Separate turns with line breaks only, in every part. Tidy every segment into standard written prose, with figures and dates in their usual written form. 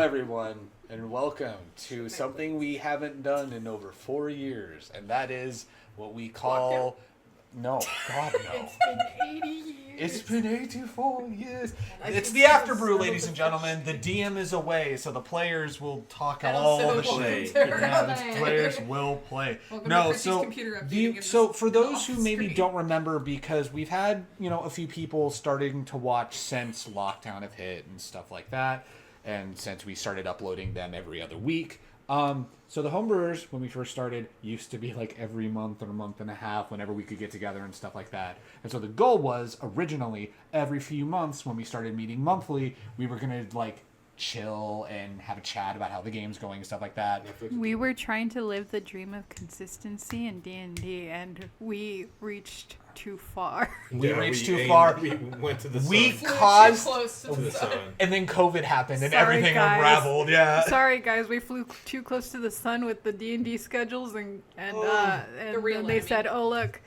everyone, and welcome to something we haven't done in over 4 years, and that is what we call... No, God, no.
It's been 80 years.
It's been 84 years. It's the Afterbrew, ladies and gentlemen. The DM is away, so the players will talk all the shit. Yeah, the players will play. So for those who maybe don't remember, because we've had a few people starting to watch since lockdown have hit and stuff like that, and since we started uploading them every other week. So the homebrewers, when we first started, used to be like every month or a month and a half whenever we could get together and stuff like that. And so the goal was originally every few months when we started meeting monthly, we were going to like chill and have a chat about how the game's going and stuff like that.
We were trying to live the dream of consistency in D&D, and we reached too far.
We reached too far.
We went to the sun.
We caused...
close to the sun.
And then COVID happened and everything unraveled. Yeah.
Sorry, guys. We flew too close to the sun with the D&D schedules, and then they said, "Oh, look,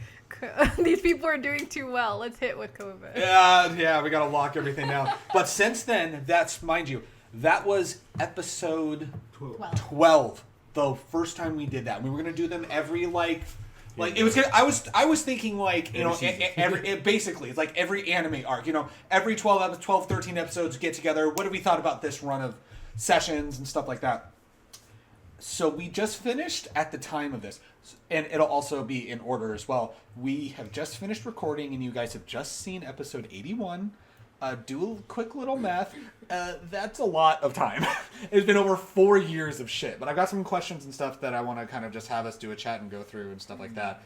these people are doing too well. Let's hit with COVID."
Yeah. We got to lock everything down. But since then, mind you, that was episode 12. The first time we did that. We were going to do them every it was. I was thinking basically it's like every anime arc. Every 12, 13 episodes get together. What have we thought about this run of sessions and stuff like that? So we just finished at the time of this, and it'll also be in order as well. We have just finished recording, and you guys have just seen episode 81. Do a quick little math. That's a lot of time. It's been over 4 years of shit. But I've got some questions and stuff that I want to kind of just have us do a chat and go through and stuff like that.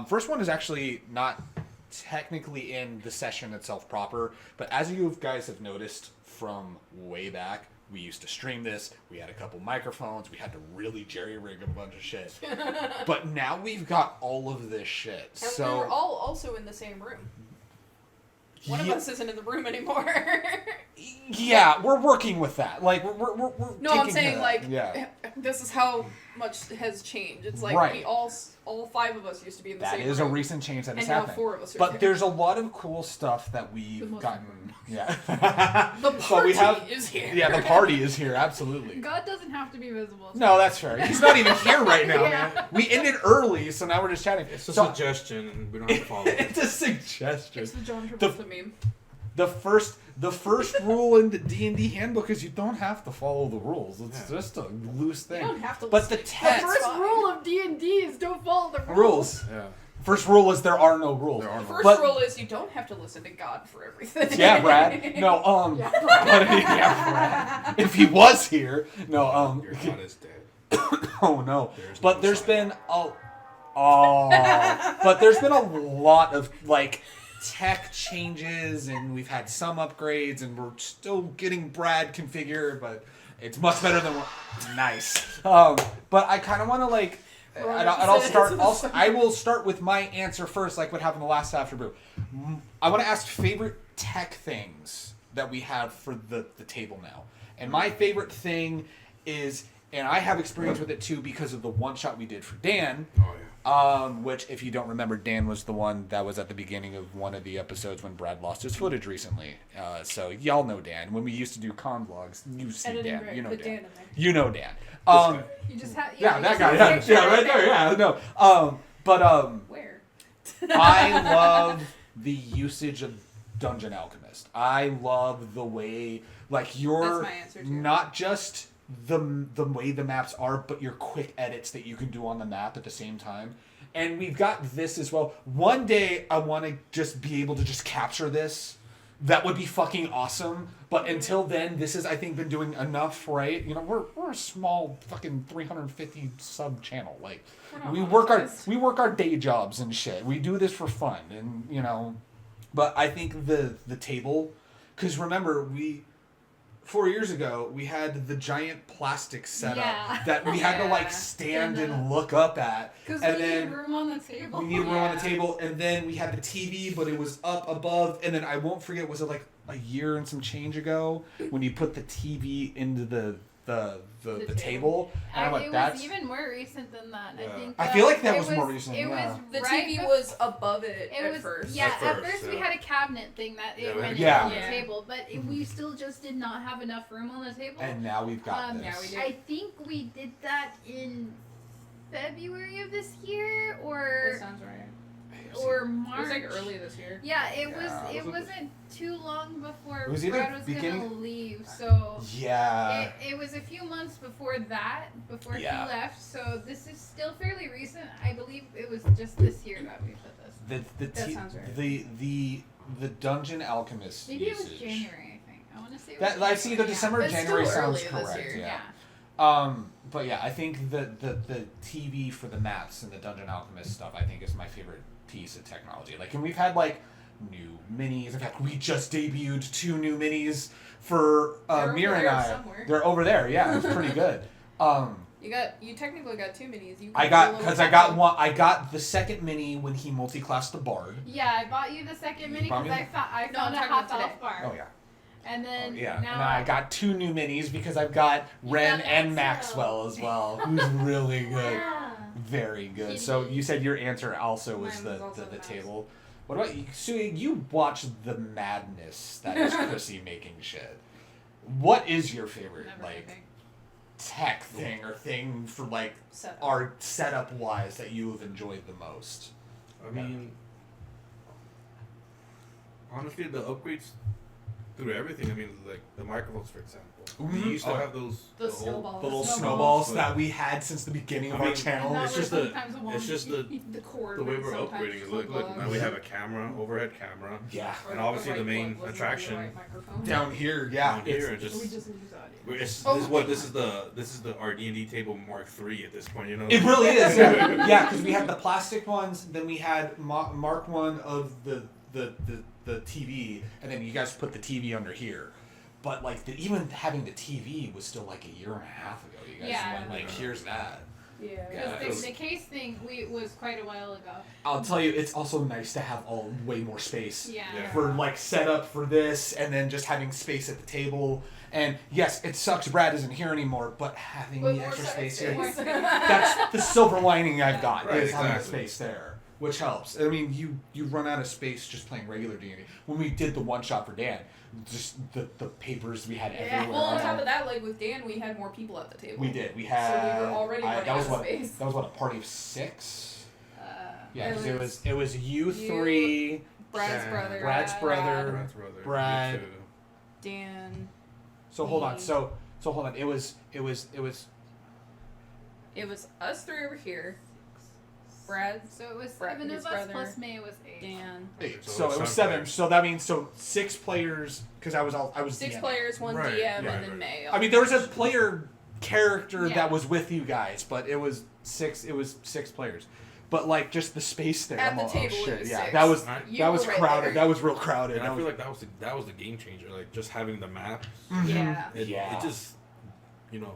First one is actually not technically in the session itself proper. But as you guys have noticed from way back, we used to stream this. We had a couple microphones. We had to really jerry-rig a bunch of shit. But now we've got all of this shit.
And we were all also in the same room. One of us isn't in the room anymore.
Yeah, we're working with that. Like we're
no, I'm saying this is how much has changed. It's like we all 5 of us used to be in the same room.
That is a recent change that has
happened.
happened.
And now 4 of us are
But
there.
there's a lot of cool stuff that we've gotten. Yeah.
The party is here.
Yeah, the party is here. Absolutely.
God doesn't have to be visible.
No, that's fair. He's not even here right now, man. We ended early, so now we're just chatting.
It's a suggestion, and we don't have to follow it.
It's a suggestion.
It's the John Travolta meme.
The first rule in the D&D handbook is you don't have to follow the rules. It's just a loose thing.
You don't have to
but the
listen.
text...
The first rule of D&D is don't follow the
rules.
Yeah.
First rule is there are no rules.
The first rule is you don't have to listen to God for everything.
Yeah, Brad. No, Brad. If he was here, no,
Your God is dead.
Oh no. But there's been a lot of tech changes, and we've had some upgrades, and we're still getting Brad configured, but it's much better than nice. But I kind of want to I will start with my answer first, like what happened the last Afterbrew. I want to ask favorite tech things that we have for the table now. And my favorite thing is, and I have experience with it too because of the one shot we did for Dan.
Oh, yeah.
Which, if you don't remember, Dan was the one that was at the beginning of one of the episodes when Brad lost his footage recently. So y'all know Dan. When we used to do con vlogs, you see
Editing
Dan.
right,
You know
put
Dan.
Dan in there.
You know Dan.
You just have
That guy. Yeah, right there. Yeah, no.
Where?
I love the usage of Dungeon Alchemist. I love the way, you're
That's my answer, too.
not just the way the maps are, but your quick edits that you can do on the map at the same time. And we've got this as well. One day I want to just be able to just capture this. That would be fucking awesome. But until then, this has, I think, been doing enough, right? We're a small fucking 350 sub channel. We work our day jobs and shit. We do this for fun, and But I think the table, because remember 4 years ago, we had the giant plastic setup that we had to stand and look up at.
Because
we
needed room on the table.
We needed room on the table, and then we had the TV, but it was up above. And then I won't forget, was it a year and some change ago when you put the TV into the table. And I'm like,
it
that's...
was even more recent than that.
Yeah.
I think.
I feel like that was more recent.
It
yeah.
was
The
right
TV
bef-
was above it
It
at
was
first.
yeah.
At
At
first,
first, we
yeah.
had a cabinet thing that it went
Yeah.
on the
Yeah.
table, but we still just did not have enough room on the table.
And now we've got this.
Yeah, we do.
I think we did that in February of this year,
That
or
sounds right.
March.
It was like early this year.
Yeah, it
Yeah.
was. It wasn't too long before
It was either
Brad was
beginning-
gonna leave. So
Yeah.
it was a few months before that, before
Yeah.
he left. So this is still fairly recent. I believe it was just this year that we put this.
That sounds right.
The Dungeon Alchemist
Maybe it was
usage.
January. I think. I want to say. It
That
was
I see the
January,
December
It's still
January sounds
early this
correct.
year.
Yeah. But yeah, I think the TV for the maps and the Dungeon Alchemist stuff I think is my favorite piece of technology. Like, and we've had like new minis. In fact, we just debuted 2 new minis for
They're
Mira
over
and
there
I.
somewhere.
They're over there. Yeah, it's pretty good.
You technically got 2 minis.
I got the second mini when he multi-classed the Bard.
Yeah, I bought you the second mini
bought
because
me
I
No,
found
I'm
a
talking
half
about today.
elf bar.
Oh yeah.
And then
Yeah,
now
and then I got 2 new minis because I've got Ren
got
and
Maxwell.
Maxwell as well, who's really good,
Yeah.
very good. So you said your answer also was
Mine
the
was also
the
Max.
table. What about you, Sue? You watched the madness that is Chrissy making shit. What is your favorite
Never
like
anything.
tech thing or thing for like
Setup.
art setup wise that you have enjoyed the most?
I mean, honestly, the upgrades through everything. I mean, like the microphones, for example.
Mhm.
We used to
Oh.
have those
The
old-
snowballs.
The little
Snowballs.
snowballs that we had since the beginning of
I
our
mean,
channel.
And that
It's
was
just the-
sometimes a
it's just the
The cord.
the way
would
we're
sometimes
upgrading. Look, now we have a camera, overhead camera.
Yeah.
Or
And obviously
right
the main
plug wasn't
attraction
the right microphone.
Down here, yeah.
Down here,
it's-
and just
We just use audio.
This
Oh.
is what this is the our D&D table Mark III at this point. You know.
It really is. Yeah, because we had the plastic ones, then we had Mark 1 of the TV, and then you guys put the TV under here. But like even having the TV was still like a year and a half ago. You guys
Yeah.
went like, here's that.
Yeah.
Yeah.
Because the case thing was quite a while ago.
I'll tell you, it's also nice to have way more space.
Yeah.
Yeah.
For like setup for this, and then just having space at the table. And yes, it sucks Brad isn't here anymore, but having
With
the
more
extra
setup
space here,
More
space.
that's the silver lining I've got
Right,
is having the
exactly.
space there, which helps. I mean, you run out of space just playing regular D&D. When we did the one shot for Dan, just the papers we had
Yeah.
everywhere.
Well, on top of that, like with Dan, we had more people at the table.
we did. We had.
So we were already running
that was
out of
what
space.
that was what, a party of 6. Yeah,
it
'cause it was you 3.
Brad's
Yeah.
brother.
Brad's brother.
Brad's brother.
Brad.
Me too.
Dan.
So hold on.
Me.
So hold on. It was.
It was us 3 over here. Brad,
So it was
Brad
7
and
of
his
us
brother.
plus May was 8.
Dan.
8.
So
So it was 7.
players.
So that means 6 players because I was
6
DM.
players, 1
Right,
DM,
yeah,
and then
right.
May.
I mean, there was a player character
Yeah.
that was with you guys, but it was 6. It was 6 players. But like just the space there.
At
I'm
the
like,
table,
oh,
it
shit.
was
Yeah,
6.
that was
Right.
You
that was
were right
crowded.
there.
That was real crowded.
And
That
I feel
was-
like that was the game changer. Like just having the map.
Yeah.
It just, you know,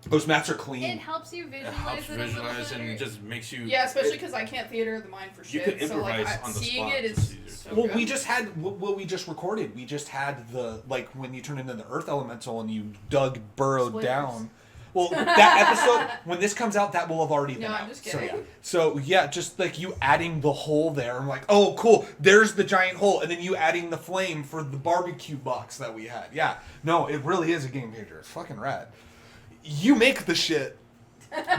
those maps are clean.
It helps you
it
visualize
helps
it a little
visualize and
better.
it just makes you.
Yeah, especially because I can't theater the mind for
You
shit.
could
so like
improvise on the
seeing
spot,
it
just
is
easier.
so
Well,
good.
we just had what we just recorded. We just had the like when you turn into the Earth Elemental and you burrowed
Spoilers.
down. Well, that episode when this comes out, that will have already been
No,
out.
I'm just kidding.
So yeah, just like you adding the hole there. I'm like, oh cool, there's the giant hole, and then you adding the flame for the barbecue box that we had. Yeah, no, it really is a game changer. It's fucking rad. You make the shit.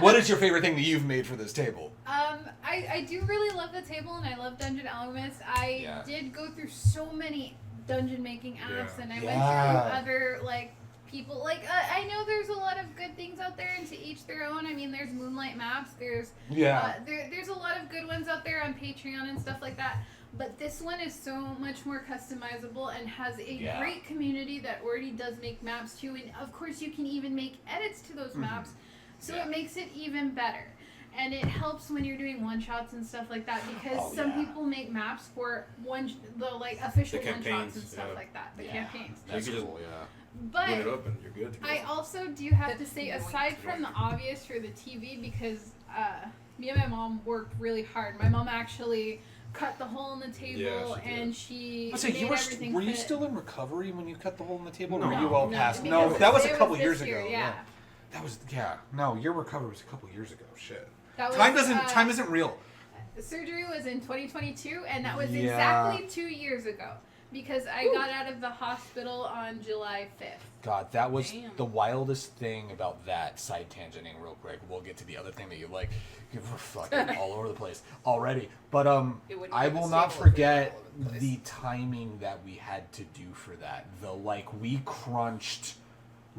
What is your favorite thing that you've made for this table?
I do really love the table and I love Dungeon Alchemist. I
Yeah.
did go through so many dungeon making apps
Yeah.
and I
Yeah.
went through other like people like I know there's a lot of good things out there and to each their own. I mean there's Moonlight Maps, there's there's a lot of good ones out there on Patreon and stuff like that. But this one is so much more customizable and has a
Yeah.
great community that already does make maps too. And of course, you can even make edits to those maps, so
Yeah.
it makes it even better. And it helps when you're doing one shots and stuff like that because
Oh,
some
yeah.
people make maps for the like official
The
one shots
campaigns,
and stuff
yeah.
like that. The
Yeah.
campaigns.
You can just
yeah.
But
put it up and you're good to go.
I also do have to
That's
say,
annoying.
aside from the obvious for the TV, because me and my mom worked really hard. My mom actually cut the hole in the table, and she made
were you still in recovery when you cut the hole in the table?
No.
Or were you all past? No, that was a couple years ago. Yeah. That was No, your recovery was a couple years ago. Shit. Time isn't real.
Surgery was in 2022, and that was exactly 2 years ago. Because I got out of the hospital on July 5th.
God, that was the wildest thing about that, side tangenting real quick. We'll get to the other thing that you like. You're fucking all over the place already. But I will not forget the timing that we had to do for that. We crunched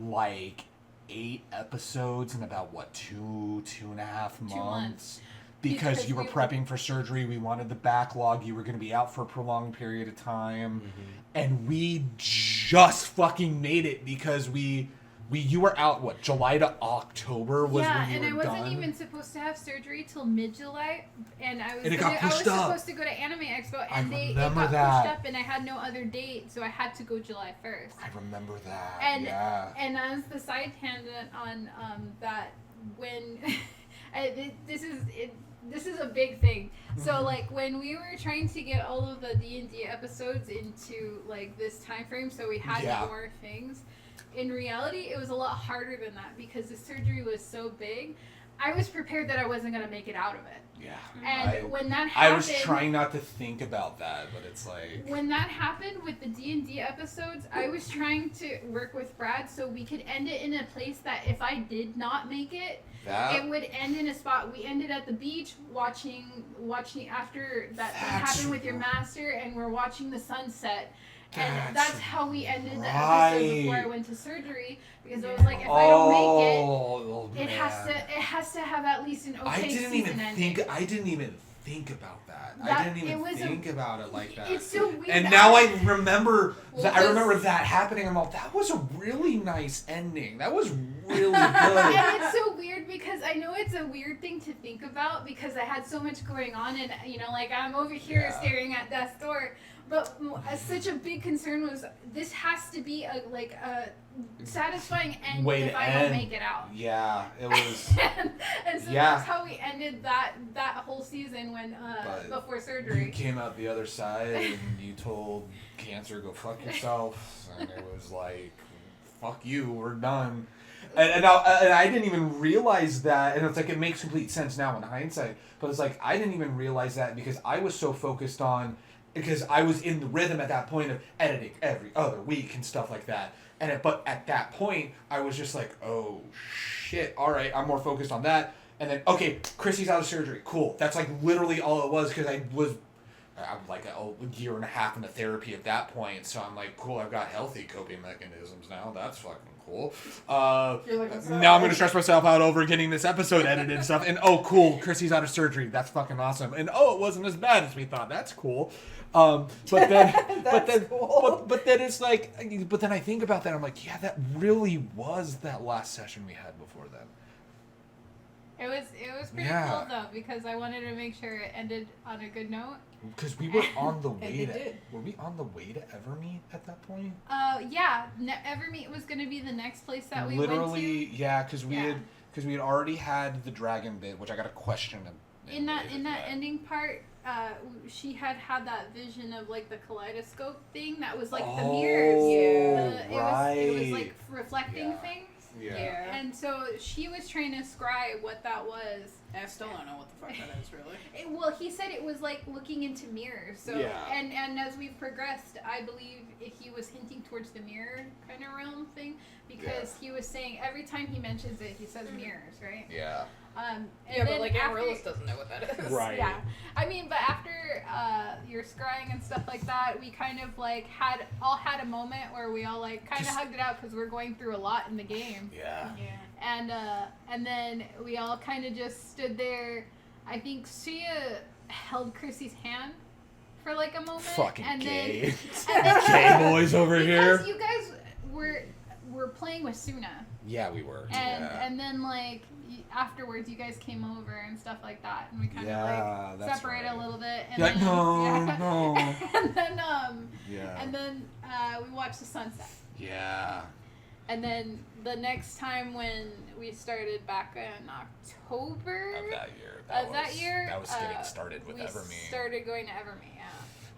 8 episodes in about 2.5 months.
2 months.
Because you were prepping for surgery, we wanted the backlog, you were going to be out for a prolonged period of time, and we just fucking made it because you were out, July to October was when you were done? Yeah, and I
wasn't even supposed to have surgery till mid-July, and I was supposed to go to Anime Expo, and it got pushed up, and I had no other date, so I had to go July 1st.
I remember that,
And as the side tangent on that, when... This is a big thing. So when we were trying to get all of the D&D episodes into this time frame, so we had more things. In reality, it was a lot harder than that because the surgery was so big. I was prepared that I wasn't going to make it out of it.
Yeah.
And when that happened...
I was trying not to think about that, but it's
when that happened with the D&D episodes, I was trying to work with Brad so we could end it in a place that if I did not make it, it would end in a spot. We ended at the beach watching after that thing happened with your master, and we're watching the sunset. And that's how we ended the episode before I went to surgery, because I was like, if I don't make it, it has to have at least an okay season ending.
I didn't even think about that. I didn't even think about it like that.
It's so weird.
And now I remember I remember that happening. I'm like, that was a really nice ending. That was really good.
And it's so weird because I know it's a weird thing to think about because I had so much going on, and I'm over here staring at death's door. But such a big concern was this has to be a satisfying end if I don't make it out.
Yeah, it was.
and so that's how we ended that whole season before surgery.
You came out the other side and you told cancer, go fuck yourself, and it was like, fuck you, we're done. And I didn't even realize that, and it's like it makes complete sense now in hindsight. But it's like I didn't even realize that because I was so focused on. Because I was in the rhythm at that point of editing every other week and stuff like that. But at that point, I was just like, oh, shit. All right, I'm more focused on that. And then, okay, Chrissy's out of surgery. Cool. That's literally all it was because I'm a year and a half into therapy at that point. So I'm like, cool, I've got healthy coping mechanisms now. That's fucking cool. Now I'm going to stress myself out over getting this episode edited and stuff. And, oh, cool, Chrissy's out of surgery. That's fucking awesome. And, oh, it wasn't as bad as we thought. That's cool. But then it's like, but then I think about that. I'm like, yeah, that really was that last session we had before then.
It was pretty cool though because I wanted to make sure it ended on a good note.
Because we were on the way were we on the way to Evermeet at that point?
Evermeet was going to be the next place that we went to.
Literally, yeah, because we had already had the dragon bit, which I got a question
in that ending part. She had that vision of the kaleidoscope thing that was the mirrors. It was reflecting things.
Yeah.
And so she was trying to describe what that was.
I still don't know what the fuck that is, really.
Well, he said it was looking into mirrors. So and as we've progressed, I believe he was hinting towards the mirror kind of realm thing because he was saying every time he mentions it, he says mirrors, right?
Yeah.
But
Amaryllis doesn't know what that is.
Right.
Yeah. I mean, but after your scrying and stuff like that, we kind of had a moment where we all kind of hugged it out because we're going through a lot in the game.
Yeah.
And then we all kind of just stood there. I think Sia held Chrissy's hand for a moment.
Fucking
and
gay.
Then
gay boys over here.
Because you guys were playing with Suna.
Yeah, we were.
And then afterwards, you guys came over and stuff like that, and we kind of separated a little bit. And then,
no.
and then we watched the sunset.
Yeah.
And then the next time when we started back in October
of that year. That was getting started with Everme.
We started going to Everme, yeah.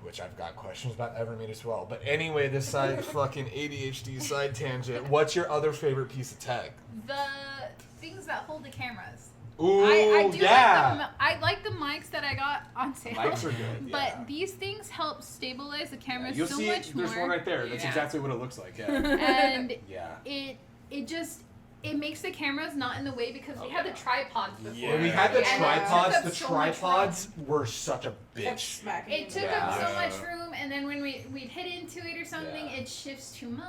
Which I've got questions about Evermeet as well. But anyway, this side fucking ADHD side tangent. What's your other favorite piece of tech?
The things that hold the cameras.
Ooh,
I like the mics that I got on sale.
Mics are good,
But these things help stabilize the camera
You'll
so
see
much more.
There's one right there. That's exactly what it looks like. Yeah.
And it makes the cameras not in the way because we had the tripods before.
Yeah. When we had the tripods, the tripods were such a bitch.
It took up so much room, and then when we'd hit into it or something, it shifts too much.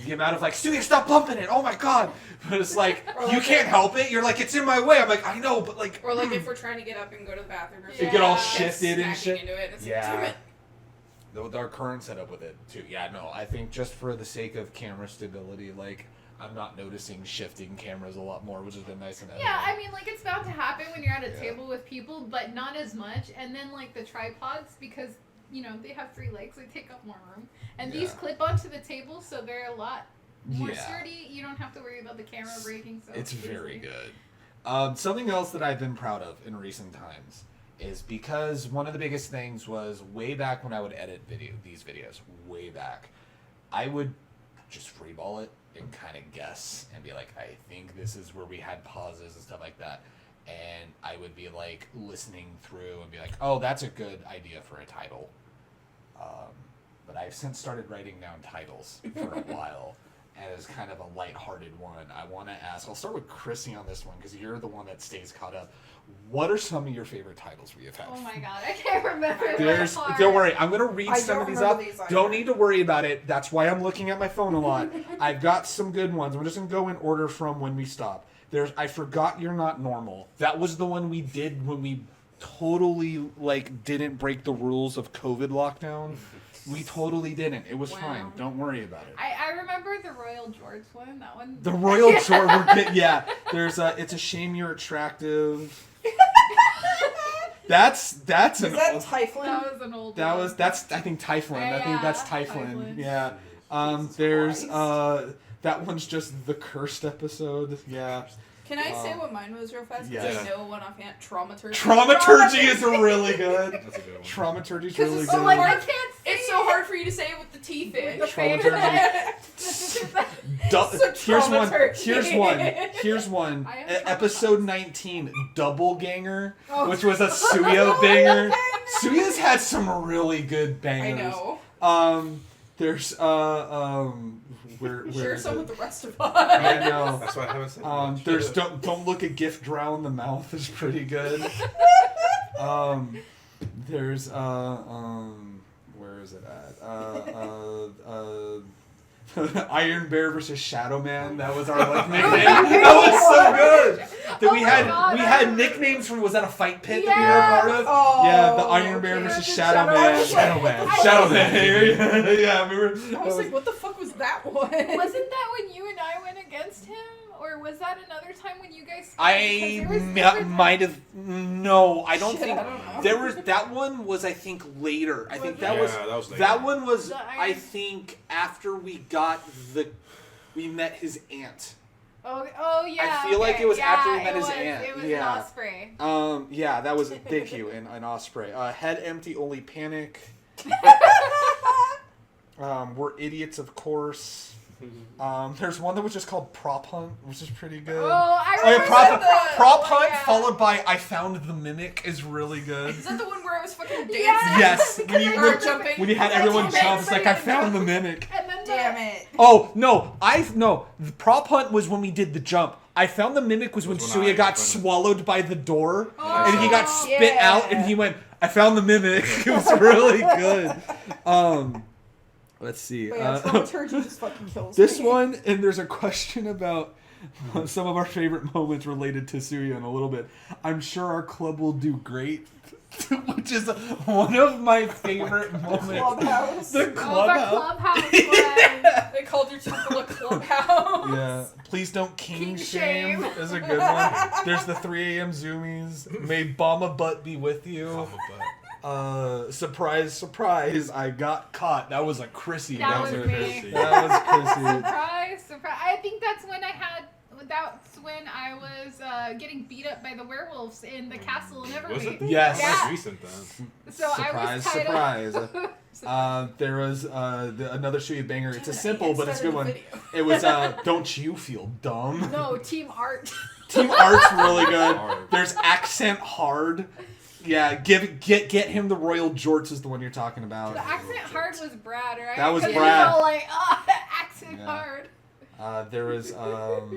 The amount of like, Stewie, stop bumping it! Oh my god! But it's like, you can't help it. You're like, it's in my way. I'm like, I know, but like.
Or like if we're trying to get up and go to the bathroom or something.
It get all shifted and shit.
Into it, it's
yeah. Like, our current setup with it too. Yeah, no, I think just for the sake of camera stability, like. I'm not noticing shifting cameras a lot more, which has been nice and
yeah, I mean, like, it's bound to happen when you're at a table with people, but not as much. And then, like, the tripods, because, you know, they have 3 legs, they take up more room. And these clip onto the table, so they're a lot more sturdy. You don't have to worry about the camera breaking. So
it's very good. Something else that I've been proud of in recent times is because one of the biggest things was way back when I would edit these videos, way back, I would just freeball it and kind of guess and be like, I think this is where we had pauses and stuff like that. And I would be like listening through and be like, oh, that's a good idea for a title. But I've since started writing down titles for a while as kind of a lighthearted one. I want to ask, I'll start with Chrissy on this one because you're the one that stays caught up. What are some of your favorite titles we have had?
Oh my god, I can't remember.
Don't worry, I'm going to read some of these up. Don't need to worry about it. That's why I'm looking at my phone a lot. I've got some good ones. I'm just going to go in order from when we stop. There's I Forgot You're Not Normal. That was the one we did when we totally like didn't break the rules of COVID lockdown. We totally didn't. It was fine. Don't worry about it.
I remember the Royal George one. That one.
The Royal George. Yeah. There's It's a Shame You're Attractive. That's
Is that Typhon?
That was an old one.
I think Typhon. I think that's Typhon. Yeah. There's that one's just the cursed episode. Yeah.
Can I say what mine was real fast? Because I know one offhand. Traumaturgy.
Traumaturgy is really good. That's a good one. Traumaturgy's really good.
Like, I can't say it's so hard for you to say it with the teeth in.
Here's one. Episode 19, Double Ganger, which was a Suya banger. Suya's had some really good bangers.
I know.
There's
share some with the rest of us.
I know.
That's why I haven't said
there's Don't Look a Gift Drown the Mouth is pretty good. There's where is it at? Iron Bear versus Shadow Man. That was our nickname. That was so good. That we had nicknames from. Was that a fight pit that we were a part of?
Oh,
yeah, the Iron Bear versus Shadow Man. Shadow Man. Yeah, we were.
I was like, what the fuck was that one?
Wasn't that when you and I went against him? Or was that another time when you guys...
might have... No, I don't think... There was... That one was, I think, later. I think that was later. That one was, I think, after we got we met his aunt.
Oh yeah.
I feel like it was after we met his aunt.
It was an Osprey.
Yeah, that was... Thank you, an Osprey. Head Empty, Only Panic. We're Idiots, of course. There's one that was just called Prop Hunt, which is pretty good.
Oh, I remember
Prop Hunt followed by I Found the Mimic is really good.
Is that the one where I was fucking dancing?
Yes. When you had everyone jump, it's like I found the mimic.
And then
damn it.
Oh, no. The Prop Hunt was when we did the jump. I Found the Mimic was when Suya got swallowed by the door. And he got spit out and he went, I found the mimic. It was really good. Let's see.
Traumaturgy just fucking kills
this me. One, and there's a question about some of our favorite moments related to Suya in a little bit. I'm sure our club will do great, which is one of my favorite moments.
The
clubhouse.
They called your temple a clubhouse.
Yeah. Please don't king shame is a good one. There's the 3 a.m. zoomies. May Bomba Butt be with you.
Surprise, surprise! I got caught. That was a Chrissy.
That was me.
That was Chrissy.
Surprise, surprise! I think that's when I was getting beat up by the werewolves in the castle in Evermead.
Was it?
Yes.
Yeah.
That's recent then.
So
Surprise,
I was
surprise. There was another Shuya banger. It's a simple, but it's a good one.
Video.
It was Don't You Feel Dumb?
No, Team Art.
Team Art's really good.
Hard.
There's Accent Hard. Yeah, get him the Royal Jorts is the one you're talking about.
The Accent Hard was Brad, right?
That was
'Cause
Brad.
He was all like, Accent
Yeah.
Hard.
There was
I'll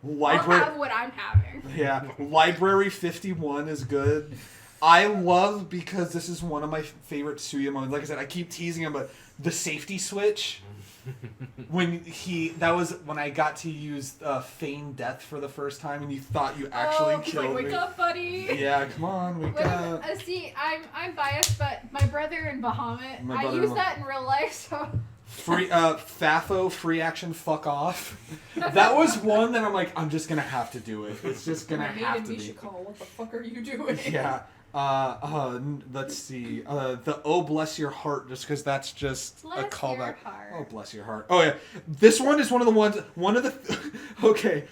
Library.
have what I'm having.
Yeah, Library 51 is good. I love, because this is one of my favorite Suya moments. Like I said, I keep teasing him, but the safety switch. That was when I got to use feign death for the first time, and you thought you actually killed
wake
me.
up, buddy.
Yeah, come on, wake up.
See, I'm biased, but my brother in Bahamut,
My
I
brother
use
in
that in real life, so.
Free FAFO, free action, fuck off. That was one that I'm like, I'm just gonna have to do it. It's just gonna have to be.
Call. What the fuck are you doing?
Yeah. Let's see. The Oh Bless Your Heart, just because that's just
Bless
a callback.
your heart.
Oh Bless Your Heart. Oh yeah. This one is one of the ones. Okay.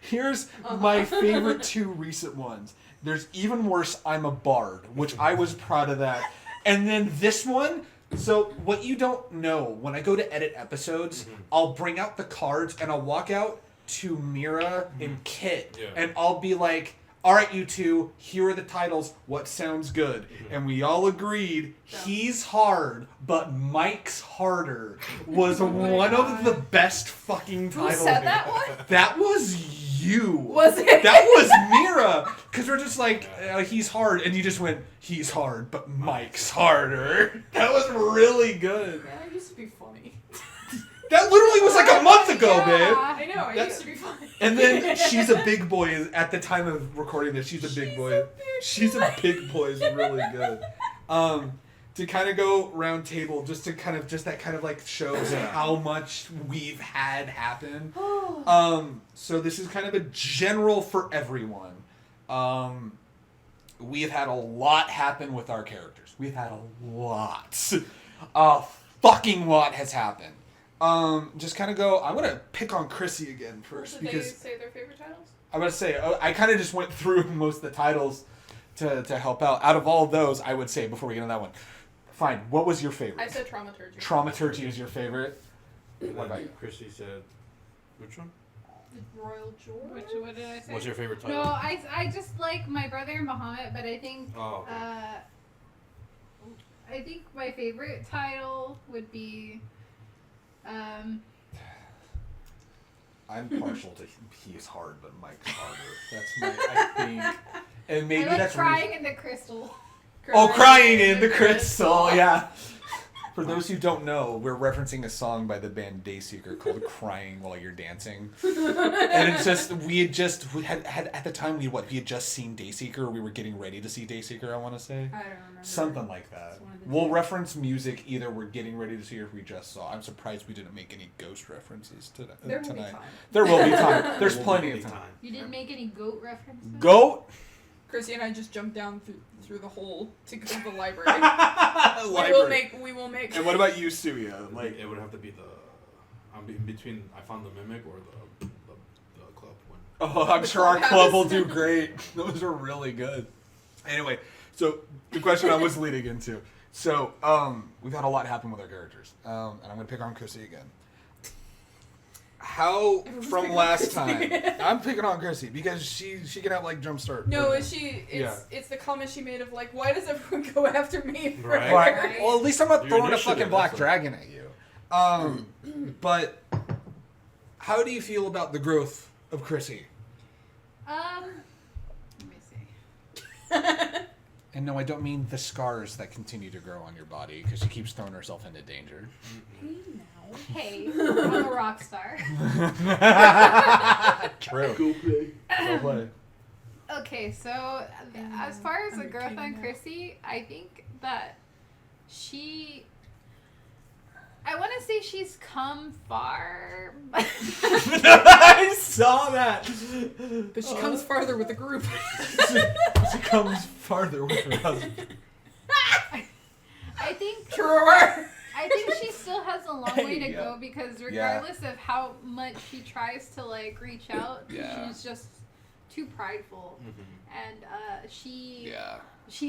Here's my favorite two recent ones. There's even worse. I'm a Bard, which I was proud of that. And then this one. So what you don't know, when I go to edit episodes, I'll bring out the cards and I'll walk out to Mira and Kit, and I'll be like, all right, you two, here are the titles. What sounds good? And we all agreed, he's hard, but Mike's harder was one of the best fucking titles.
Who said that one?
That was you.
Was it?
That was Mira. Because we're just like, he's hard. And you just went, he's hard, but Mike's harder. That was really good.
Yeah, it used to be funny.
That literally was like a month ago,
Yeah.
babe.
I know, it used to be funny.
And then She's a Big Boy is, at the time of recording this, She's a Big Boy. She's a Big Boy is really good. To kind of go round table, just that kind of like shows how much we've had happen. So this is kind of a general for everyone. We have had a lot happen with our characters. We've had a lot. A fucking lot has happened. Just kind of go. I'm gonna pick on Chrissy again first
Did
because
they say their favorite titles?
I'm gonna say I kind of just went through most of the titles to help out. Out of all of those, I would say before we get into that one, fine. What was your favorite?
I said Traumaturgy.
Traumaturgy is your favorite.
What about you? Chrissy said, which one?
Royal George.
What did I say?
What's your favorite title?
No, I just like my brother in Bahamut, but I think
Oh, okay.
I think my favorite title would be
I'm partial to he's hard, but Mike's harder. That's my I think, and maybe
I like
that's
Crying in the Crystal.
Crying in the Crystal. Yeah. For those who don't know, we're referencing a song by the band Dayseeker called "Crying While You're Dancing," and it's just we had at the time we had just seen Dayseeker. We were getting ready to see Dayseeker. I want to say
I don't remember.
something like that.
It's one of the
We'll
two.
reference music either we're getting ready to see or if we just saw. I'm surprised we didn't make any Ghost references
There will be
tonight.
time.
There will be time. There's
There will
plenty
be
of time.
You didn't make any goat references?
Goat.
Chrissy and I just jumped down through the hole to go to the library.
Library.
We will make.
And what about you, Suya?
Like it would have to be the. I'm in between. I found the mimic or the club one.
Oh, I'm
The
sure our
clubhouse.
club will do great. Those are really good. Anyway, so the question I was leading into. So, we've had a lot happen with our characters. And I'm going to pick on Chrissy again. How, from last time, I'm picking on Chrissy because she can have like jumpstart.
No,
or-
is she?
Yeah.
It's the comment she made of like, why does everyone go after me? For
Right.
Right. Well, at least I'm not
Your
throwing a
initiative,
fucking black
that's
dragon at you. But how do you feel about the growth of Chrissy?
Let me see.
And no, I don't mean the scars that continue to grow on your body because she keeps throwing herself into danger.
Hey, I'm a rock star.
True. Go play. Go play.
Okay, so as far as the growth on Chrissy, I think that I want to say she's come far.
Nice.
saw that.
But she comes farther with the group.
She comes farther with her husband.
I think
Truer.
I think she still has a long way to go because regardless of how much she tries to like reach out, she's just too prideful, and she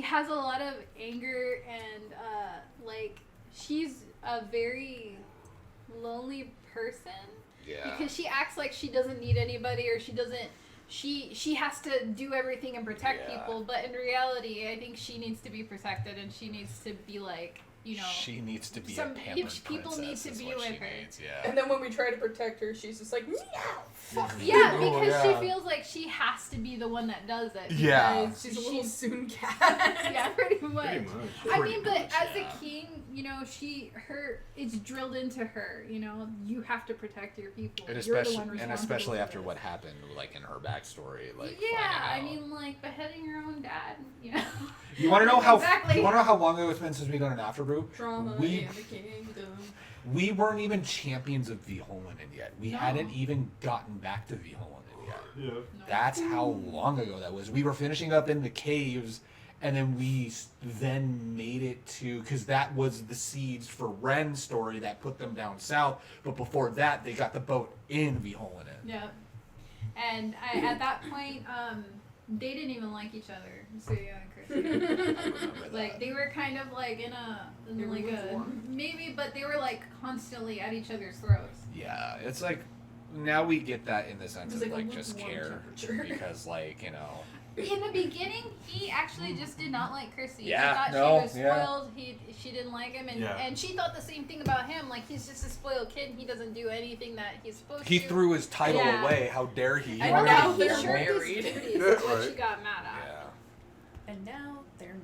has a lot of anger and like she's a very lonely person because she acts like she doesn't need anybody or she has to do everything and protect people, but in reality I think she needs to be protected and she needs to be like, you know,
she needs to be a pampered
people need to be with her.
And then when we try to protect her, she's just like, meow.
Yeah, because she feels like she has to be the one that does it.
Because she's a little soon cat.
Yeah, pretty much. I mean, but as a king, you know, it's drilled into her. You know, you have to protect your people.
And especially after what happened, like in her backstory, like
I mean, like beheading your own dad. You know.
You want to know how? You want to know how long ago it's been since we got an Afterbrew?
Drama in the kingdom.
We weren't even champions of Viholinen yet. We hadn't even gotten back to Viholinen yet.
Yeah.
No.
That's how long ago that was. We were finishing up in the caves, and then we made it to, because that was the seeds for Ren's story that put them down south. But before that, they got the boat in Viholinen.
Yeah. And at that point, they didn't even like each other. So yeah, like they were kind of like maybe, but they were like constantly at each other's throats.
Yeah, it's like now we get that in the sense of like just care because like, you know.
In the beginning, he actually just did not like Chrissy.
Yeah,
he thought she was spoiled. She didn't like him, and she thought the same thing about him. Like he's just a spoiled kid. He doesn't do anything that he's supposed to.
He threw his title away. How dare he?
And now they're
married. That's what she got mad at.
Yeah.
And now they're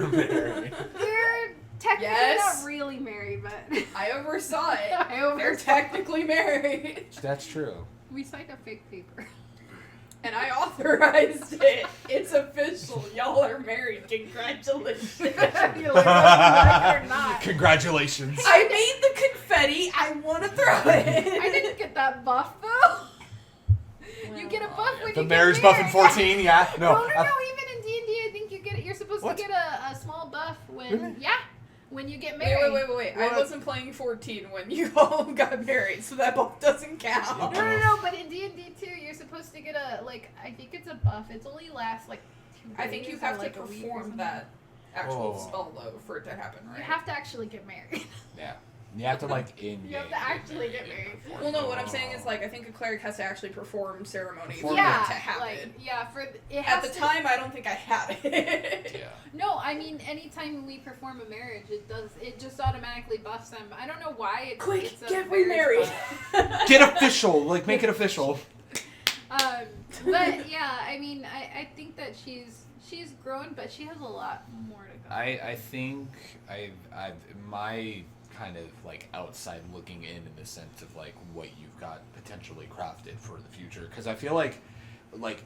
married.
They're technically not really married, but
I oversaw it. They're technically married.
That's true.
We signed a fake paper.
And I authorized it. It's official. Y'all are married. Congratulations.
You're like, or not.
Congratulations.
I made the confetti. I want to throw it.
I didn't get that buff though. You get a buff when
the
you
marriage
get
buff in 14. Yeah.
No. Even in D&D, I think you're supposed to get a small buff when when you get married.
Wait. I wasn't playing 14 when you all got married, so that buff doesn't count.
No. But in D&D too, you're supposed to get I think it's a buff. It's only lasts like 2 days.
I think you have to perform that actual spell though for it to happen, right?
You have to actually get married.
Yeah. You have to
You have to actually get married.
Well, no. What I'm saying is I think a cleric has to actually perform ceremony for it to
Yeah,
happen.
at
the time, I don't think I had it.
Yeah.
No, I mean, anytime we perform a marriage, it just automatically buffs them. I don't know why it's
Quick,
it's a
get remarried.
Get official. Like, make it official.
But yeah, I mean, I think that she's grown, but she has a lot more to go.
I think my kind of like outside looking in the sense of like what you've got potentially crafted for the future, because I feel like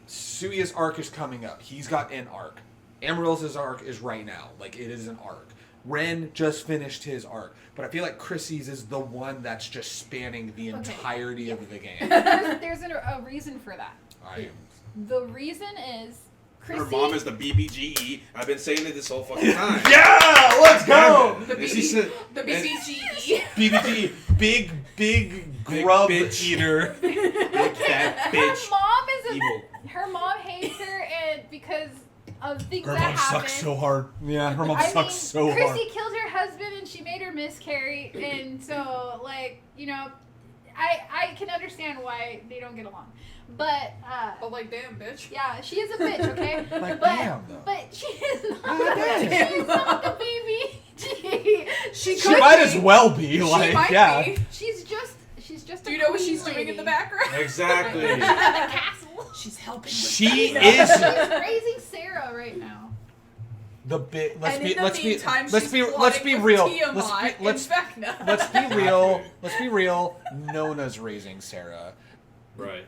Suya's arc is coming up. He's got an arc. Amaril's arc is right now. Like, it is an arc. Ren just finished his arc, but I feel like Chrissy's is the one that's just spanning the entirety of the game.
There's a reason for that. The reason is Chrissy.
Her mom is the BBGE. I've been saying it this whole fucking time.
Yeah, let's go.
The BBGE.
BBG, big grub eater.
Big fat bitch.
Her mom hates her, and because of things
her
that
mom
happened.
Sucks so hard. Yeah, her mom sucks so hard.
Chrissy killed her husband, and she made her miscarry, and so I can understand why they don't get along. But
damn, bitch.
Yeah, she is a bitch, okay?
Damn, though.
But she is not the baby.
She
might as well be.
Be.
She's just
Do you know what she's doing in the background?
Exactly.
She's at the castle.
She's helping.
She's
raising Sarah right now.
Let's be real. Nona's raising Sarah.
Right.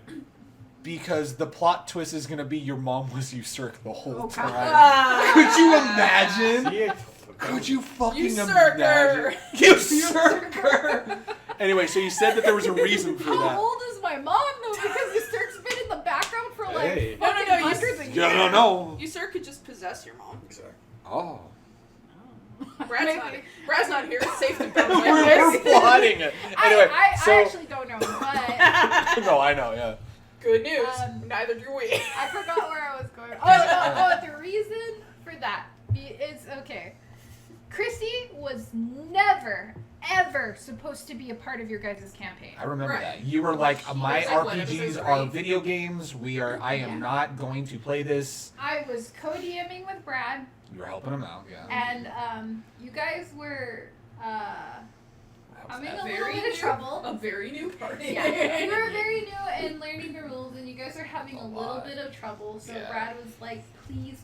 Because the plot twist is gonna be your mom was usurked the whole time. Could you imagine? Could you fucking imagine? Usurker! Anyway, so you said that there was a reason for that.
How old is my mom though, because Usurk's been in the background for like
no,
hundreds of years.
No.
Usurk could just possess your mom.
Exactly.
Oh.
Brad's not here. It's safe to go.
We're plotting it. Anyway,
I actually don't know, but
no, I know, yeah.
Good news. Neither do we.
I forgot where I was going. Oh, the reason for that is okay. Chrissy was never, ever supposed to be a part of your guys' campaign.
I remember that. You were like, my RPGs
like,
are video games. I am not going to play this.
I was co-DMing with Brad.
You were helping him out, yeah.
And you guys were having a little
very
bit of
new,
trouble.
A very new party.
Yeah, you were very new and learning the rules, and you guys are having a little bit of trouble. So
Yeah.
Brad was like, please,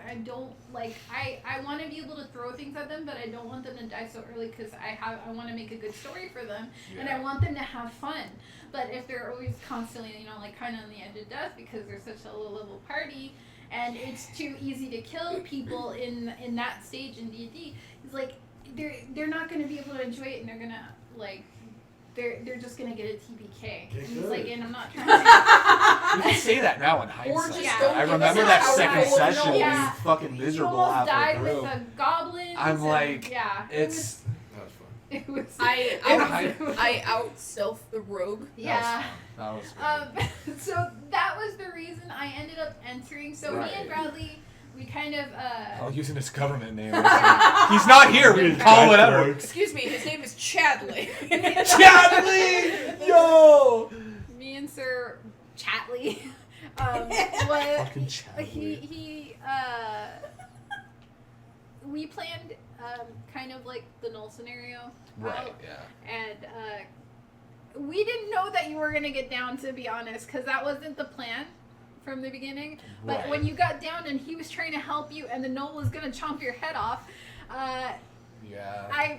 I don't like. I want to be able to throw things at them, but I don't want them to die so early because I want to make a good story for them, and I want them to have fun. But if they're always constantly, like kind of on the edge of death because they're such a low level party, and it's too easy to kill people in that stage in D&D, he's like, they're not going to be able to enjoy it, and they're gonna like. They're just gonna get a TPK. And he's like, and I'm not trying to.
You can say that now in hindsight.
just
don't
I
give
remember
us
that
a
second
powerful
session.
no.
Yeah.
You fucking miserable
He almost
halfway
died
through.
with a goblin.
I'm like,
yeah.
it's.
That was fun.
It was.
I out stealth the rogue.
Yeah.
That was good.
So that was the reason I ended up entering. So
Right.
me and Bradley, we kind of.
Oh, using his government name. He's not here. We can call whatever.
Excuse me, his name is Chadley.
Chadley! Yo!
Me and Sir Chatley.
Fucking
We planned kind of like the null scenario.
Right,
out,
yeah.
And we didn't know that you were gonna get down, to be honest, because that wasn't the plan from the beginning. But
Right.
when you got down and he was trying to help you, and the null was gonna chomp your head off,
Yeah.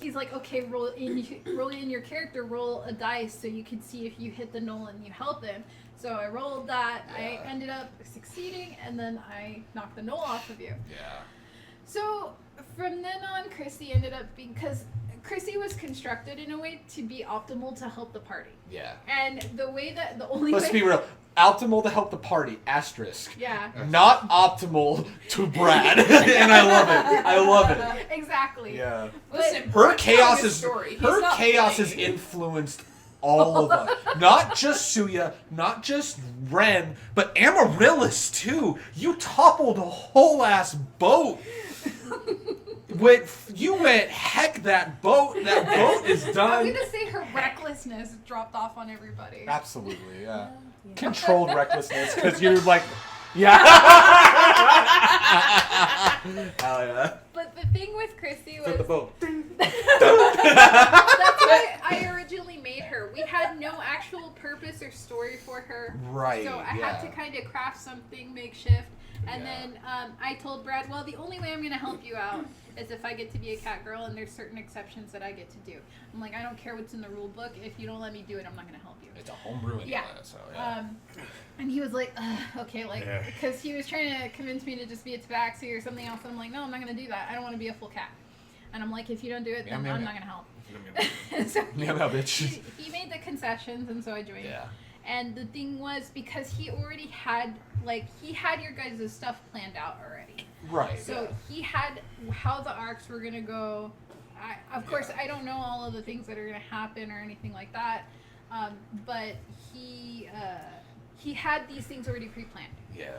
he's like, okay, roll in your character, roll a dice so you can see if you hit the null and you help him. So I rolled that.
Yeah.
I ended up succeeding, and then I knocked the null off of you.
Yeah.
So from then on, Chrissy ended up being, because Chrissy was constructed in a way to be optimal to help the party.
Yeah.
And the only
Let's
way.
be real. Optimal to help the party, asterisk.
Yeah.
Not optimal to Brad. And I love it. I love it.
Exactly.
Yeah.
But
Listen,
Her
Brad's
chaos
telling a
is
story. He's
her
not
chaos
playing.
has influenced all of us. Not just Suya, not just Ren, but Amaryllis too. You toppled a whole ass boat. You went, heck, that boat is
I'm
done.
gonna say her recklessness dropped off on everybody.
Absolutely, yeah. Controlled recklessness, because you're like, yeah. Hell yeah.
But the thing with Chrissy was
the boat.
that's why I originally made her. We had no actual purpose or story for her.
Right,
So I
yeah.
had to kind of craft something makeshift. And
Yeah.
then I told Brad, well, the only way I'm going to help you out is if I get to be a cat girl, and there's certain exceptions that I get to do. I'm like, I don't care what's in the rule book. If you don't let me do it, I'm not going to help you.
It's a homebrew anyway,
Yeah.
so yeah.
And he was like, okay, like, because he was trying to convince me to just be a tabaxi or something else. And I'm like, no, I'm not going to do that. I don't want to be a full cat. And I'm like, if you don't do it, then I'm not going to help. So
Yeah, no, bitch.
he made the concessions, and so I joined.
Yeah.
And the thing was, because he already had, he had your guys' stuff planned out already.
Right.
So he had how the arcs were going to go. Of course, I don't know all of the things that are going to happen or anything like that. But he had these things already pre-planned.
Yeah.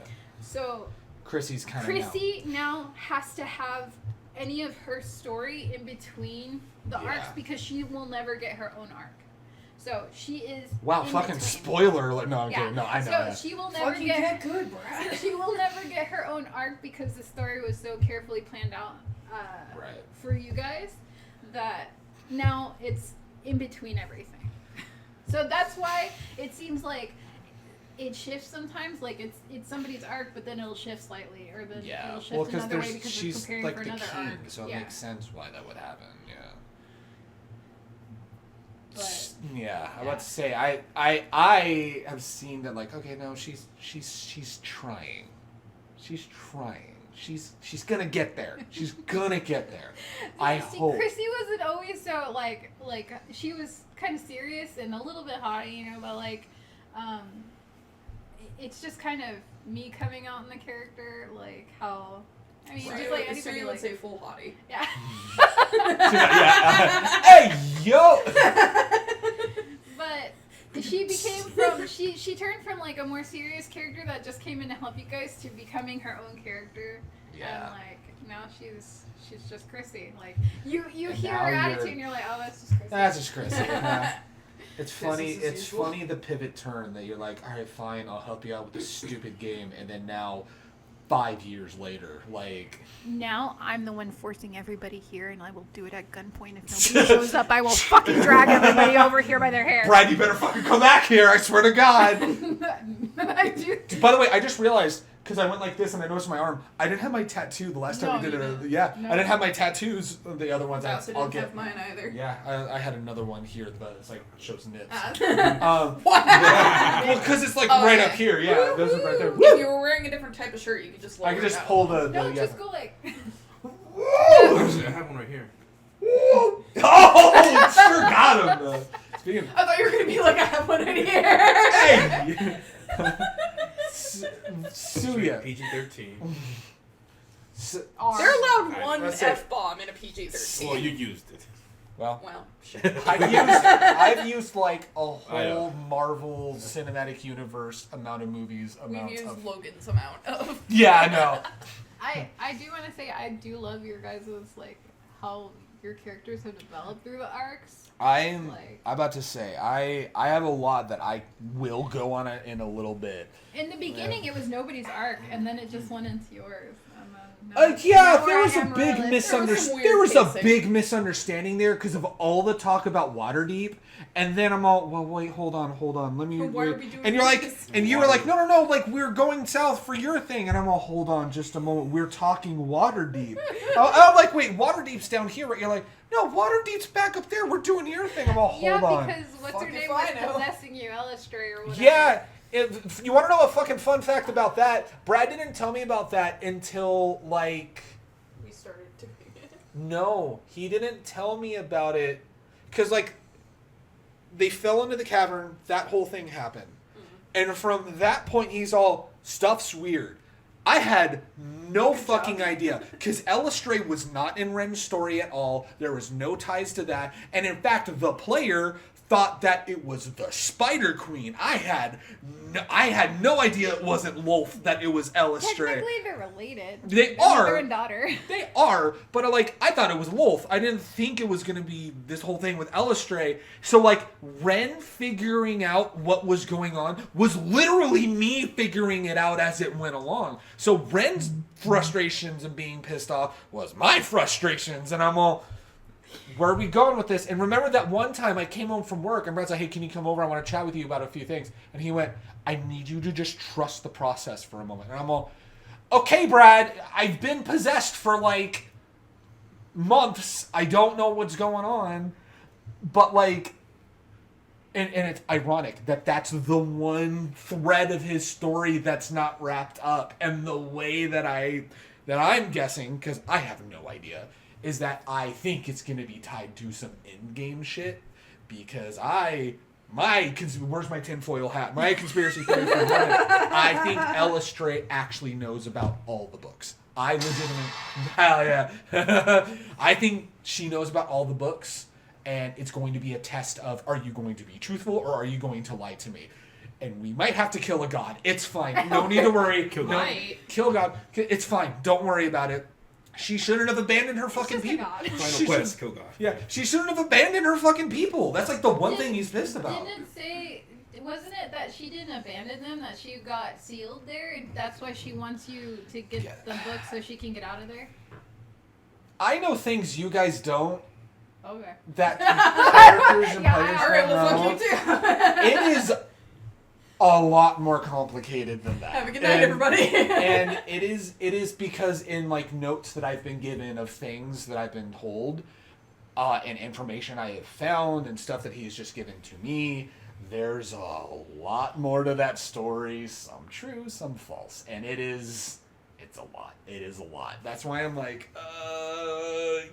So
Chrissy's kind of
Chrissy now has to have any of her story in between the arcs, because she will never get her own arc. So she is.
Wow,
in
fucking
between.
spoiler alert. No, I'm
Yeah.
kidding. No, I know.
So
I know.
she will never
Fucking
get.
good, Brad.
She will never get her own arc because the story was so carefully planned out
Right.
for you guys that now it's in between everything. So that's why it seems like it shifts sometimes. Like it's somebody's arc, but then it'll shift slightly, or then
Yeah.
it'll shift
Well, because
another way because we're
she's
preparing
like
for
the
another
king,
arc.
so it
Yeah.
makes sense why that would happen. Yeah.
But
Yeah, I'm
Yeah.
about to say I have seen that, like, okay, no, she's trying. She's trying. she's gonna get there. She's gonna get there. I hope.
Chrissy wasn't always so like she was kind of serious and a little bit haughty, you know, but like it's just kind of me coming out in the character, like how. I mean,
right.
just like
anybody
anybody
would say full hottie.
Yeah.
Hey yo.
But she became from she turned from like a more serious character that just came in to help you guys to becoming her own character.
Yeah.
And like now she's just Chrissy. Like you
And
hear
now
her
you're-
attitude and you're like, oh, that's just Chrissy.
That's just Chrissy. Yeah. It's funny.
Business as
It's
usual.
funny the pivot turn that you're like, all right, fine, I'll help you out with this stupid game, and then now, 5 years later, like.
Now I'm the one forcing everybody here, and I will do it at gunpoint. If nobody shows up, I will fucking drag everybody over here by their hair.
Brad, you better fucking come back here! I swear to God.
I do.
By the way, I just realized. Because I went like this and I noticed my arm. I didn't have my tattoo the last time
No,
we did
you
it.
didn't.
Yeah,
No.
I didn't have my tattoos. The other ones
I also
I'll
didn't
get.
have mine either.
Yeah, I had another one here, but it's like shows nips.
What?
Well, because it's like right up here. Yeah, those are right there.
If you were wearing a different type of shirt, you could just lower
I could just
it out.
pull the.
No,
yeah.
just go like.
Actually, I have one right here.
Oh, sure got him. Speaking of,
I thought you were gonna be like, I have one in here.
hey, Suya.
PG-13.
They're allowed
Alright,
one
that's it.
F-bomb in a PG-13.
Well, you used it.
Well,
Well, shit.
I've used like a
I know.
whole Marvel Cinematic Universe amount of movies.
We've
Amount
used
of.
Logan's amount of.
Yeah, I know.
I do want to say I do love your guys' like how your characters have developed through the arcs.
I'm
Like-
about to say I have a lot that I will go on it in a little bit.
In the beginning, it was nobody's arc, and then it just went into yours. And then
Yeah,
now
there
we're
was a
at
big
Amarillo.
misunderstanding.
weird
There was a
pacing.
big misunderstanding there because of all the talk about Waterdeep, and then I'm all, well, wait, hold on, let me.
But why are
wait."
we doing
And you're like,
this?
and you were like, no, like we're going south for your thing, and I'm all, hold on, just a moment, we're talking Waterdeep. I'm like, wait, Waterdeep's down here, right? You're like, no, Waterdeep's back up there. We're doing your thing. I'm all, hold
Yeah,
on.
because what's her
Fuck
name
if
was
I know.
possessing you, Elistray or whatever.
Yeah, if you want to know a fucking fun fact about that, Brad didn't tell me about that until like.
We started doing it.
No, he didn't tell me about it because like they fell into the cavern. That whole thing happened, and from that point, he's all stuff's weird. I had no fucking idea because Elistray was not in Ren's story at all. There was no ties to that, and in fact, the player thought that it was the Spider Queen. I had no idea it wasn't Lolth, that it was Elistray.
Technically, they're related.
They
They're
are.
mother and daughter.
They are, but I thought it was Lolth. I didn't think it was going to be this whole thing with Elistray. So, Ren figuring out what was going on was literally me figuring it out as it went along. So, Ren's frustrations and being pissed off was my frustrations, and I'm all, where are we going with this? And remember that one time I came home from work, and Brad's like, hey, can you come over? I want to chat with you about a few things. And he went, I need you to just trust the process for a moment. And I'm all, okay, Brad, I've been possessed for months. I don't know what's going on. But and it's ironic that that's the one thread of his story that's not wrapped up. And the way that I'm guessing, because I have no idea, is that I think it's going to be tied to some in-game shit. Because where's my tinfoil hat? My conspiracy theory for Reddit. I think Elistray actually knows about all the books. I legitimately, hell yeah. I think she knows about all the books, and it's going to be a test of, are you going to be truthful or are you going to lie to me? And we might have to kill a god. It's fine. No need to worry.
Kill
no,
God.
kill God. It's fine. Don't worry about it. She shouldn't have abandoned her fucking
just a
people.
god.
Final quest, kill God.
Yeah, she shouldn't have abandoned her fucking people. That's the one thing he's pissed about.
Didn't it say, wasn't it that she didn't abandon them, that she got sealed there, and that's why she wants you to get the book so she can get out of there?
I know things you guys don't.
Okay.
That characters and
Yeah,
players
Alright,
don't
well,
know.
fuck you too.
It is a lot more complicated than that.
Have a good night, everybody.
And it is because in notes that I've been given of things that I've been told, and information I have found and stuff that he has just given to me, there's a lot more to that story. Some true, some false, and it is it's a lot. It is a lot. That's why I'm like,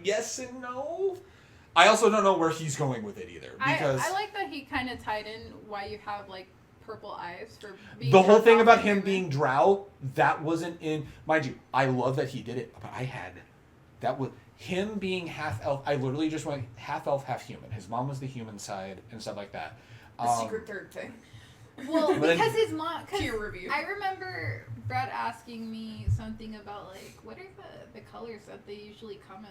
yes and no. I also don't know where he's going with it either. Because
I like that he kind of tied in why you have like purple eyes for being
the whole thing about him being drow, that wasn't in, mind you, I love that he did it, but that was him being half elf. I literally just went half elf, half human. His mom was the human side and stuff like that.
The secret third thing.
Well, because his mom.
Peer review.
I remember Brett asking me something about like what are the colors that they usually come in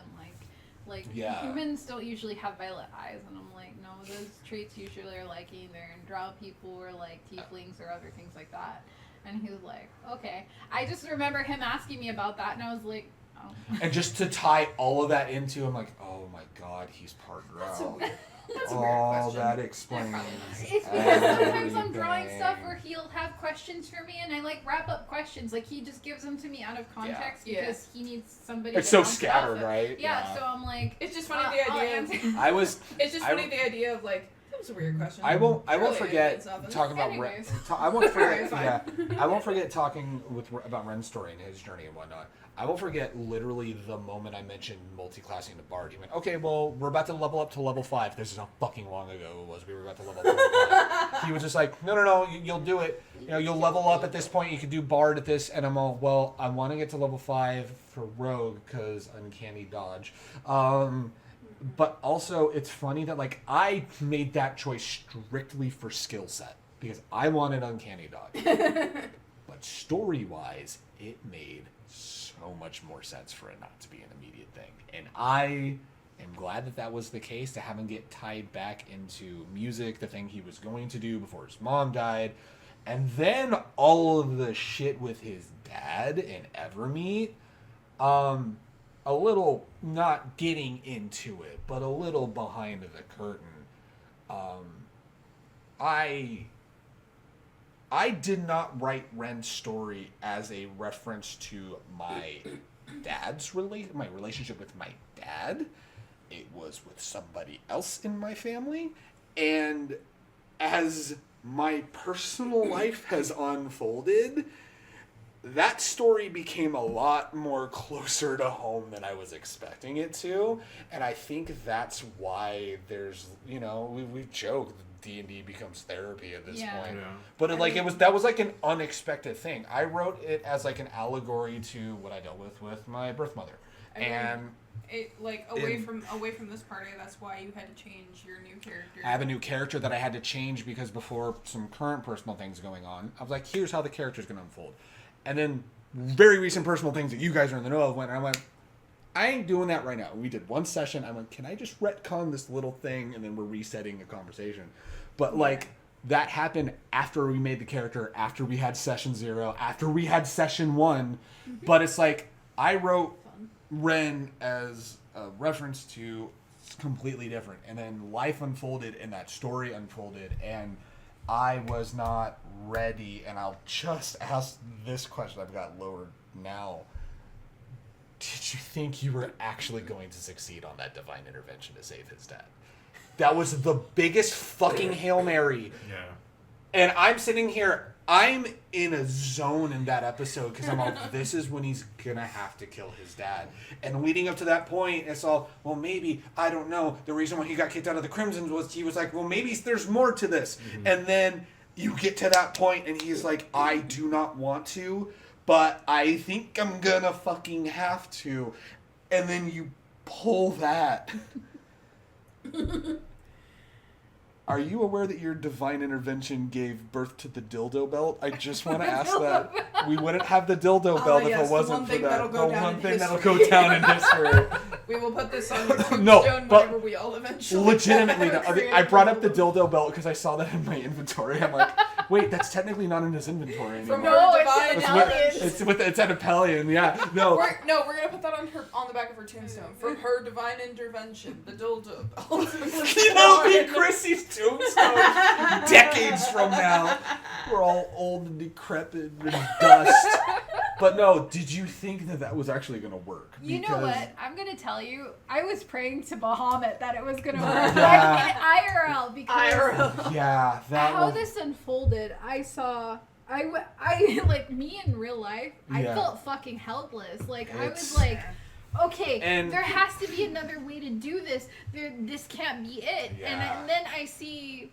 like humans don't usually have violet eyes, and I'm like, no, those traits usually are like either in drow people or like tieflings or other things like that. And he was like, okay. I just remember him asking me about that, and I was like, oh.
And just to tie all of that into, I'm like, oh my god, he's part drow.
That's a weird question.
That explains.
It's because sometimes I'm drawing stuff where he'll have questions for me, and I like wrap up questions. Like he just gives them to me out of context because he needs somebody.
It's so scattered, right?
Yeah, so I'm like,
it's just funny the idea. It's just funny the idea of like. That was a weird question.
I won't forget talking about
Anyways.
I won't forget. I won't forget talking about Ren's story and his journey and whatnot. I won't forget literally the moment I mentioned multi-classing the bard. He went, okay, well, we're about to level up to level 5. This is how fucking long ago it was. We were about to level up to level 5. He was just like, no, you'll do it. You know, you'll level up at this point. You can do bard at this. And I'm all, well, I want to get to level 5 for rogue because uncanny dodge. But also, it's funny that, like, I made that choice strictly for skill set because I wanted uncanny dodge. But story-wise, it made so much more sense for it not to be an immediate thing. And I am glad that was the case, to have him get tied back into music, the thing he was going to do before his mom died. And then all of the shit with his dad and Evermeet. A little, not getting into it, but a little behind the curtain. I did not write Ren's story as a reference to my my relationship with my dad. It was with somebody else in my family. And as my personal life has unfolded, that story became a lot more closer to home than I was expecting it to. And I think that's why there's, we've joked D&D becomes therapy at this point. Yeah. But that was like an unexpected thing. I wrote it as like an allegory to what I dealt with my birth mother.
Away from this party, that's why you had to change your new character.
I have a new character that I had to change because before some current personal things going on, I was like, here's how the character's going to unfold. And then very recent personal things that you guys are in the know of I went, I ain't doing that right now. We did one session. I went, can I just retcon this little thing? And then we're resetting a conversation. But that happened after we made the character, after we had session 0, after we had session 1. Mm-hmm. But it's like, I wrote Ren as a reference to completely different. And then life unfolded and that story unfolded. And I was not ready, and I'll just ask this question I've got lowered now. Did you think you were actually going to succeed on that divine intervention to save his dad? That was the biggest fucking Hail Mary. Yeah. And I'm sitting here, I'm in a zone in that episode because I'm like, this is when he's going to have to kill his dad. And leading up to that point, it's all, well, maybe, I don't know. The reason why he got kicked out of the Crimsons was he was like, well, maybe there's more to this. Mm-hmm. And then you get to that point and he's like, I do not want to, but I think I'm going to fucking have to. And then you pull that. Are you aware that your divine intervention gave birth to the dildo belt? I just want to ask that. We wouldn't have the dildo belt if it wasn't for that. The one thing that'll go down in history.
We will put this on your tombstone whenever we all eventually.
Legitimately, I brought up the dildo belt because I saw that in my inventory. I'm like, wait, that's technically not in his inventory anymore. It's at Appellion, yeah. No,
we're gonna put that on the back of her tombstone. From her divine intervention, the dildo belt.
That'll be Chrissy's tombstone decades from now. We're all old and decrepit and dust. But no, did you think that was actually going to work?
You know what? I'm going to tell you, I was praying to Bahamut that it was going to work. Yeah. IRL, because
this unfolded,
I I like me in real life. I felt fucking helpless. Like I was like, okay, there has to be another way to do this. This can't be it.
Yeah.
And then I see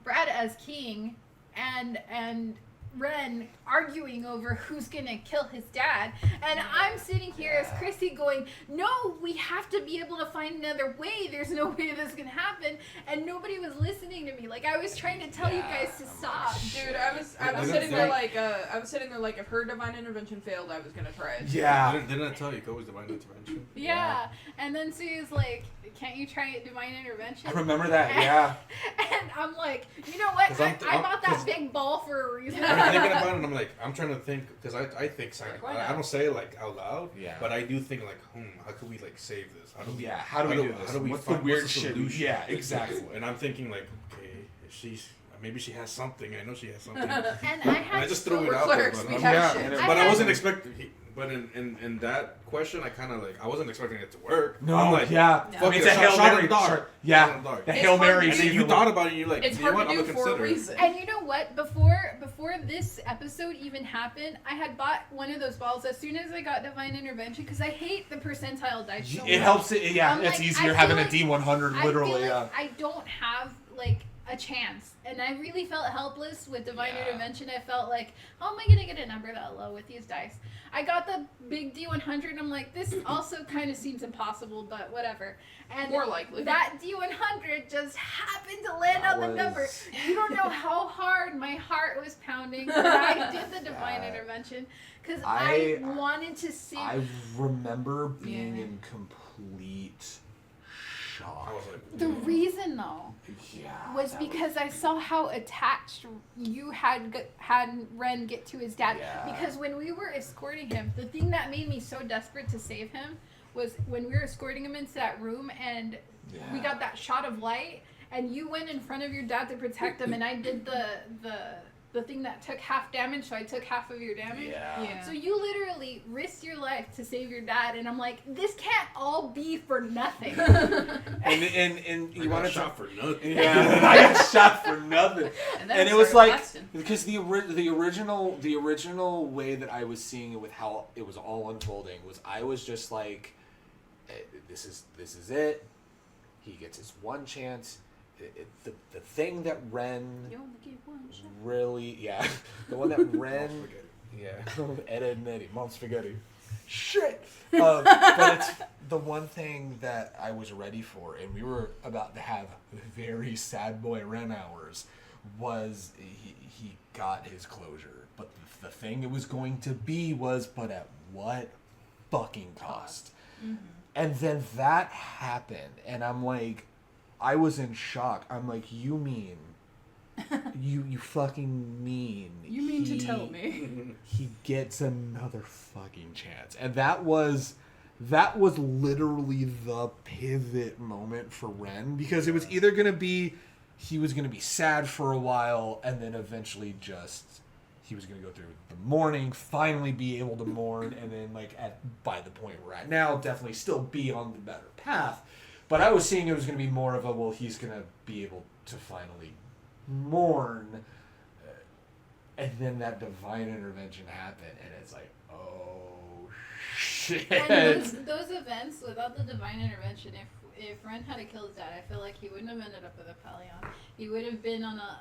Brad as king, and Ren arguing over who's gonna kill his dad, and I'm sitting here as Chrissy going, no, we have to be able to find another way. There's no way this can happen, and nobody was listening to me. Like I was trying to tell you guys to stop.
Dude, I was sitting there like if her divine intervention failed, I was gonna try it.
Yeah.
Didn't I tell you go with divine intervention?
Yeah. And then Sue's like, can't you try divine intervention?
I remember that. Yeah.
And I'm like, you know what? I bought that big ball for a reason.
I'm thinking about it, and I'm like, I'm trying to think, because I think silent. I don't say it like out loud, but I do think like, how could we like save this? How do we?
How do we do this?
How do we
what's
find
the weird
what's the
shit?
solution?
Yeah, exactly.
And I'm thinking like, okay, if she's maybe she has something. I know she has something.
And
I just threw it out there, but I wasn't expecting. But in that question, I kind of like I wasn't expecting it to work.
No,
I'm like,
fuck it's a Hail Mary. The Hail Mary.
And then you thought about it, and you're like,
it's
you know
hard
what?
to
I'm
do
gonna
for a
consider
reason.
And you know what? Before this episode even happened, I had bought one of those balls as soon as I got divine intervention because I hate the percentile dice so much.
It helps. It's
like,
easier having a D100. Literally,
I don't have like a chance, and I really felt helpless with divine intervention. I felt like, how am I gonna get a number that low with these dice? I got the big D100, and I'm like, this also kind of seems impossible, but whatever. And
more likely
that D100 just happened to land on the number. You don't know how hard my heart was pounding when I did the divine intervention, because I wanted to see.
I remember being in complete shock.
I was like,
the reason though was because I saw how attached you had Ren get to his dad. Because when we were escorting him, the thing that made me so desperate to save him was when we were escorting him into that room and we got that shot of light and you went in front of your dad to protect him, and I did the thing that took half damage, so I took half of your damage. So you literally risked your life to save your dad, and I'm like, this can't all be for nothing.
and you want to
shot for nothing.
I got shot for nothing.
And
it was like because the original way that I was seeing it with how it was all unfolding was I was just like, this is it. He gets his one chance. The thing that Ren really, the one that Ren, Ed and Eddie, Mom Spaghetti, shit. But it's the one thing that I was ready for, and we were about to have very sad boy Ren hours, was he got his closure. But the thing it was going to be was, but at what fucking cost? Mm-hmm. And then that happened, and I'm like, I was in shock. I'm like, you mean, you fucking mean.
You mean to tell me
he gets another fucking chance, and that was literally the pivot moment for Ren, because it was either gonna be he was gonna be sad for a while, and then eventually he was gonna go through the mourning, finally be able to mourn, and then by the point we're at now, definitely still be on the better path. But I was seeing it was going to be more of a, he's going to be able to finally mourn. And then that divine intervention happened, and it's like, oh, shit.
And those events, without the divine intervention, if Ren had killed his dad, I feel like he wouldn't have ended up with a Pelion. He would have been on a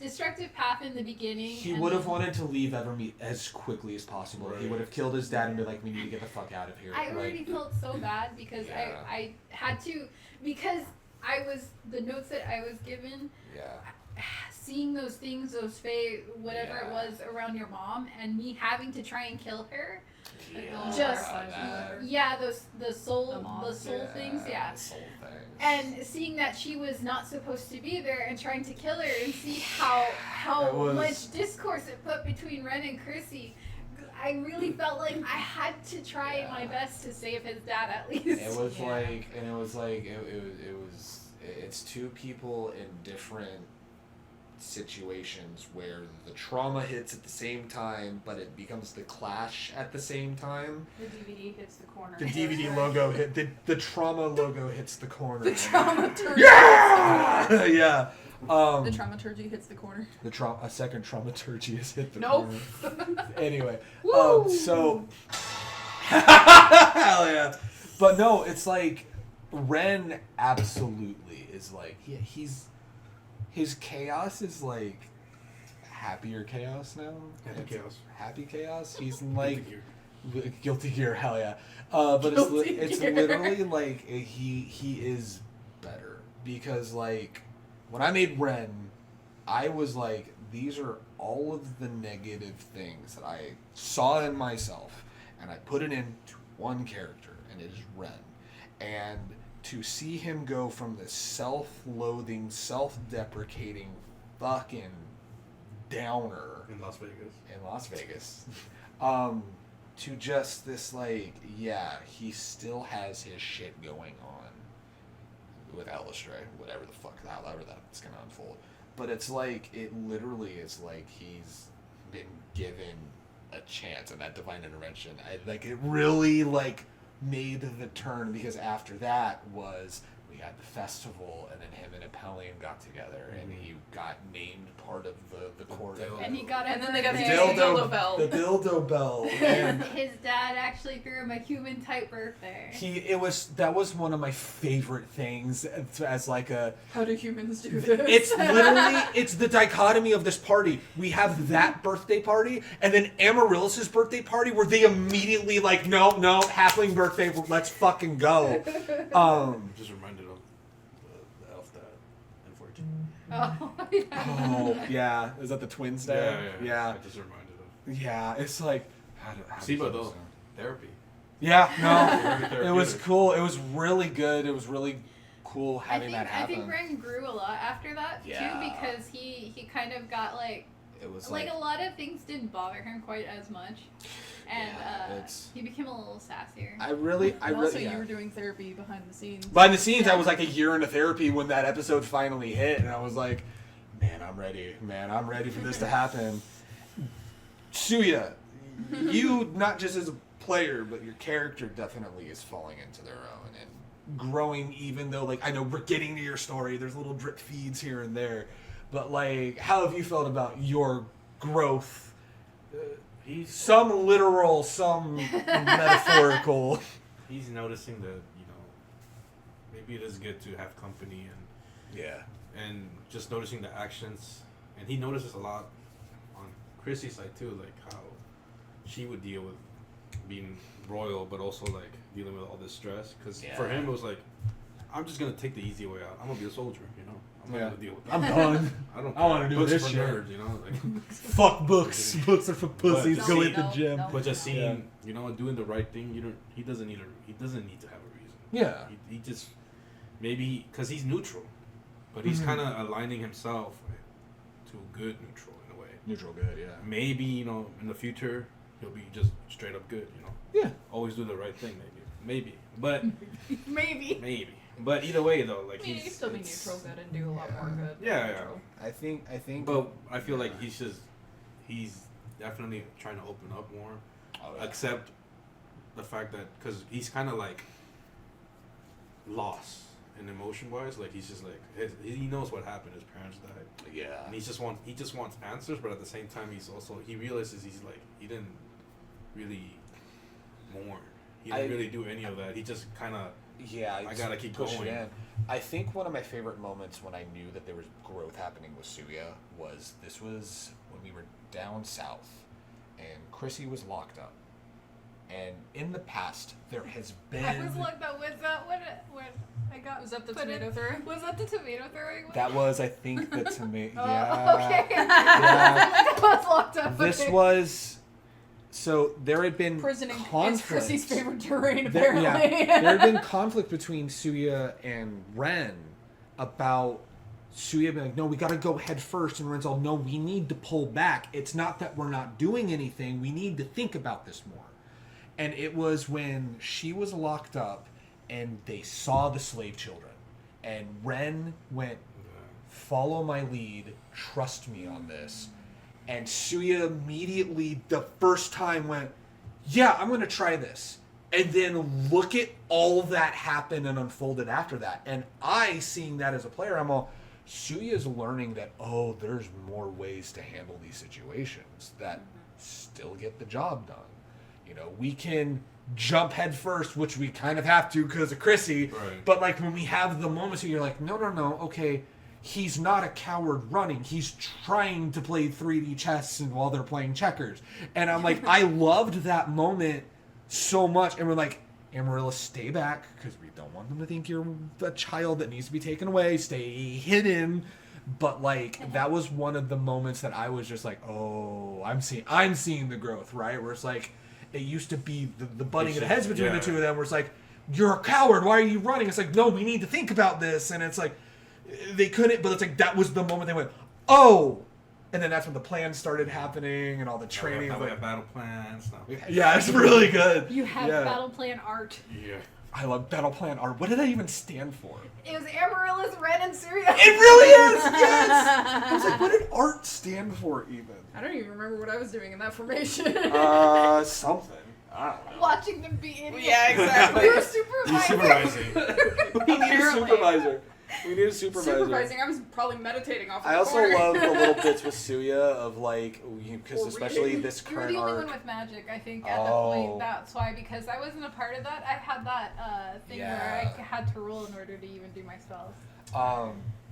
destructive path in the beginning.
He would have wanted to leave Evermeet as quickly as possible. Right. He would have killed his dad and be like, we need to get the fuck out of here.
I already felt so bad because I had to, because the notes that I was given, seeing those things, those fae, whatever it was around your mom, and me having to try and kill her. The soul things,
the soul things.
And seeing that she was not supposed to be there and trying to kill her, and see how much discourse it put between Ren and Chrissy, I really felt like I had to try my best to save his dad at least.
It's two people in different situations where the trauma hits at the same time, but it becomes the clash at the same time.
The DVD hits the corner.
The DVD logo hit the trauma logo hits the corner.
The trauma turns.
Yeah.
The dramaturgy hits the corner.
A second dramaturgy has hit the
nope.
corner. Anyway, so hell yeah. But no, it's like Ren absolutely is like his chaos is like happier chaos now. Happy chaos. He's like guilty gear. Hell yeah. But it's literally like he is better because like when I made Ren, I was like, these are all of the negative things that I saw in myself, and I put it into one character, and it is Ren. And to see him go from this self-loathing, self-deprecating fucking downer
in Las Vegas,
to just this like, yeah, he still has his shit going on with Alistray, whatever the fuck, however that's gonna unfold. But it's like, it literally is like he's been given a chance, and that divine intervention, it really like made the turn, because after that was we had the festival, and then him and Apollyon got together, and he got named part of the court.
And he got
and then they got the
dildo
bell.
The dildo bell. And
his dad actually threw him a human type birthday.
That was one of my favorite things as like a.
How do humans do this?
It's literally it's the dichotomy of this party. We have that birthday party, and then Amaryllis's birthday party, where they immediately like, no, halfling birthday, let's fucking go.
Just reminded of the elf dad in 14.
Oh, yeah.
Oh, yeah. Is that the twins there? Yeah.
I just reminded of.
Yeah, it's like...
Siba, though. Therapy.
Yeah, no. It was cool. It was really good. It was really cool having that happen.
I think Ren grew a lot after that, too, because he kind of got, like...
It was
like a lot of things didn't bother him quite as much, and he became a little sassier.
Also, you were doing therapy behind the scenes.
Behind the scenes, I was like a year into therapy when that episode finally hit, and I was like, man, I'm ready. I'm ready for this to happen. Suya, you, not just as a player, but your character definitely is falling into their own and growing, even though, like, I know we're getting to your story, there's little drip feeds here and there. But, like, how have you felt about your growth? Some literal, some metaphorical.
He's noticing that, maybe it is good to have company and just noticing the actions. And he notices a lot on Chrissy's side, too, like how she would deal with being royal, but also, like, dealing with all this stress. Because for him, it was like, I'm just going to take the easy way out. I'm going to be a soldier, I'm not gonna deal with that.
I'm done.
I
want to do this shit.
Nerds, like,
fuck books. Books are for pussies. Go hit the gym.
But just seeing, doing the right thing. He doesn't need to have a reason.
Yeah.
He just maybe because he's neutral, but he's kind of aligning himself to good neutral in a way.
Neutral good, yeah.
Maybe in the future he'll be just straight up good.
Yeah.
Always do the right thing. Maybe. But
maybe.
But either way, though, like
he can still be neutral good and do a lot more good.
Yeah.
I think.
But I feel like he's definitely trying to open up more, accept the fact that because he's kind of like lost in emotion wise. Like he's just like he knows what happened. His parents died.
Yeah.
And he just wants answers, but at the same time, he realizes he's like he didn't really mourn. He didn't really do any of that. He just kind of.
Yeah,
I gotta keep going.
I think one of my favorite moments when I knew that there was growth happening with Suya was when we were down south and Chrissy was locked up. And in the past, there has been...
I was locked up. Was that when I got...
Was that the tomato throwing?
Was that the tomato throwing one?
That was, I think, the tomato...
Okay.
Yeah.
I was locked up.
This was... So there had been conflict.
Is Chrissy's favorite terrain, apparently.
There had been conflict between Suya and Ren about Suya being like, no, we got to go head first. And Ren's all, no, we need to pull back. It's not that we're not doing anything. We need to think about this more. And it was when she was locked up and they saw the slave children. And Ren went, follow my lead, trust me on this. And Suya immediately, the first time, went, yeah, I'm going to try this. And then look at all that happened and unfolded after that. And I, seeing that as a player, I'm all, Suya's learning that, there's more ways to handle these situations that still get the job done. You know, we can jump head first, which we kind of have to because of Chrissy.
Right.
But like when we have the moments where you're like, no, okay, he's not a coward running. He's trying to play 3D chess and while they're playing checkers. And I'm like, I loved that moment so much. And we're like, Amarilla, stay back because we don't want them to think you're a child that needs to be taken away. Stay hidden. But like that was one of the moments that I was just like, I'm seeing the growth, right? Where it's like, it used to be the butting of the heads between the two of them where it's like, you're a coward, why are you running? It's like, no, we need to think about this. And it's like, they couldn't, but it's like, that was the moment they went, oh! And then that's when the plans started happening and all the training.
We have battle plans.
Yeah, it's really good.
You have battle plan art.
Yeah.
I love battle plan art. What did that even stand for?
It was Amarilla's, Ren, and Surya.
It really is! Yes! I was like, what did art stand for even?
I don't even remember what I was doing in that formation.
Something. I don't know.
Watching them be idiots.
Yeah, exactly.
You were supervising.
We need a supervisor. We need a supervisor.
Supervising. I was probably meditating off.
I also love the little bits with Suya of like, because especially this
You were
current
the only
arc.
one with magic, I think, at the point. That's why, because I wasn't a part of that. I had that thing where I had to roll in order to even do my spells.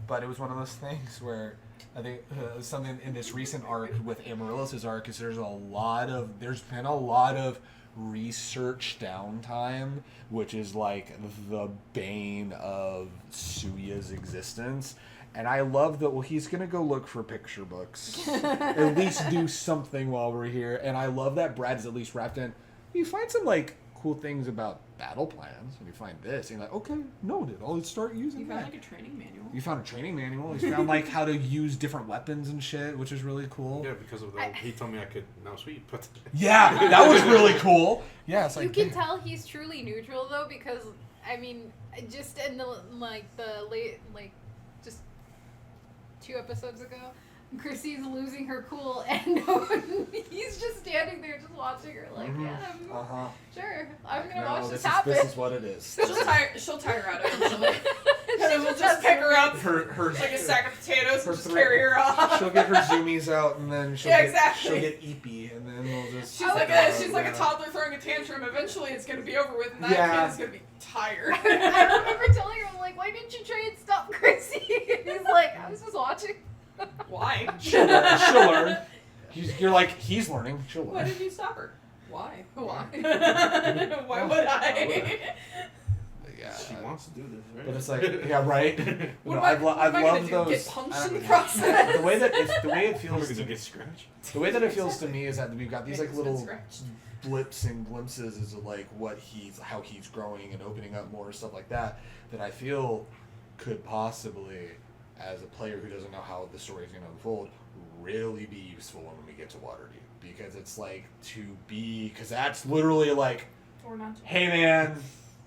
But it was one of those things where I think something in this recent arc with Amaryllis' arc is there's been a lot of research downtime, which is like the bane of Suya's existence. And I love that, he's going to go look for picture books. At least do something while we're here. And I love that Brad's at least wrapped in, you find some like cool things about battle plans, and you find this, and you're like, okay, noted, I'll start using
You
that.
found like a training manual.
You found a training manual. You found like how to use different weapons and shit, which is really cool.
Yeah, because of that, he told me I could now sweep.
Yeah, that was really cool. Yeah, it's like,
you can tell he's truly neutral though, because I mean, just in the just 2 episodes ago, Chrissy's losing her cool, and he's just standing there, just watching her, like, sure, I'm gonna watch this happen.
This is what it is.
She'll tire her out eventually. And then we'll just pick her up like a sack of potatoes and just carry her off.
She'll get her zoomies out, and then she'll get eepy, and then we'll just.
She's like a toddler throwing a tantrum. Eventually, it's gonna be over with, and that kid's gonna be tired.
I remember telling her, I'm like, why didn't you try and stop Chrissy? He's like, I was just watching.
Why?
She'll learn. You're like, he's learning. She'll learn.
Why did you stop her? Why? Why would I?
Yeah.
She wants to do this, right?
But it's like, yeah, right.
I've loved those. Get punched in the process.
The way it feels.
To get scratched.
The way that it feels to me is that we've got these like little blips and glimpses as of like how he's growing and opening up more stuff like that. That I feel could possibly, as a player who doesn't know how the story is going to unfold, really be useful when we get to Waterdeep, because it's like because that's literally like, hey man,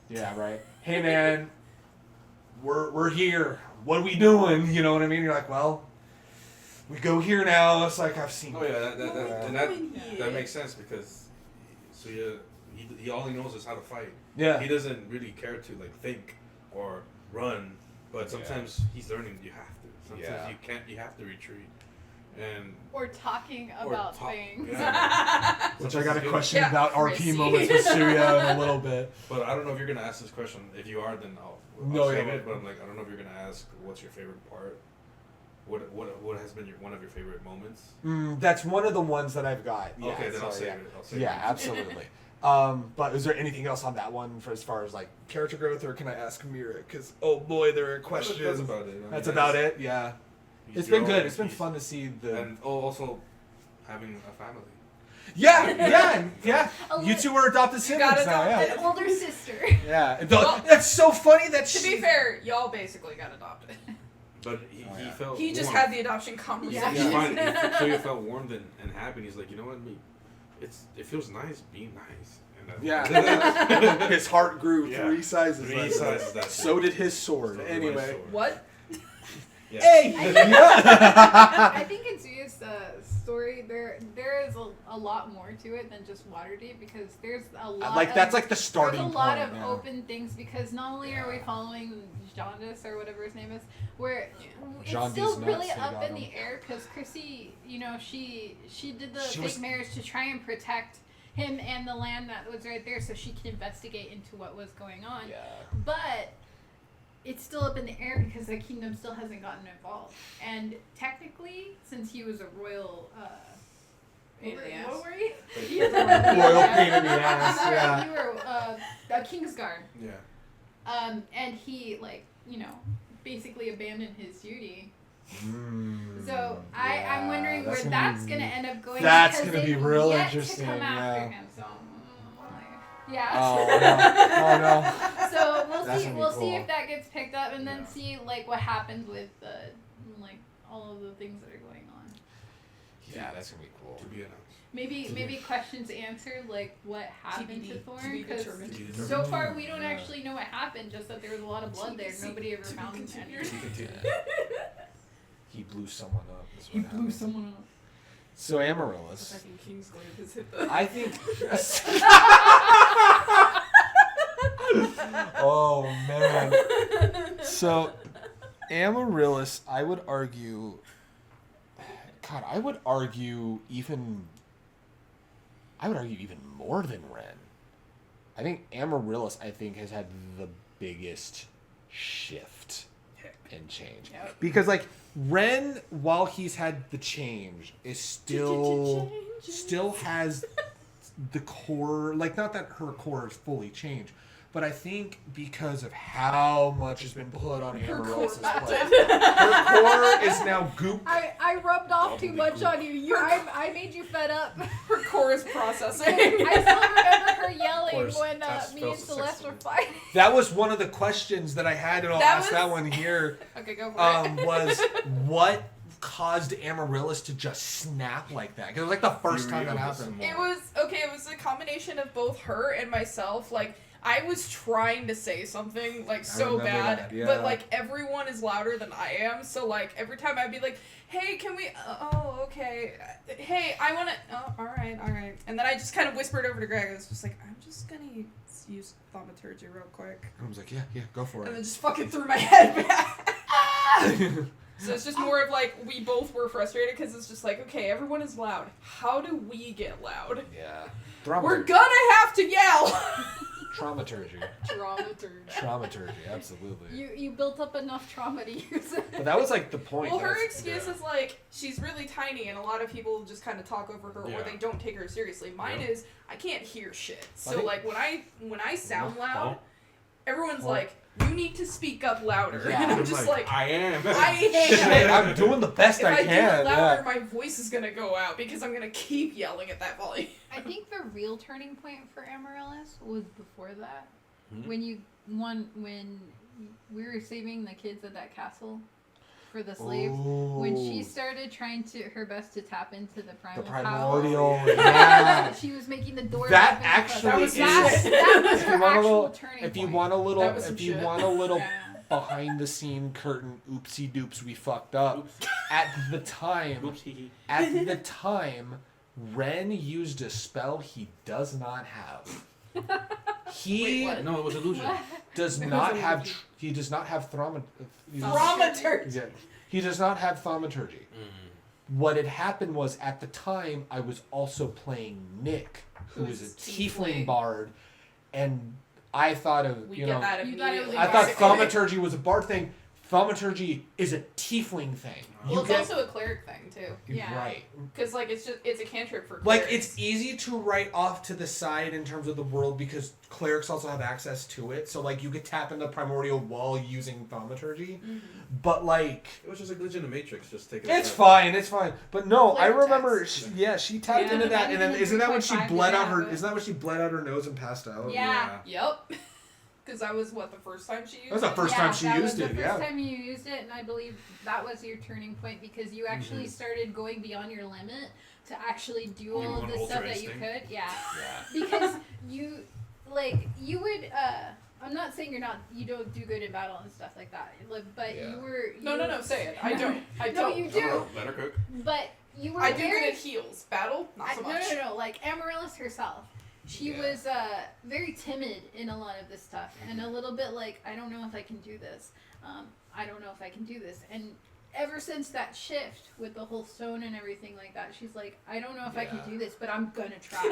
yeah, right, hey man, we're here, what are we doing, you know what I mean? You're like, well, we go here now. It's like, I've seen.
Oh yeah, that makes sense, because he all he knows is how to fight.
Yeah,
he doesn't really care to like think or run. But sometimes he's learning you have to. Sometimes you can't. You have to retreat.
Or talking about things.
Yeah.
Which I got a question about RP moments with Surya in a little bit.
But I don't know if you're gonna ask this question. If you are, then I'll save it. But I'm like, I don't know if you're gonna ask what's your favorite part. What has been one of your favorite moments?
That's one of the ones that I've got. Yeah,
okay, then I'll save it.
Yeah, absolutely. But is there anything else on that one for as far as like character growth, or can I ask Mira? Because oh boy, there are questions.
That's about it.
That's about it. Yeah, it's been good. It's been fun to see
and also having a family.
Yeah. You two were adopted siblings now. Yeah,
an older sister.
Yeah, that's so funny. That
to be fair, y'all basically got adopted.
But he felt.
He just had the adoption conversation.
Yeah. So he felt warmed and happy. And he's like, you know what? It feels nice being nice.
Yeah. His heart grew 3 sizes.
3 sizes. That
so did his sword. Anyway.
What?
Yeah.
Hey.
I think in Suya's story, there is a lot more to it than just Waterdeep, because there's a lot.
Like that's like the starting
there's
point.
a lot of open things, because not only are we following Jaundice or whatever his name is, where it's still really up in the air, because Chrissy, you know, she did the fake marriage to try and protect him and the land that was right there, so she can investigate into what was going on.
Yeah.
But it's still up in the air because the kingdom still hasn't gotten involved. And technically, since he was a royal
pain in the ass.
What were you?
Royal pain in the ass. Yeah.
You were a Kingsguard.
Yeah.
And he, like, you know, basically abandoned his duty. So I'm wondering where that's gonna end up going.
That's gonna be real
yet
interesting.
To come after him, so yeah.
Oh no.
So we'll
That's
see.
gonna be
We'll
cool.
see if that gets picked up, and then see like what happens with like all of the things that are going on.
Yeah, that's gonna be cool.
To be announced.
Maybe questions answered, like what happened to Thorn, because
determined.
so far we don't actually know what happened. Just that there was a lot of blood there. Nobody ever found any.
He blew someone up.
He blew someone up.
So Amaryllis.
Fucking Kingsguard has hit the.
I think. Oh man. So Amaryllis, I would argue. God, I would argue even more than Ren. I think Amaryllis, has had the biggest shift and change.
Yep.
Because like Ren, while he's had the change, is still has the core, like not that her core is fully changed, but I think because of how much has been put on Amaryllis' plate, her core is now goop.
I rubbed off too much on you. I made you fed up.
Her core is processing.
I still remember her yelling
course,
when
that's
me and
also
Celeste were
sexy.
fighting.
That was one of the questions that I had, and I'll ask that one here.
Okay, go for it.
Was what caused Amaryllis to just snap like that? Because it was like the first time that happened.
It was a combination of both her and myself. Like, I was trying to say something like so bad,
that, yeah.
but like everyone is louder than I am. So like every time I'd be like, "Hey, can we? Oh, okay. Hey, I want to. Oh, all right." And then I just kind of whispered over to Greg. I was just like, "I'm just gonna use thaumaturgy real quick."
And I was like, yeah, go for
And
it.
then just fucking threw my head back. So it's just more of like we both were frustrated because it's just like, okay, everyone is loud. How do we get loud?
Yeah.
We're gonna have to yell.
Traumaturgy. Traumaturgy, absolutely.
You built up enough trauma to use it.
But that was like the point.
Well, her excuse is like she's really tiny, and a lot of people just kind of talk over her, or they don't take her seriously. Mine is I can't hear shit. So like when I sound loud, everyone's like, you need to speak up louder.
Yeah,
and I'm just like,
I am.
Shit, I'm doing the best I can.
If I do it louder, my voice is gonna go out because I'm gonna keep yelling at that volume.
I think the real turning point for Amaryllis was before that, when we were saving the kids at that castle for the slaves.
Ooh.
When she started trying her best to tap into the primal
primordial.
power.
Yeah.
She was making the door.
That
open.
actually
was
is.
that was her actual turning
If you
point.
want a little,
Yeah.
behind the scene curtain, oopsie doops, we fucked up.
Oops.
At the time,
Oops, hee hee.
Ren used a spell he does not have. He
Wait, what?
No, it was illusion.
does not have. He does not have thaumaturgy.
Thaumaturgy.
He does not have thaumaturgy. What had happened was at the time I was also playing Nick, who is a tiefling bard, and I thought of
That immediately.
I thought thaumaturgy was a bard thing. Thaumaturgy is a tiefling thing.
Well, it's also a cleric thing too.
Yeah.
Right.
Because like it's a cantrip for clerics.
Like it's easy to write off to the side in terms of the world because clerics also have access to it. So like you could tap into primordial while using thaumaturgy. But like
It was just a glitch in the Matrix. Just take it.
it's fine. But no, I
Flavor
remember
text.
she tapped into that, and then isn't that when she
3.5
bled out her?
but-
Isn't that when she bled out her nose and passed out?
Yeah.
Yep. Because that was the first time she used
That was the
it?
first time she
that
used
was the
it.
first
Yeah.
time you used it, and I believe that was your turning point because you actually started going beyond your limit to actually do all of
went
the
ultra
stuff that you
instinct.
could. Yeah.
Yeah.
Because you would I'm not saying you don't do good in battle and stuff like that, but you were.
No, say it. I don't.
No, you do.
Let her cook.
But you were.
I do good at heals. Battle, not so much.
No. Like Amaryllis herself, she was very timid in a lot of this stuff, and a little bit like, I don't know if I can do this. I don't know if I can do this, and ever since that shift with the whole stone and everything like that, she's like, I don't know if I can do this, but I'm gonna try.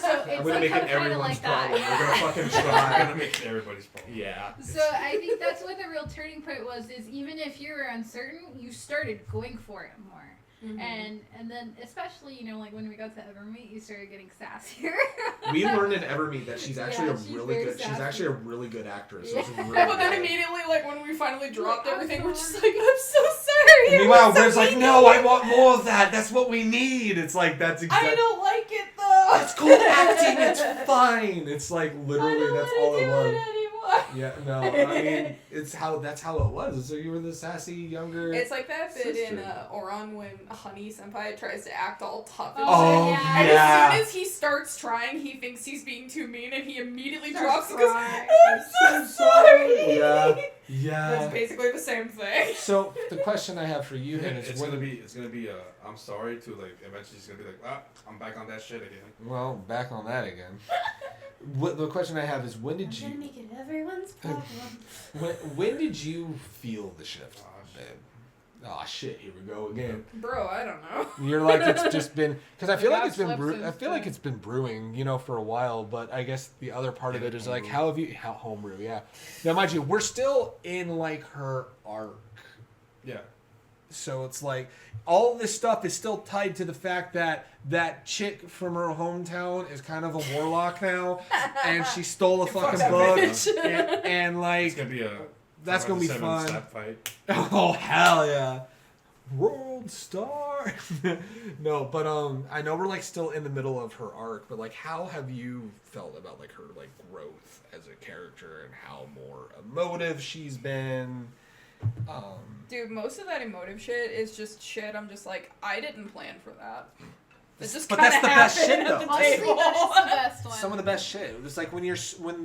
So it's
I'm gonna make it everyone's
like
problem.
that.
We're gonna fucking try.
I'm gonna make it everybody's problem.
Yeah.
So I think that's what the real turning point was, is even if you were uncertain, you started going for it more. Mm-hmm. And then especially, like when we got to Evermeet, you started getting sassier.
We learned in Evermeet that she's actually she's actually a really good actress. Yeah.
But then immediately, like when we finally dropped everything, we're just like, I'm so sorry.
And meanwhile, Red's like, no, I want more of that. That's what we need. It's like, that's exactly.
I don't like it though.
It's called acting. It's fine. It's like literally that's all it was. Yeah, no, I mean that's how it was. So you were the sassy younger.
It's like that bit in Oran when Honey Senpai tries to act all tough. And
yeah.
And as soon as he starts trying, he thinks he's being too mean, and he immediately drops it because I'm so sorry.
Yeah.
That's basically the same thing.
So the question I have for you, then, is
it's gonna be I'm sorry to like eventually it's gonna be like I'm back on that shit again.
Well, back on that again. The question I have is when did you?
I'm gonna make it everyone's problem.
When did you feel the shift, babe? Oh shit! Here we go again.
Bro, I don't know.
You're like it's just been because I feel like it's been I feel like it's been brewing, for a while. But I guess the other part of it is like how homebrew? Yeah. Now, mind you, we're still in like her arc.
Yeah.
So it's like all this stuff is still tied to the fact that that chick from her hometown is kind of a warlock now, and she stole a fucking book, and like
it's gonna be
that's gonna be fun.
Slap fight.
Oh hell yeah, World Star. No, but I know we're like still in the middle of her arc, but like how have you felt about like her like growth as a character and how more emotive she's been?
Dude, most of that emotive shit is just shit. I'm just like, I didn't plan for that. It's just
but that's the best shit though.
Honestly, that's the best one.
Some of the best shit. It's like when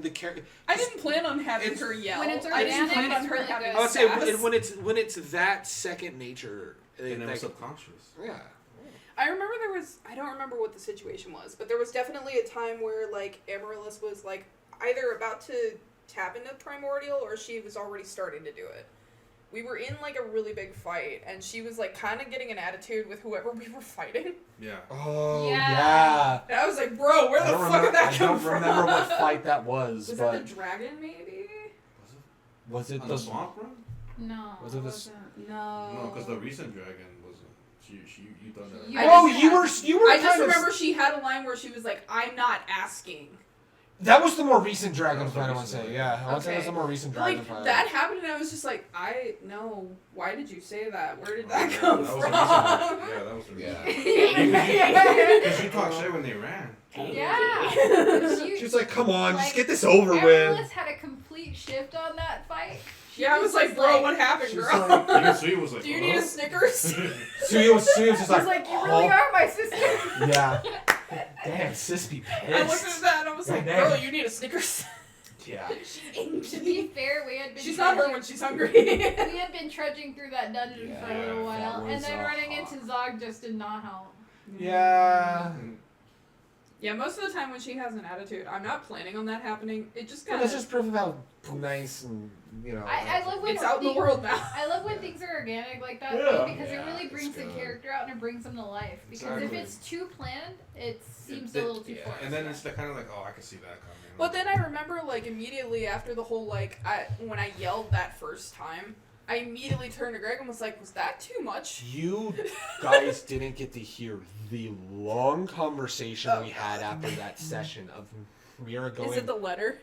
the character.
I didn't plan on having her yell.
When it's
I didn't plan on her
really
having.
good.
I would say when it's that second nature.
And it was subconscious.
Yeah.
I remember I don't remember what the situation was, but there was definitely a time where like Amaryllis was like either about to tap into Primordial or she was already starting to do it. We were in like a really big fight, and she was like kind of getting an attitude with whoever we were fighting.
Yeah.
Oh yeah.
And I was like, bro, where the fuck did that come from?
I don't remember what fight that was.
Was that the dragon, maybe?
Was it
the swamp run?
No.
Was it the?
No, because the recent dragon wasn't. You done that.
You were.
I just remember she had a line where she was like, "I'm not asking."
That was the more recent dragon fight, I want to say. Yeah, I want to say
Okay.
that was the more recent dragon fight.
That happened, and I was just like, why did you say that? Where did that come from?
Yeah, that was the reason. Because you talked shit when they ran.
Yeah.
She's like, come on, just get this over with.
Amaryllis had a complete shift on that fight.
I was like, bro, what happened, girl?
Even Sui was like,
do you need a Snickers?
Sui was just like,
like, you really are my sister.
Yeah. Damn, sis be pissed.
I looked at that and I was like, girl, you need a Snickers.
Yeah.
To be fair, we had been.
She's not her when she's hungry.
We had been trudging through that dungeon for a little while, and then running into Zog just did not help.
Yeah.
Yeah, most of the time when she has an attitude, I'm not planning on that happening. It just kind
of.
of.
That's just proof of how nice and
I love when
it's out in the world now.
I love when things are organic like that because it really brings the character out and it brings them to life. Because if it's too planned, it seems a little too forced.
And then it's kind of like, oh, I can see that coming.
But then I remember, like, immediately after the whole, like, when I yelled that first time, I immediately turned to Greg and was like, was that too much?
You guys didn't get to hear the long conversation we had after that session of Mira going...
Is it the letter?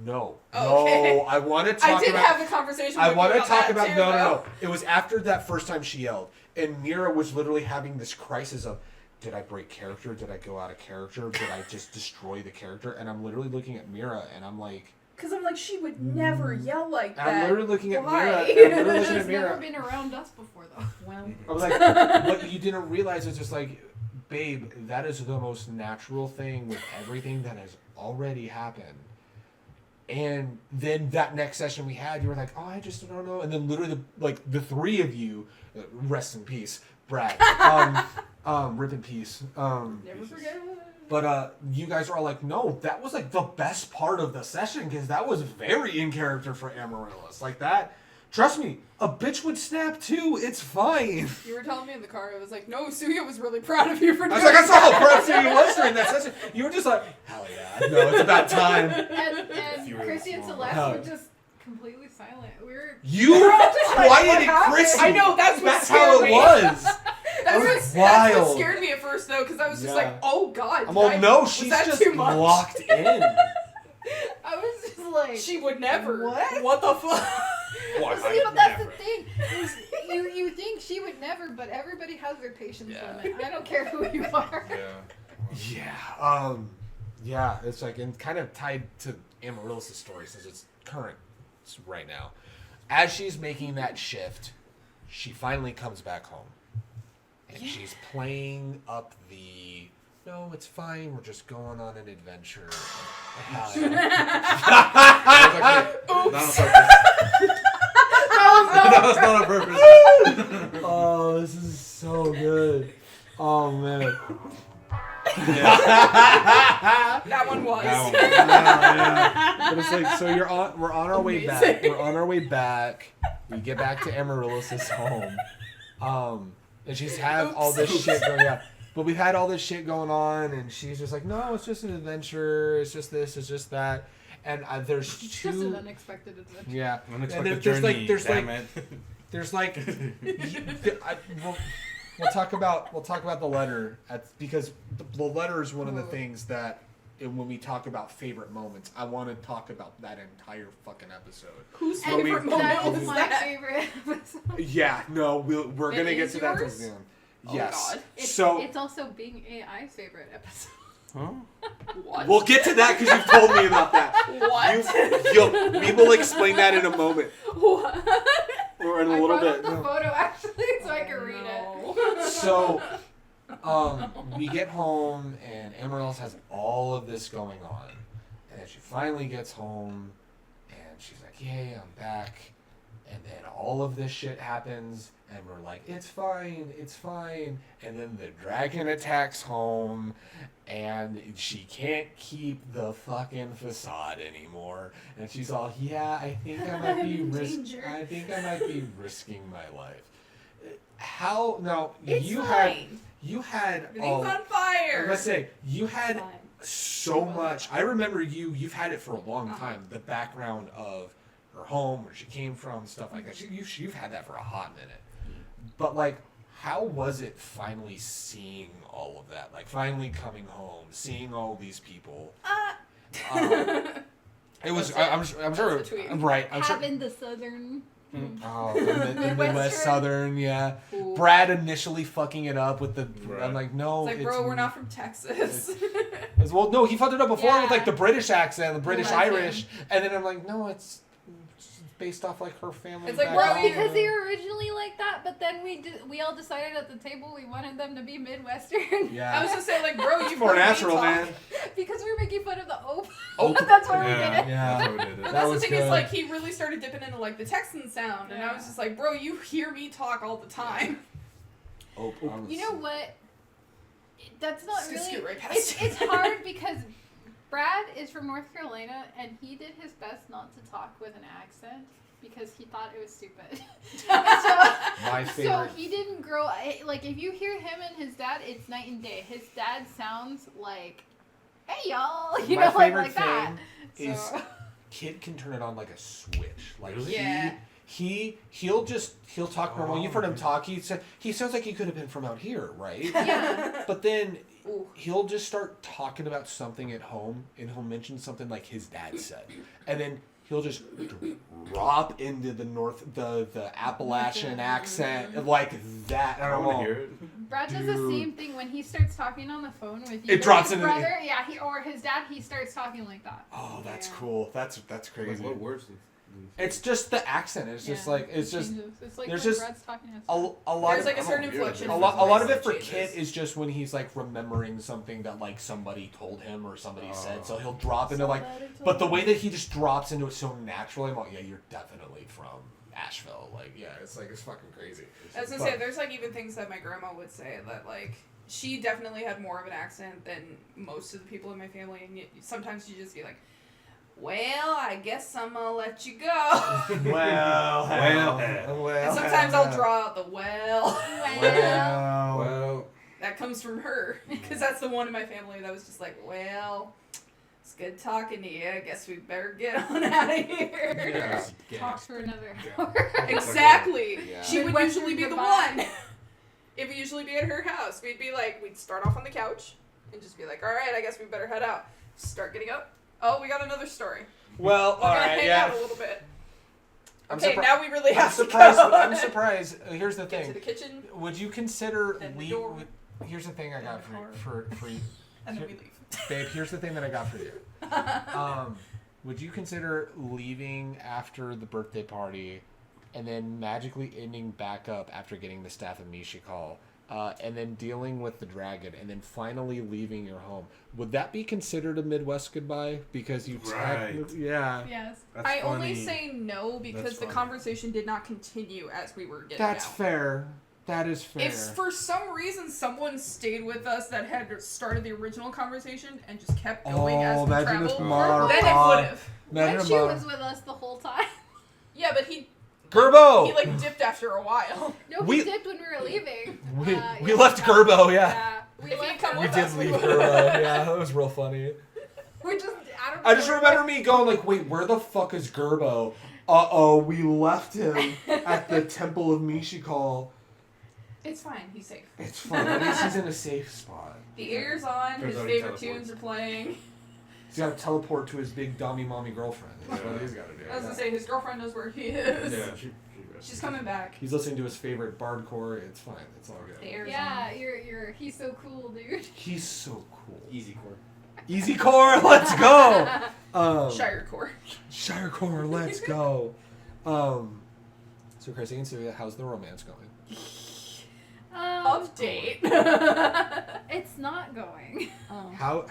No.
Oh, okay.
No, I want to talk about...
I did have a conversation
I
with
want
you
to talk about...
too,
No. It was after that first time she yelled. And Mira was literally having this crisis of, did I break character? Did I go out of character? Did I just destroy the character? And I'm literally looking at Mira and I'm like...
Because I'm like, she would never yell like that.
I'm literally looking at
Why?
Mira.
She's never been around us before, though.
Well,
I was like, what you didn't realize is just like, babe, that is the most natural thing with everything that has already happened. And then that next session we had, you were like, oh, I just don't know. And then literally, the three of you, rest in peace, Brad, rip in peace.
Never forget.
But you guys are all like, no, that was like the best part of the session because that was very in character for Amaryllis. Like that, trust me, a bitch would snap too. It's fine.
You were telling me in the car, I was like, no, Suya was really proud of you for doing
I was like, I saw how proud Suya was during that session. You were just like, hell yeah, no, it's about time.
And Chrissy and Celeste were just completely silent.
You quiet and Chrissy.
I know, that's
how it was.
That's what scared me at first, though, because I was just like, oh, God.
She's just locked in.
I was just like...
She would never.
What
the fuck?
See, but that's the thing. You think she would never, but everybody has their patience limit. I don't care who you are.
Yeah, it's like, and kind of tied to Amaryllis' story, since it's current right now. As she's making that shift, she finally comes back home. And she's playing up the, no, it's fine, we're just going on an adventure.
Oops.
That
was not on purpose.
Oh, this is so good. Oh, man.
That one was.
Yeah. But it's like, so we're on our way back. We're on our way back. We get back to Amaryllis' home. And she's had all this shit going on. But we've had all this shit going on, and she's just like, no, it's just an adventure. It's just this, it's just that. And there's
it's
two...
just an unexpected adventure.
Yeah.
Unexpected journey,
there's like... We'll talk about the letter, because the letter is one of the things that, when we talk about favorite moments, I want to talk about that entire fucking episode.
Whose favorite moment was
my
that?
favorite episode.
Yeah, no, we're gonna get to that towards the end. Yes.
Oh God.
It's also being AI's favorite episode.
Huh?
What?
We'll get to that because you've told me about that.
What?
We will explain that in a moment.
What?
Or in a little bit.
I brought up the photo actually so I can read it.
So, we get home and Amaryllis has all of this going on, and then she finally gets home, and she's like, "Yay, I'm back!" And then all of this shit happens, and we're like, "It's fine, it's fine." And then the dragon attacks home, and she can't keep the fucking facade anymore. And she's all, "Yeah, I think I might be risking my life." How? No,
it's
you
fine.
had.
Everything's on fire.
Let's say you had so much. I remember you've had it for a long time. The background of her home, where she came from, stuff like that. You've had that for a hot minute. But like, how was it finally seeing all of that? Like finally coming home, seeing all these people. It was. I'm sure. Right. I'm sure.
Having the southern.
Oh, the Midwest Southern, yeah. Ooh. Brad initially fucking it up with the. Right. I'm like, no.
It's like, bro, we're not from Texas.
Well, no, he fucked it up before with like the British accent, the British Irish, and then I'm like, no, it's based off like her family.
It's like,
well, because they were originally like that, but then we all decided at the table we wanted them to be Midwestern.
Yeah.
I was just saying, like, bro, you
more natural, man.
Because we were making fun of the ope.
Ope.
That's why we did it.
Yeah.
That's why we did it.
But that's the thing is, like, he really started dipping into like the Texan sound, and I was just like, bro, you hear me talk all the time.
Ope.
You know what? That's not
just
really.
Right past
it's hard because Brad is from North Carolina, and he did his best not to talk with an accent because he thought it was stupid.
My favorite.
So he didn't grow. Like, if you hear him and his dad, it's night and day. His dad sounds like, "Hey y'all," you know, like that.
Is Kid can turn it on like a switch. Like
yeah.
He'll talk normal. You've heard him talk. He sounds like he could have been from out here, right?
Yeah.
But then he'll just start talking about something at home, and he'll mention something like his dad said, and then he'll just drop into the Appalachian accent like that. I don't
want to
know.
hear it.
Brad does the same thing when he starts talking on the phone with you.
It drops
his
into
brother. Yeah, or his dad. He starts talking like that.
Oh, that's cool. That's crazy.
Like, what words
It's just the accent. It's just like it's just.
It's like
there's
when
just
Brad's talking.
a lot.
There's
of,
like a certain inflection.
A lot of it for Kit is just when he's like remembering something that like somebody told him or somebody said, so he'll drop into like. But the way that he just drops into it so naturally, I'm like, yeah, you're definitely from Asheville. Like, yeah, it's like it's fucking crazy.
I was gonna say, there's like even things that my grandma would say that like she definitely had more of an accent than most of the people in my family, and yet sometimes you just be like, well, I guess I'm gonna let you go.
well.
And sometimes I'll draw out the well. That comes from her, because that's the one in my family that was just like, well, it's good talking to you. I guess we better get on out of here.
Yeah. Talk for another hour.
Exactly.
Yeah.
She would usually be the one. It would usually be at her house. We'd start off on the couch and just be like, all right, I guess we better head out. Start getting up. Oh, we got another story.
Well,
We're gonna hang out a little bit. Okay, now we really have to go.
I'm surprised. Here's the
Get
thing.
to the kitchen.
Would you consider
And the door.
Here's the thing I got for you.
And then we leave.
Babe, here's the thing that I got for you. Would you consider leaving after the birthday party and then magically ending back up after getting the Staff of Mishi call, and then dealing with the dragon, and then finally leaving your home? Would that be considered a Midwest goodbye? Because you yeah.
Yes.
I only say no because the conversation did not continue as we were getting
That's
out.
fair. That is fair.
If for some reason someone stayed with us that had started the original conversation and just kept going as we traveled, then it would have.
Reggie was with us the whole time.
Yeah, but he
Gerbo!
He like dipped after a while.
No, he dipped when we were leaving.
We left Gerbo, yeah.
We did
leave Gerbo, yeah. That was real funny.
We're just,
I just remember me going like, wait, where the fuck is Gerbo? Uh-oh, we left him at the Temple of Mishikal.
It's fine, he's safe.
It's fine, at least he's in a safe spot.
The ear's on, his favorite tunes are playing.
He's got to teleport to his big dummy mommy girlfriend. That's what he's got to do.
I was going to say, his girlfriend knows where he is.
Yeah,
she's coming back.
He's listening to his favorite bardcore. It's fine. It's all good.
The air's
yeah,
on.
he's so cool, dude.
He's so cool.
Easy core.
Easy core, let's go.
Shire core.
Shire core, let's go. So Chrissy and Sylvia, how's the romance going?
Update.
It's not going.
How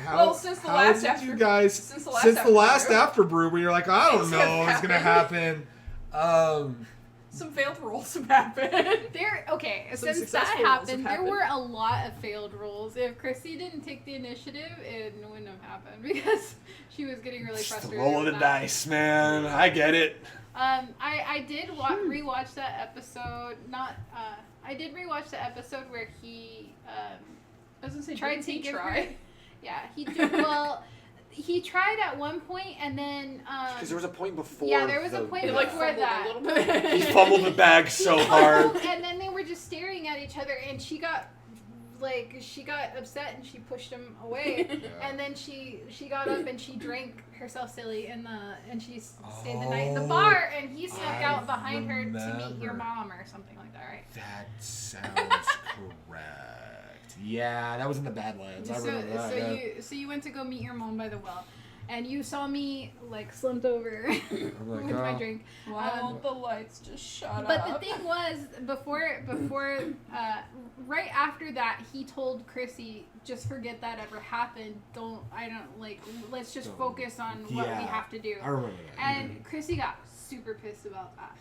well, since the last
did
after,
you guys
since
the last Afterbrew where you're like, I don't know what's gonna happen.
Some failed rolls have happened.
Since that happened, there were a lot of failed rolls. If Chrissy didn't take the initiative, it wouldn't have happened because she was getting really frustrated.
Roll of the dice, man. I get it.
I did rewatch that episode. I did rewatch the episode where he
I was gonna say,
tried to
try.
Yeah, he did. Well, he tried at one point, and then
because there was a point before.
Yeah, there was a point before that.
A little bit.
He fumbled the bag so hard.
And then they were just staring at each other, and she got upset and she pushed him away. Yeah. And then she got up and she drank herself silly and she stayed the night in the bar, and he snuck out behind her to meet your mom or something like that, right?
That sounds correct. Yeah, that was in the Badlands. I remember that.
So you went to go meet your mom by the well, and you saw me like slumped over with my drink.
Wow, the lights just shut up.
But the thing was, before right after that, he told Chrissy, just forget that ever happened. Let's just focus on what we have to do.
I remember that.
And Chrissy got super pissed about that.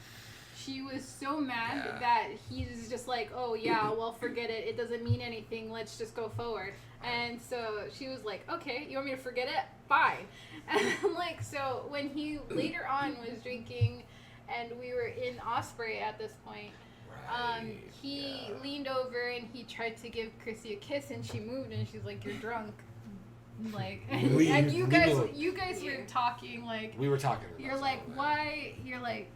She was so mad that he's just like, oh yeah, well forget it. It doesn't mean anything. Let's just go forward. And so she was like, okay, you want me to forget it? Fine. And so when he later on was drinking and we were in Osprey at this point, he leaned over and he tried to give Chrissy a kiss, and she moved and she's like, you're drunk. And you guys were talking
we were talking.
You're like, why? You're like,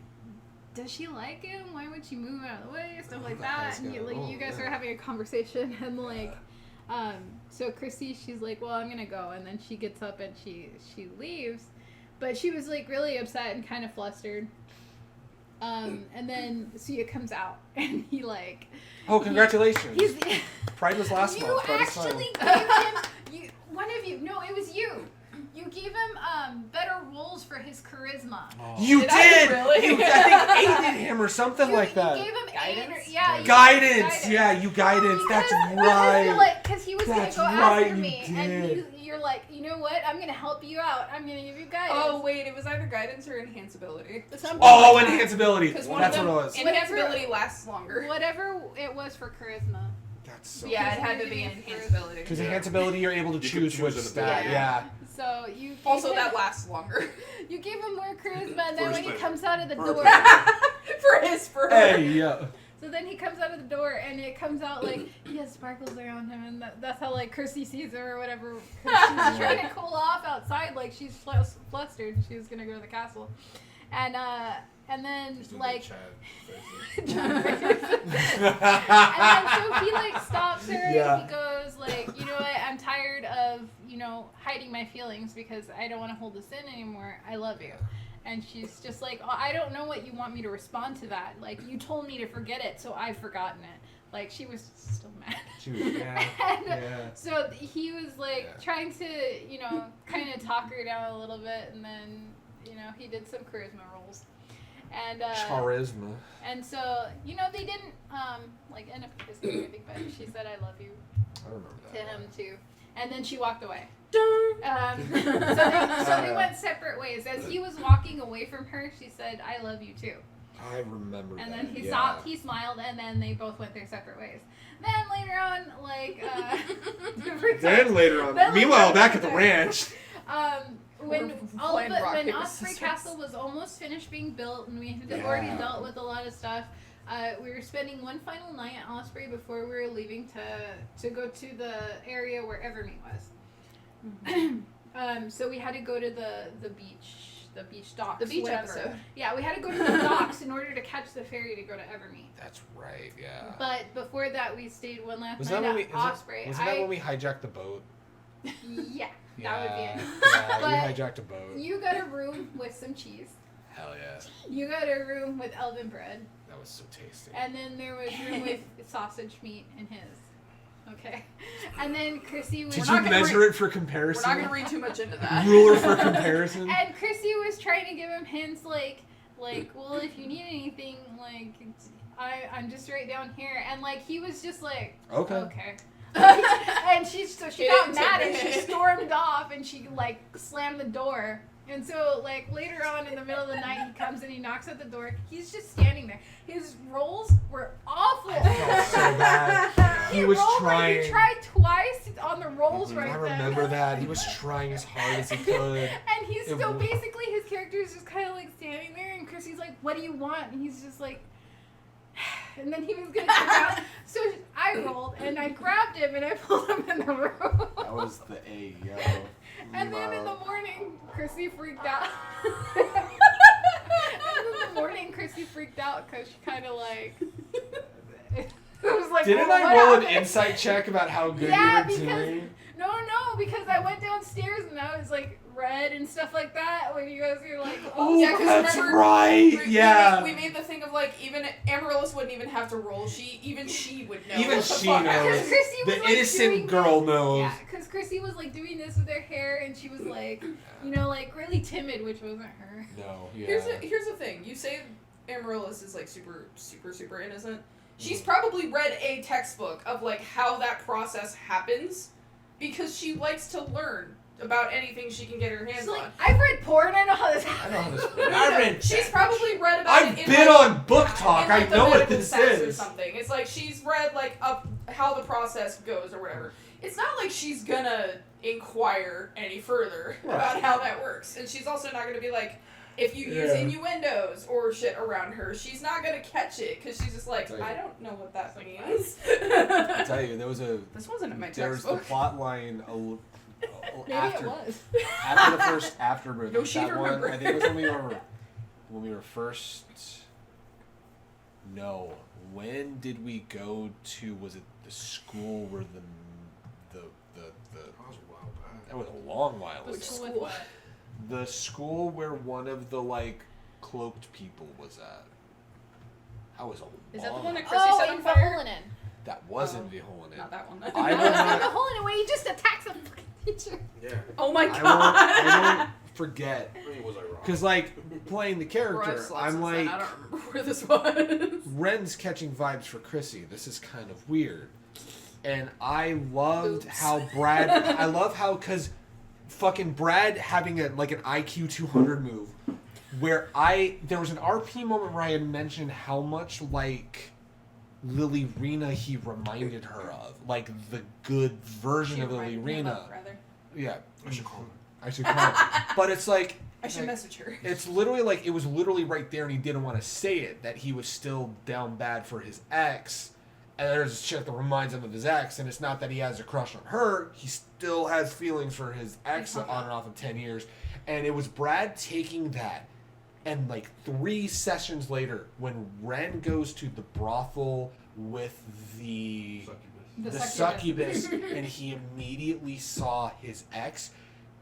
does she like him? Why would she move out of the way? Stuff like that. And you guys were having a conversation, and so Chrissy, she's like, well, I'm gonna go, and then she gets up and she leaves, but she was like really upset and kind of flustered. And then Suya comes out, and he like,
oh, congratulations! Pride was last month.
You actually gave him. One of you. No, it was you. You gave him better roles for his charisma.
Oh. You did.
Really?
I think aided him or something like that.
You gave him
guidance.
Guidance.
Yeah, you guidance. That's right.
Because he was gonna go after me, and you're like, you know what? I'm gonna help you out. I'm gonna give you guidance.
Oh wait, it was either guidance or enhanceability.
Enhanceability.
Because
that's what it was.
Enhanceability lasts longer.
Whatever it was for charisma.
That's so.
Yeah, it had to be enhanceability.
Because enhanceability, you're able to choose which stat.
Yeah. So you
also that lasts longer.
You give him more charisma, and then when he comes out of the door,
for her.
Hey, yeah.
So then he comes out of the door, and it comes out like he has sparkles around him, and that's how like Kirsty sees her or whatever. She's trying to cool off outside, like she's flustered. She was gonna go to the castle, and then like. And then so he like stops her and he goes like, you know what, I'm tired of, hiding my feelings because I don't want to hold this in anymore. I love you. And she's just like, oh, I don't know what you want me to respond to that. Like, you told me to forget it, so I've forgotten it. Like, she was still mad.
She was,
So he was like trying to, kind of talk her down a little bit, and then, he did some charisma rolls. And
charisma.
And so, they didn't end up kissing or anything, but she said I love you.
I remember that.
To him too. And then she walked away. So they went separate ways. As he was walking away from her, she said, I love you too.
I remember
and
that.
And then he stopped, he smiled, and then they both went their separate ways. Then later on,
meanwhile, back at the ranch.
When Osprey Castle was almost finished being built and we had already dealt with a lot of stuff, we were spending one final night at Osprey before we were leaving to go to the area where Evermeet was. So we had to go to the beach docks.
The beach
whatever.
episode.
Yeah, we had to go to the docks in order to catch the ferry to go to Evermeet.
That's right, yeah.
But before that, we stayed one last night at Osprey.
Was that when we hijacked the boat?
Yeah. That would be it.
Yeah, we hijacked a boat.
You got a room with some cheese.
Hell yeah.
You got a room with elven bread.
That was so tasty.
And then there was room with sausage meat in his. Okay. And then Chrissy was...
Did you measure it for comparison?
We're not going to read too much into that.
Ruler for comparison?
And Chrissy was trying to give him hints like, well, if you need anything, I'm just right down here. And, he was just like, okay. And she got mad and she stormed off and she slammed the door. And so later on in the middle of the night he comes and he knocks at the door. He's just standing there. His rolls were awful.
I felt so bad. He was trying.
He tried twice on the rolls right there.
I remember that. He was trying as hard as he could.
And he's still basically his character is just kind of standing there and Chrissy's like, what do you want? And he's just like, and then he was gonna come out. So I rolled and I grabbed him and I pulled him in the room.
That was the A, yo.
And then in the morning, Chrissy freaked out. Because she kind of it was like.
Didn't I roll an insight check about how good you were doing?
No, because I went downstairs and I was red and stuff like that when you guys were
yeah,
that's right.
We made the thing of even Amaryllis wouldn't even have to roll. She would know.
Even she knows. The innocent girl knows.
Yeah, because Chrissy was doing this with her hair and she was really timid, which wasn't her.
No. Yeah.
Here's the thing. You say Amaryllis is super super super innocent. She's probably read a textbook of how that process happens because she likes to learn about anything she can get her hands on.
I've read porn. I know how this happens.
She's probably read about it.
I've been on book talk. I know what this is.
Or something. It's she's read up how the process goes or whatever. It's not like she's gonna inquire any further about how that works, and she's also not gonna be if you use innuendos or shit around her, she's not gonna catch it because she's just I don't know what that means.
I tell you,
this wasn't in my textbook.
There was the plot line.
Maybe it was.
After the first Afterbrew.
No, she'd remember.
I think it was when we were first. No. When did we go to? Was it the school where the?
That was a while back.
That was a long while ago.
Which school?
The school where one of the cloaked people was at. That was a long.
Is that the one that Chrissy set on fire?
That wasn't Viholinen.
Not that one.
I will not.
The hole in it where he just attacks him. creature.
Yeah.
Oh my god.
I won't forget.
Was I wrong?
Because, like, playing the character, I'm like,
I don't remember where this was.
Ren's catching vibes for Chrissy. This is kind of weird. And I loved how Brad, I love how, because fucking Brad having an IQ 200 move, where there was an RP moment where I had mentioned how much, like, Lily Rena he reminded her of. Like, the good version of Lily Rena. Yeah.
I should call her.
I should call her. But it's like...
I should message her.
It's literally like, it was literally right there and he didn't want to say it, that he was still down bad for his ex. And there's shit that reminds him of his ex, and it's not that he has a crush on her, he still has feelings for his ex on and off of 10 years. And it was Brad taking that, and like 3 sessions later, when Ren goes to the brothel with the succubus, and he immediately saw his ex.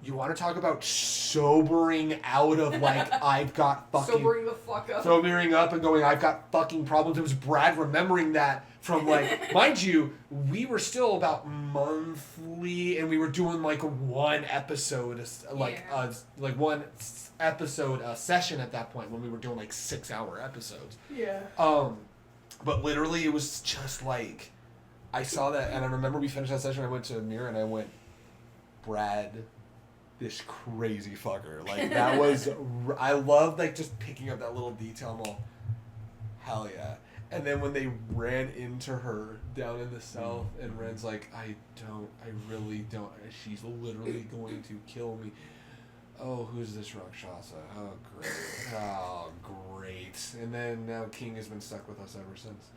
You want to talk about sobering out of, like, I've got fucking...
Sobering the fuck up.
Sobering up and going, I've got fucking problems. It was Brad remembering that from, like... Mind you, we were still about monthly, and we were doing, like, one episode, one episode a session at that point, when we were doing, like, 6-hour episodes.
Yeah.
But literally, it was just, like... I saw that, and I remember we finished that session, I went to Amir, and I went, Brad... this crazy fucker. Like, that was... I loved, like, just picking up that little detail. I'm all, hell yeah. And then when they ran into her down in the south, and Ren's like, I really don't... She's literally going to kill me. Oh, who's this Rakshasa? Oh, great. Oh, great. And then now King has been stuck with us ever since.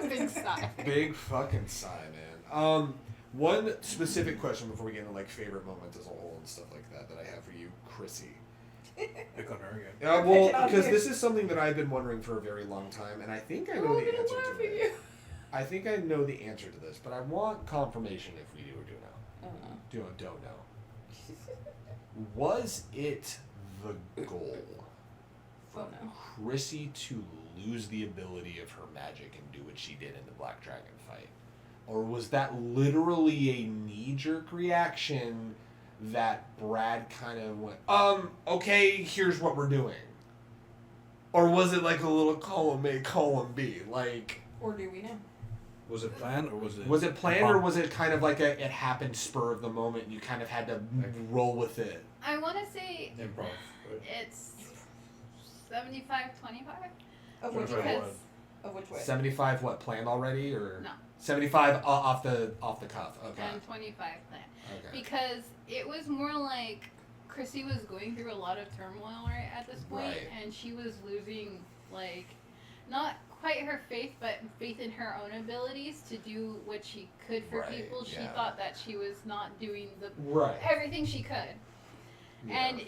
Big sigh.
Big fucking sigh, man. One specific question before we get into, like, favorite moments as a whole and stuff like that I have for you, Chrissy.
Pick on her again.
Yeah, well, because this is something that I've been wondering for a very long time, and I think I know the answer to it. I think I know the answer to this, but I want confirmation if we do or do know. Don't know. Was it the goal for Chrissy to lose the ability of her magic and do what she did in the Black Dragon fight? Or was that literally a knee-jerk reaction that Brad kind of went, okay, here's what we're doing? Or was it like a little column A, column B? Like...
Or do we know?
Was it planned, or was it...
Was it planned, or was it kind of like it happened spur of the moment and you kind of had to roll with it?
I want to say...
Improv. Right?
It's 75-25.
Of which way? Of which way?
75 what, planned already, or...
No.
75 off the cuff, okay.
And 25 planned.
Okay.
Because it was more like Chrissy was going through a lot of turmoil right at this point, and she was losing, like, not quite her faith, but faith in her own abilities to do what she could for people. She thought that she was not doing everything she could. Yeah. And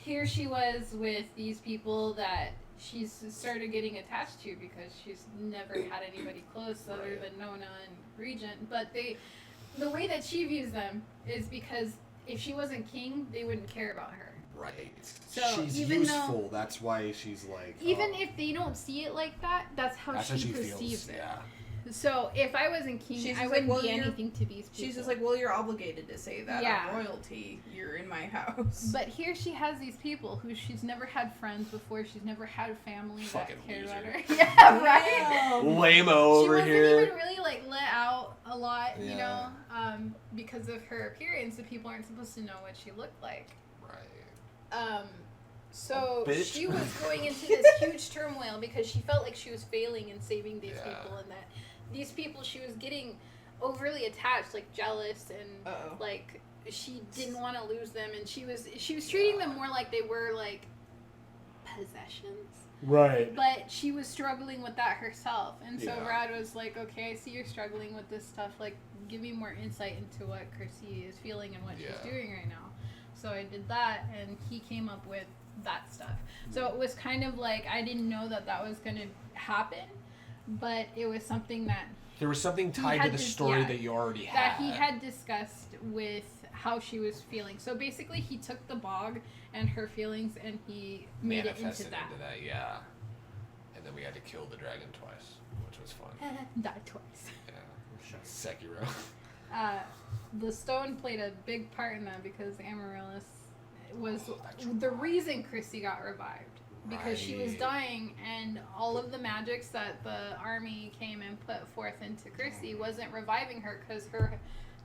here she was with these people that she's started getting attached to because she's never had anybody close other than Nona and Regent. But the way that she views them is because if she wasn't king, they wouldn't care about her.
Right.
So
she's useful. That's why she's like...
Even if they don't see it like that, that's how she perceives it.
Yeah.
So if I wasn't king, I wouldn't be anything to these people.
She's just like, well, you're obligated to say that.
Yeah.
I'm royalty. You're in my house.
But here she has these people who she's never had friends before. She's never had a family that cared about her. Yeah, right?
Lame-o over here.
She wasn't even really, like, let out a lot, you know, because of her appearance. The people aren't supposed to know what she looked like.
Right.
So she was going into this huge turmoil because she felt like she was failing in saving these people, and that these people she was getting overly attached, like jealous, and like she didn't want to lose them, and she was treating them more like they were like possessions.
Right.
But she was struggling with that herself, and so Brad was like, okay, I see you're struggling with this stuff, like give me more insight into what Chrissy is feeling and what she's doing right now. So I did that, and he came up with that stuff. So it was kind of like, I didn't know that was going to happen, but it was something that...
There was something tied to the story that you already had.
That he had discussed with how she was feeling. So basically, he took the bog and her feelings, and he made it into that.
And then we had to kill the dragon twice, which was fun.
Died twice.
Yeah. Sekiro.
The stone played a big part in that because Amaryllis was the reason Chrissy got revived. Because she was dying, and all of the magics that the army came and put forth into Chrissy wasn't reviving her because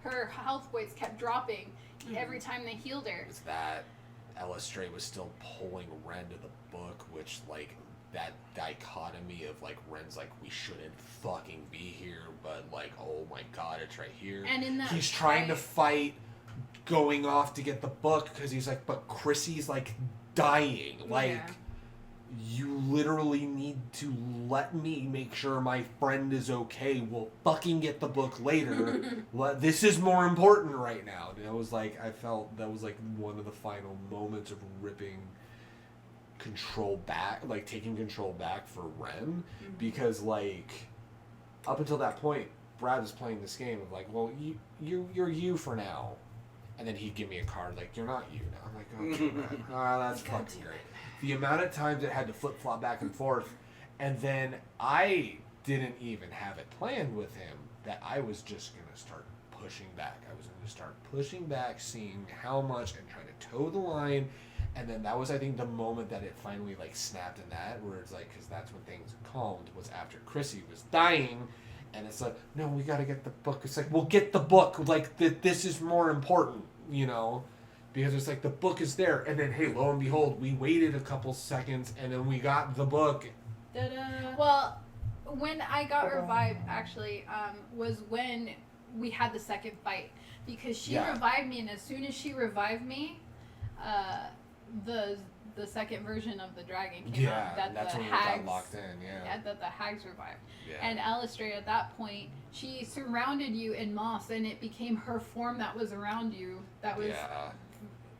her health points kept dropping every time they healed her.
It was that Alistair was still pulling Ren to the book, which, like, that dichotomy of, like, Ren's like, we shouldn't fucking be here, but, like, oh my god, it's right here.
And in that
he's trying to fight going off to get the book because he's like, but Chrissy's, like, dying. Like...
Yeah.
You literally need to let me make sure my friend is okay. We'll fucking get the book later. This is more important right now. And it was like, I felt that was like one of the final moments of ripping control back, like taking control back for Ren. Because like, up until that point, Brad was playing this game of like, well, you're you for now. And then he'd give me a card like, you're not you now. I'm like, okay, Brad. That's fucking great. The amount of times it had to flip-flop back and forth, and then I didn't even have it planned with him that I was just going to start pushing back. I was going to start pushing back, seeing how much, and trying to toe the line, and then that was, I think, the moment that it finally, like, snapped in that, where it's like, because that's when things calmed, was after Chrissy was dying, and it's like, no, we got to get the book. It's like, well, get the book. Like, this is more important, you know? Because it's like the book is there, and then hey, lo and behold, we waited a couple seconds, and then we got the book.
Ta-da. Well, when I got revived, actually, was when we had the second fight because she revived me, and as soon as she revived me, the second version of the dragon came out.
That's when we got locked in.
That the hags revived.
Yeah.
And Alistair, at that point, she surrounded you in moss, and it became her form that was around you. That was.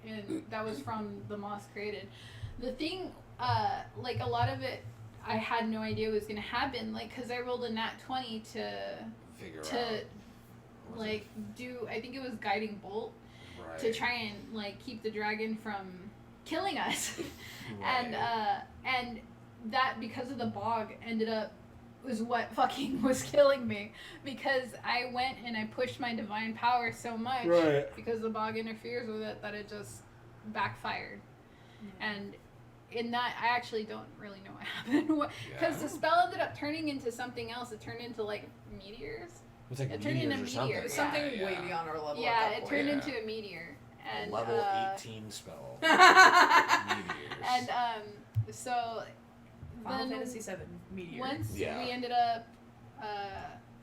And that was from the moss created. The thing, like a lot of it, I had no idea was gonna happen. Like, cause I rolled a nat 20 to
figure out.
Like do I think it was guiding bolt to try and like keep the dragon from killing us, and that because of the bog ended up was what fucking was killing me because I went and I pushed my divine power so much because the bog interferes with it that it just backfired. And in that, I actually don't really know what happened because the spell ended up turning into something else. It turned into like meteors.
It turned into meteors.
Something way beyond our level.
Yeah, it turned into a meteor. And,
a level 18 spell.
Meteors. And so.
Final Fantasy VII meteor.
Once we ended up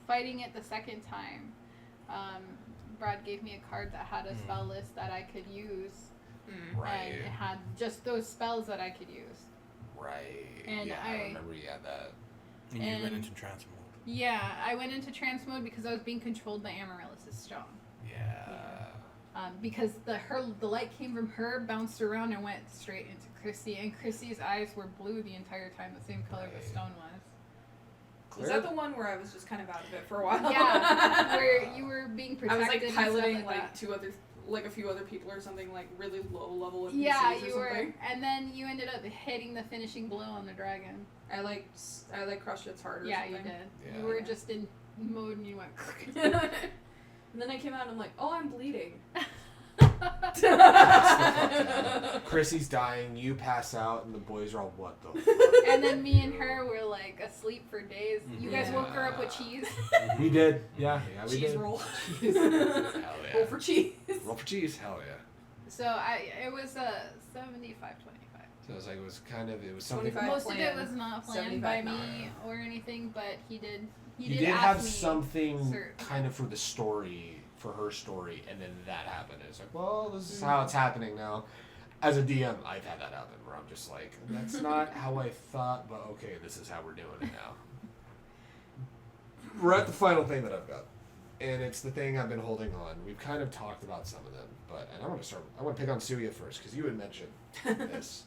fighting it the second time, Brad gave me a card that had a spell list that I could use. And it had just those spells that I could use. And
I remember you had that.
And you went into trance mode.
Yeah, I went into trance mode because I was being controlled by Amaryllis' stone. Because the light came from her, bounced around, and went straight into Chrissy, and Chrissy's eyes were blue the entire time, the same color the stone was.
Was that the one where I was just kind of out of it for a while?
Yeah, where you were being protected.
I was like piloting
like
a few other people or something, like really low level NPCs
you
or
were,
something.
and then you ended up hitting the finishing blow on the dragon.
I crushed its heart or something.
You did. Yeah. You were just in mode and you went.
And then I came out and I'm like, oh, I'm bleeding.
Chrissy's dying, you pass out, and the boys are all, what the fuck?
And then me and her were like asleep for days. You guys woke her up with cheese.
We did. Yeah, we
cheese
did.
Roll.
Hell yeah.
Roll for cheese.
Roll for cheese, hell yeah.
So it was 75-25.
So it was something.
Most of it was not planned by me or anything, but he did.
You did have something kind of for the story, for her story, and then that happened. It's like, well, this is how it's happening now. As a DM, I've had that happen where I'm just like, that's not how I thought, but okay, this is how we're doing it now. We're at the final thing that I've got, and it's the thing I've been holding on. We've kind of talked about some of them, and I want to pick on Suya first, because you had mentioned this.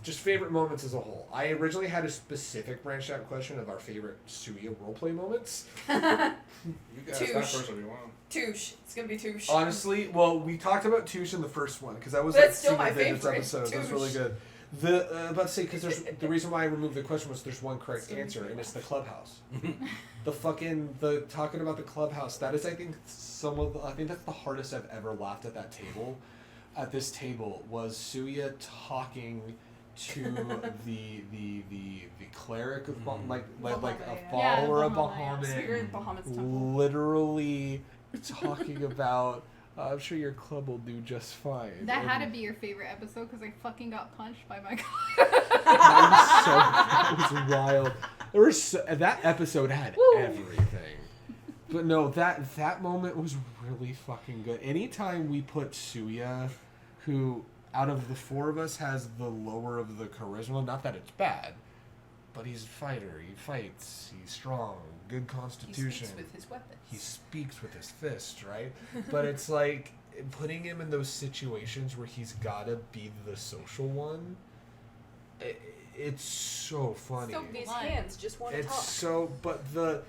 Just favorite moments as a whole. I originally had a specific branched out question of our favorite Suya roleplay moments.
You guys that first if you want.
Touche. It's gonna be Touche.
Honestly, well, we talked about Touche in the first one because that was
That's still
Secret
my
Vigils
favorite.
episode. That's really good.
About to say, because the reason why I removed the question was there's one correct answer, and it's the clubhouse. the talking about the clubhouse. That is, I think, I think that's the hardest I've ever laughed at that table. At this table was Suya talking to the cleric of like a follower of Bahamut, literally talking about. I'm sure your club will do just fine.
That had to be your favorite episode because I fucking got punched by my god.
That was wild. That episode had everything. But no, that moment was really fucking good. Anytime we put Suya, who out of the four of us has the lower of the charisma, not that it's bad, but he's a fighter. He fights. He's strong. Good constitution.
He speaks with his weapons.
He speaks with his fists, right? But it's like putting him in those situations where he's gotta be the social one. It's so funny.
So these hands just want to talk.
It's so, but the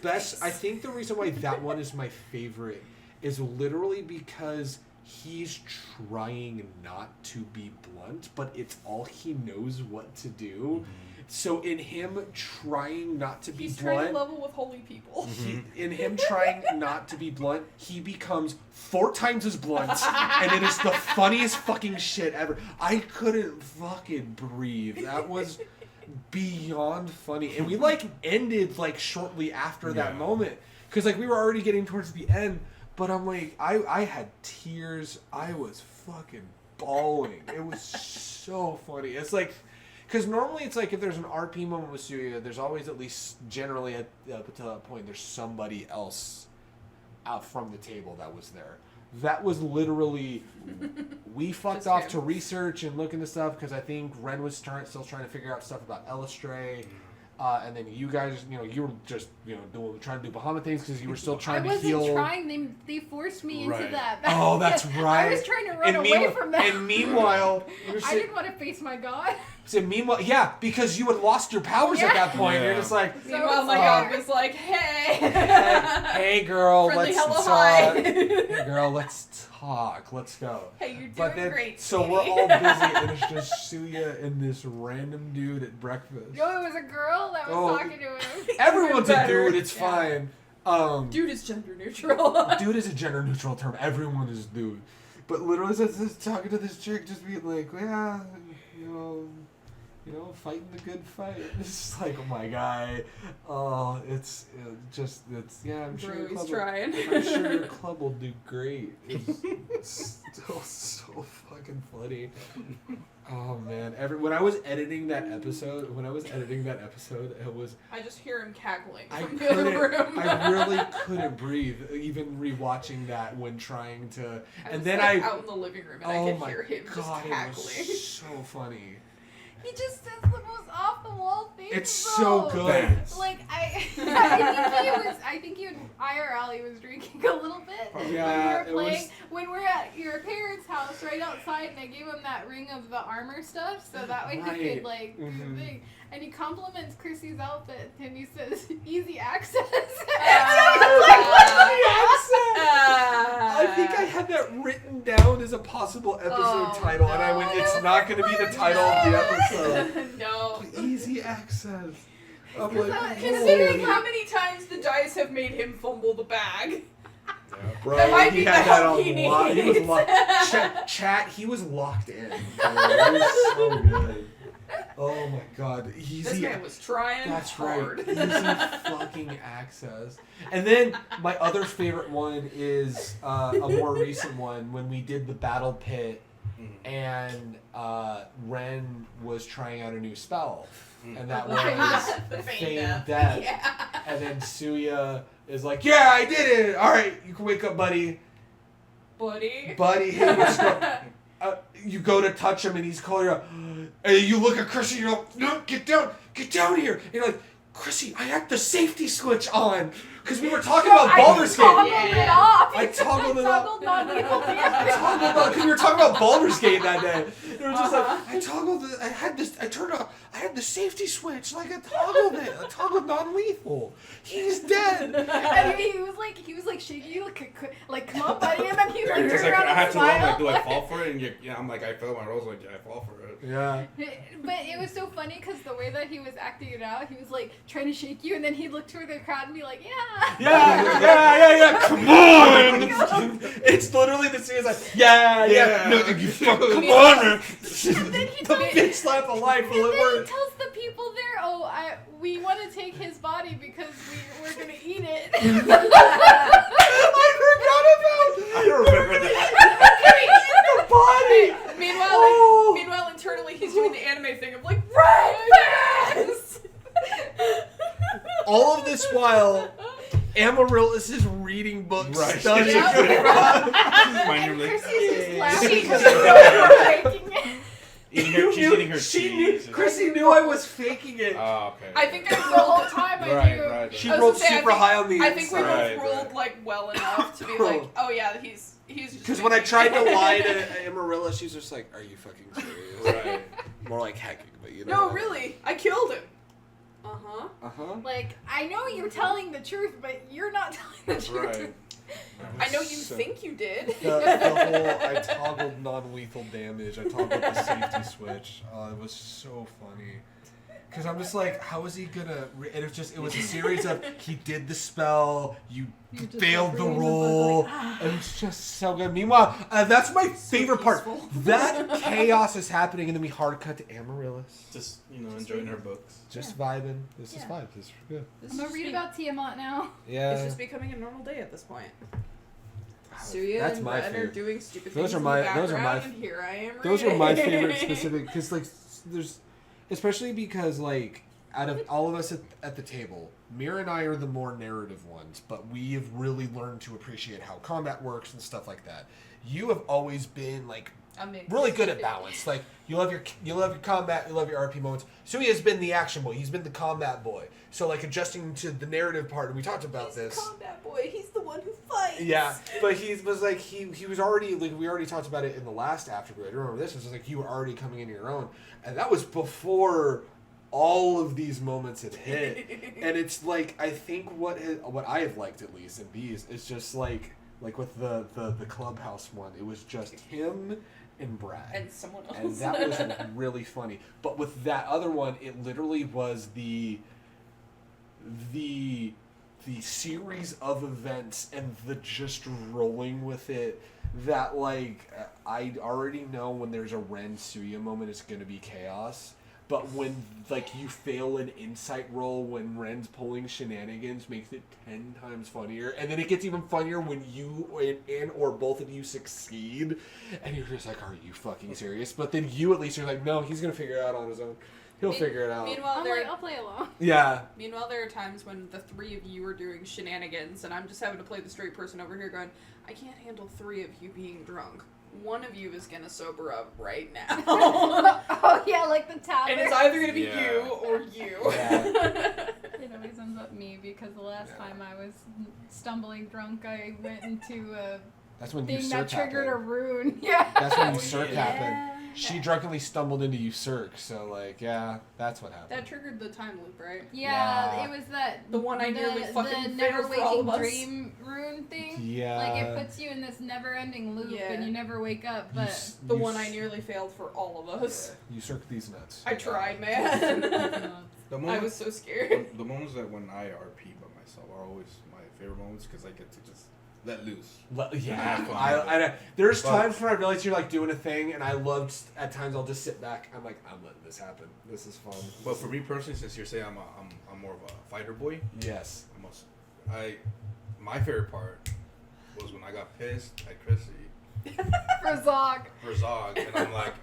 best. I think the reason why that one is my favorite is literally because he's trying not to be blunt, but it's all he knows what to do. Mm-hmm. So in him trying not to be blunt... He's
trying to level with holy people.
In him trying not to be blunt, he becomes 4 times as blunt, and it is the funniest fucking shit ever. I couldn't fucking breathe. That was beyond funny. And we, ended, shortly after that moment. Because, we were already getting towards the end, but I'm like, I had tears. I was fucking bawling. It was so funny. It's like... Because normally it's if there's an RP moment with Suya, there's always at least generally up to that point there's somebody else out from the table that was there. That was literally we fucked off to research and look into stuff because I think Ren was still trying to figure out stuff about Elistray. And then you guys, you were just, trying to do Bahamut things because you were still trying to heal.
I wasn't trying. They forced me into that.
Oh, that's right.
I was trying to run away from that.
And meanwhile...
I didn't want to face my god.
So meanwhile, because you had lost your powers at that point. Yeah. You're just like...
Meanwhile, my god was like, hey.
Hey, girl,
let's
talk. Hey, girl, let's talk. Let's go.
Hey, you're doing great.
So we're all busy, and it's just Suya and this random dude at breakfast.
No, it was a girl that was talking to him.
Everyone's a dude. It's fine.
Dude is gender neutral.
Dude is a gender neutral term. Everyone is dude. But literally, just talking to this chick, just being like, yeah, fighting the good fight. It's just like, oh my guy. Oh, it's I'm sure
he's trying.
I'm sure your club will do great. It's still so fucking funny. Oh man! When I was editing that episode, it was.
I just hear him cackling from the other room.
I really couldn't breathe, even rewatching that when trying to.
I was out in the living room and I could hear him just cackling.
It was so funny.
He just says the most off the wall things.
It's so good.
I think he IRL he was drinking a little bit.
Yeah,
when we're at your parents' house right outside, and I gave him that ring of the armor stuff, so that way he could do the thing. And he compliments Chrissy's outfit, and he says, "Easy access."
I think I had that written down as a possible episode title, and I went, "It's not going to be the title of the episode."
No.
Easy access. I'm
considering how many times the dice have made him fumble the bag.
Yeah, bro,
that might be the help he needs.
He was locked. Chat, he was locked in. It was so good. Oh my god.
This man was trying hard.
That's right. Easy fucking access. And then my other favorite one is a more recent one when we did the battle pit and Ren was trying out a new spell. And that was Feigned Death. Yeah. And then Suya is like, yeah, I did it. All right, you can wake up, buddy. Buddy, hey, let's go. You go to touch him and he's calling you up. And you look at Chrissy and you're like, no, get down here. And you're like, Chrissy, I had the safety switch on because we were talking about Baldur's Gate.
It off.
I toggled it up.
non-lethal
I toggled it up because we were talking about Baldur's Gate that day. It was just like I toggled it. I had this. I turned off. I had the safety switch. Like I toggled it. I toggled non-lethal. He's dead.
And he was like shaking you, like come on, buddy, and then he like turned around
I
and
had to
smiled.
I'm like, do I fall for it? And I'm like, I fell my rolls. Like, yeah, I fall for it.
Yeah.
But it was so funny because the way that he was acting it out, he was like trying to shake you, and then he'd look toward the crowd and be like,
Yeah. Come on. It's literally the scene. It's like, yeah. No, you fucking come on.
And then he
The
told
bitch slap of life.
and then he tells the people there, we want to take his body because we're gonna eat it.
I
I don't remember that.
forgot about the body.
Meanwhile, internally, he's doing the anime thing of like, right fast!
All of this while, Amaryllis is reading books,
Right.
studying.
And
Like,
Chrissy's just laughing because
she's eating her
She
cheese.
knew. Chrissy knew I was faking it.
Oh, okay.
I think
the
I
whole
rolled.
time I
Right,
do.
right.
She
I was
rolled
gonna say,
super high on the
I think we both
Right,
rolled
right.
like well enough to be like, oh yeah, he's just.
Because when I tried to lie to Amaryllis, she's just like, "Are you fucking serious?"
Right.
More like hacking, but you know.
No, really, I killed him.
Like, I know you're telling the truth, but you're not telling the truth.
Right.
I know you think you did.
The whole I toggled non-lethal damage. I toggled the safety switch. It was so funny. Because I'm just like, how is he gonna? And it was a series of he did the spell, you failed the roll, and it's just so good. Meanwhile, that's my favorite part. That chaos is happening, and then we hard cut to Amaryllis,
Just, enjoying her books.
just vibing. This is vibes. This is good.
I'm gonna read about Tiamat now.
Yeah,
It's just becoming a normal day at this point.
Wow,
Suya
that's
and
my
Ren are
favorite.
doing stupid
Those
things
are
in
my-
the
those are my-
background, and here I am
Those are my
reading.
favorite specific because like there's especially because like out of all of us at the table, Mira and I are the more narrative ones, but we have really learned to appreciate how combat works and stuff like that. You have always been like really good at balance. Like you love your combat, you love your RP moments. Sui has been the action boy. He's been the combat boy. So like adjusting to the narrative part, and we talked about
He's
this.
the combat boy. He's the one who fights.
Yeah, but he was like he was already like we already talked about it in the last Afterbrew. I remember this. It was like you were already coming into your own, and that was before all of these moments had hit. And it's like I think what I have liked at least in these is just like with the clubhouse one. It was just him and Brad
And someone else.
and that was really funny. But with that other one, it literally was the series of events and the just rolling with it that like I already know when there's a Ren Suya moment it's gonna be chaos. But when like you fail an insight roll when Ren's pulling shenanigans makes it 10 times funnier, and then it gets even funnier when you and or both of you succeed, and you're just like, are you fucking serious? But then you at least are like, no, he's gonna figure it out on his own. He'll figure it out.
Meanwhile,
I'll play along.
Yeah.
Meanwhile, there are times when the three of you are doing shenanigans, and I'm just having to play the straight person over here going, I can't handle three of you being drunk. One of you is gonna sober up right now.
Oh yeah, like the tablet.
And it's either gonna be
Yeah.
you or you.
Yeah.
It always ends up me because the last time I was stumbling drunk, I went into a
That's when
thing
Usurk
that triggered a
happened.
rune. Yeah.
That's when
Oh,
Usurk
yeah.
happened. She drunkenly stumbled into Usurk, so like, yeah, that's what happened.
That triggered the time loop, right?
Yeah,
Yeah.
it was that
The one I nearly fucking
the
failed
never
for all of
waking
us.
dream rune thing.
Yeah.
Like it puts you in this never-ending loop
Yeah.
and you never wake up.
You
But
s-
The
you
one
s-
I nearly failed for all of us.
Usurk these nuts.
I tried, man.
The
I
moment,
was so scared.
the moments that when I RP by myself are always my favorite moments because I get to just let loose.
Yeah,
Have fun.
I there's
But-
times when I realize you're like doing a thing, and I love. At times I'll just sit back. I'm like, I'm letting this happen. This is fun.
But for me personally, since you're saying I'm more of a fighter boy,
Yes.
my favorite part was when I got pissed at Chrissy
for Zog.
for Zog, and I'm like,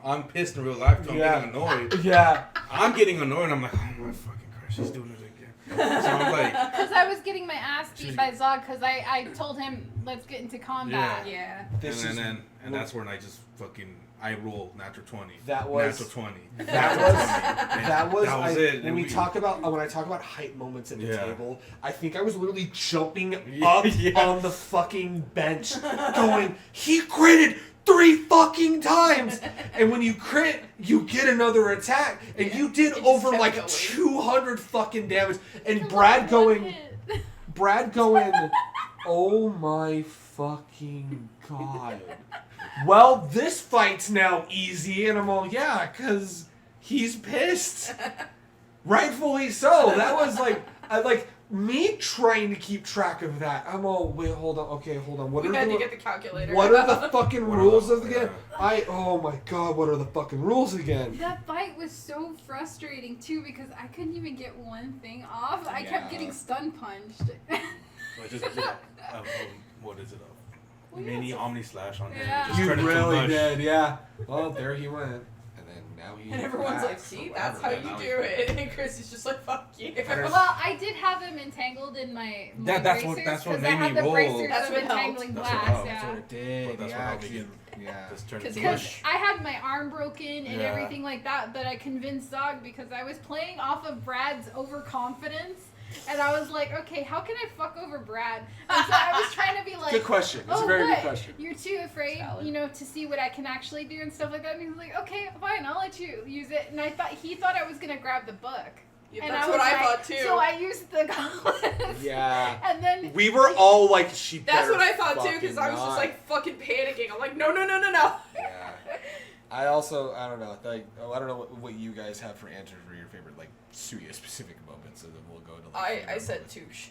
I'm pissed in real life. I'm
Yeah.
getting annoyed.
Yeah.
I'm getting annoyed. And I'm like, oh my fucking Christ, she's doing it again. So I'm like,
Because I was getting my ass beat by Zog because I told him, let's get into combat.
Yeah.
This
and
is
then that's when I just fucking I roll natural 20.
That was
natural 20.
That was
it.
When I talk about hype moments at the
Yeah.
table, I think I was literally jumping up on the fucking bench, going, "He critted 3 fucking times!" And when you crit, you get another attack, and you did over like
going.
200 fucking damage. And Brad going, "Oh my fucking god." Well, this fight's now easy, and I'm all, yeah, because he's pissed. Rightfully so. That was like me trying to keep track of that. I'm all, wait, hold on. Okay, hold on.
We had to get the calculator.
What are the fucking rules of the game? Oh my god, what are the fucking rules again?
That fight was so frustrating too because I couldn't even get one thing off. I kept getting stun punched.
What is it? Mini Omni Slash on him.
Yeah.
Just
You
turned into
really
mush.
did, yeah. Well, there he went. And then now he.
And everyone's like, see, that's how you do it. And Chris is just like, fuck you.
Well, I did have him entangled in my
That's
bracers,
what
'cause
made
I had
me
the
roll.
bracers
That's
of
what helped.
entangling
That's what
glass,
helped.
yeah.
That's what it did.
But that's
yeah,
what helped me
yeah.
Just turned into
Because
mush.
I had my arm broken and
Yeah.
everything like that, but I convinced Zog because I was playing off of Brad's overconfidence. And I was like, okay, how can I fuck over Brad? And so I was trying to be like,
Good question. It's
oh,
a very
what?
good question.
You're too afraid,
Valid.
to see what I can actually do and stuff like that. And he was like, okay, fine, I'll let you use it. And he thought I was gonna grab the book.
Yeah,
And
that's
I
what
was
I
like-
thought too.
So I used the gauntlets.
Yeah.
And then
We were all like, she
That's
better
what I thought too, because
fucking
I was just
not.
like fucking panicking. I'm like, no.
Yeah. I also, I don't know, I don't know what you guys have for answers for your favorite, like, Suya specific moments, and then we'll go to, like,
I said Touche.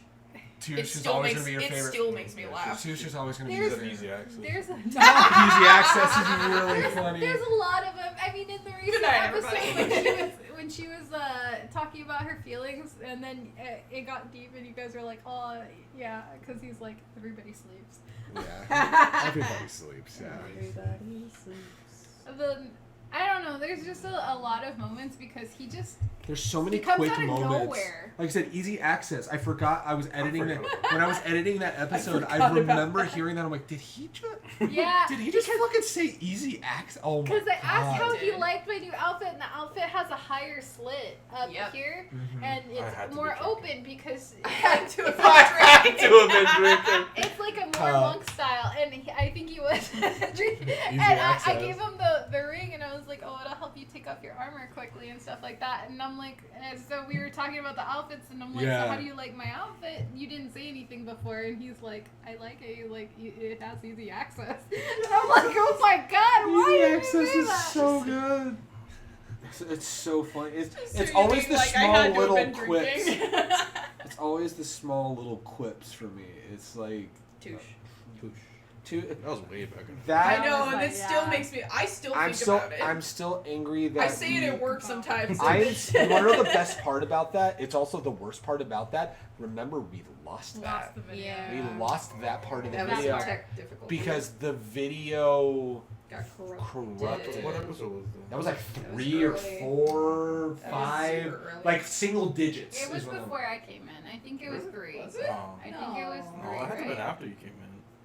Touche
It
is
still
always
makes
going to be your favorite.
still makes me laugh.
Touche is always going to be
There's-
your
Easy access.
there's a
Easy access is really funny.
There's a lot of them. I mean, in the recent
night,
episode
everybody.
when she was talking about her feelings, and then it got deep, and you guys were like, "Oh, yeah," because he's like, "Everybody sleeps."
Yeah. Everybody sleeps, yeah.
Everybody sleeps.
I don't know. There's just a lot of moments because he just
There's so many
He comes
quick
out of
moments.
nowhere.
Like I said, easy access. I forgot I was editing that. When I was editing that episode, I
forgot about
remember hearing that. I'm like, did he
yeah.
just fucking say easy access? Oh my god.
Because I asked how he
Dude.
liked my new outfit, and the outfit has a higher slit up
Yep.
here,
Mhm.
and
I had
it's
to
more
be drinking.
open because
I had to have
I had
been
to have been drinking.
it's like a more monk style, and I think he was drinking. And I
access.
gave him the ring, and I was like, "Oh, it'll help you take off your armor quickly and stuff like that." And I'm like, and so we were talking about the outfits, and I'm like,
Yeah.
"So how do you like my outfit? You didn't say anything before," and he's like, "I like it. It has easy access." And I'm like, "Oh my god, why
Easy
did you
access
say
is
that?"
so good. It's so funny. It's
So
always
you
the
mean, like, I
small
had to have
little
been
quips.
drinking?
It's always the small little quips for me. It's like
Touche.
That was way back in the
that.
I know,
was
and
like,
it still
yeah.
makes me. I still
I'm
think
still,
about it.
I'm still angry that
I say it at work sometimes.
You want to know the best part about that? It's also the worst part about that. Remember, we lost that.
Lost the video.
Yeah.
We lost that part of the
That was
video
some tech difficulty.
because the video
got
corrupted.
What episode was that?
That was like
That was
3 or
early.
4,
That was
5,
super early.
like single digits.
It was
is what I'm-
before I came in. I think it was 3.
Was it?
Oh.
I think it was
No.
No,
3,
it had to have been
right?
after you came in.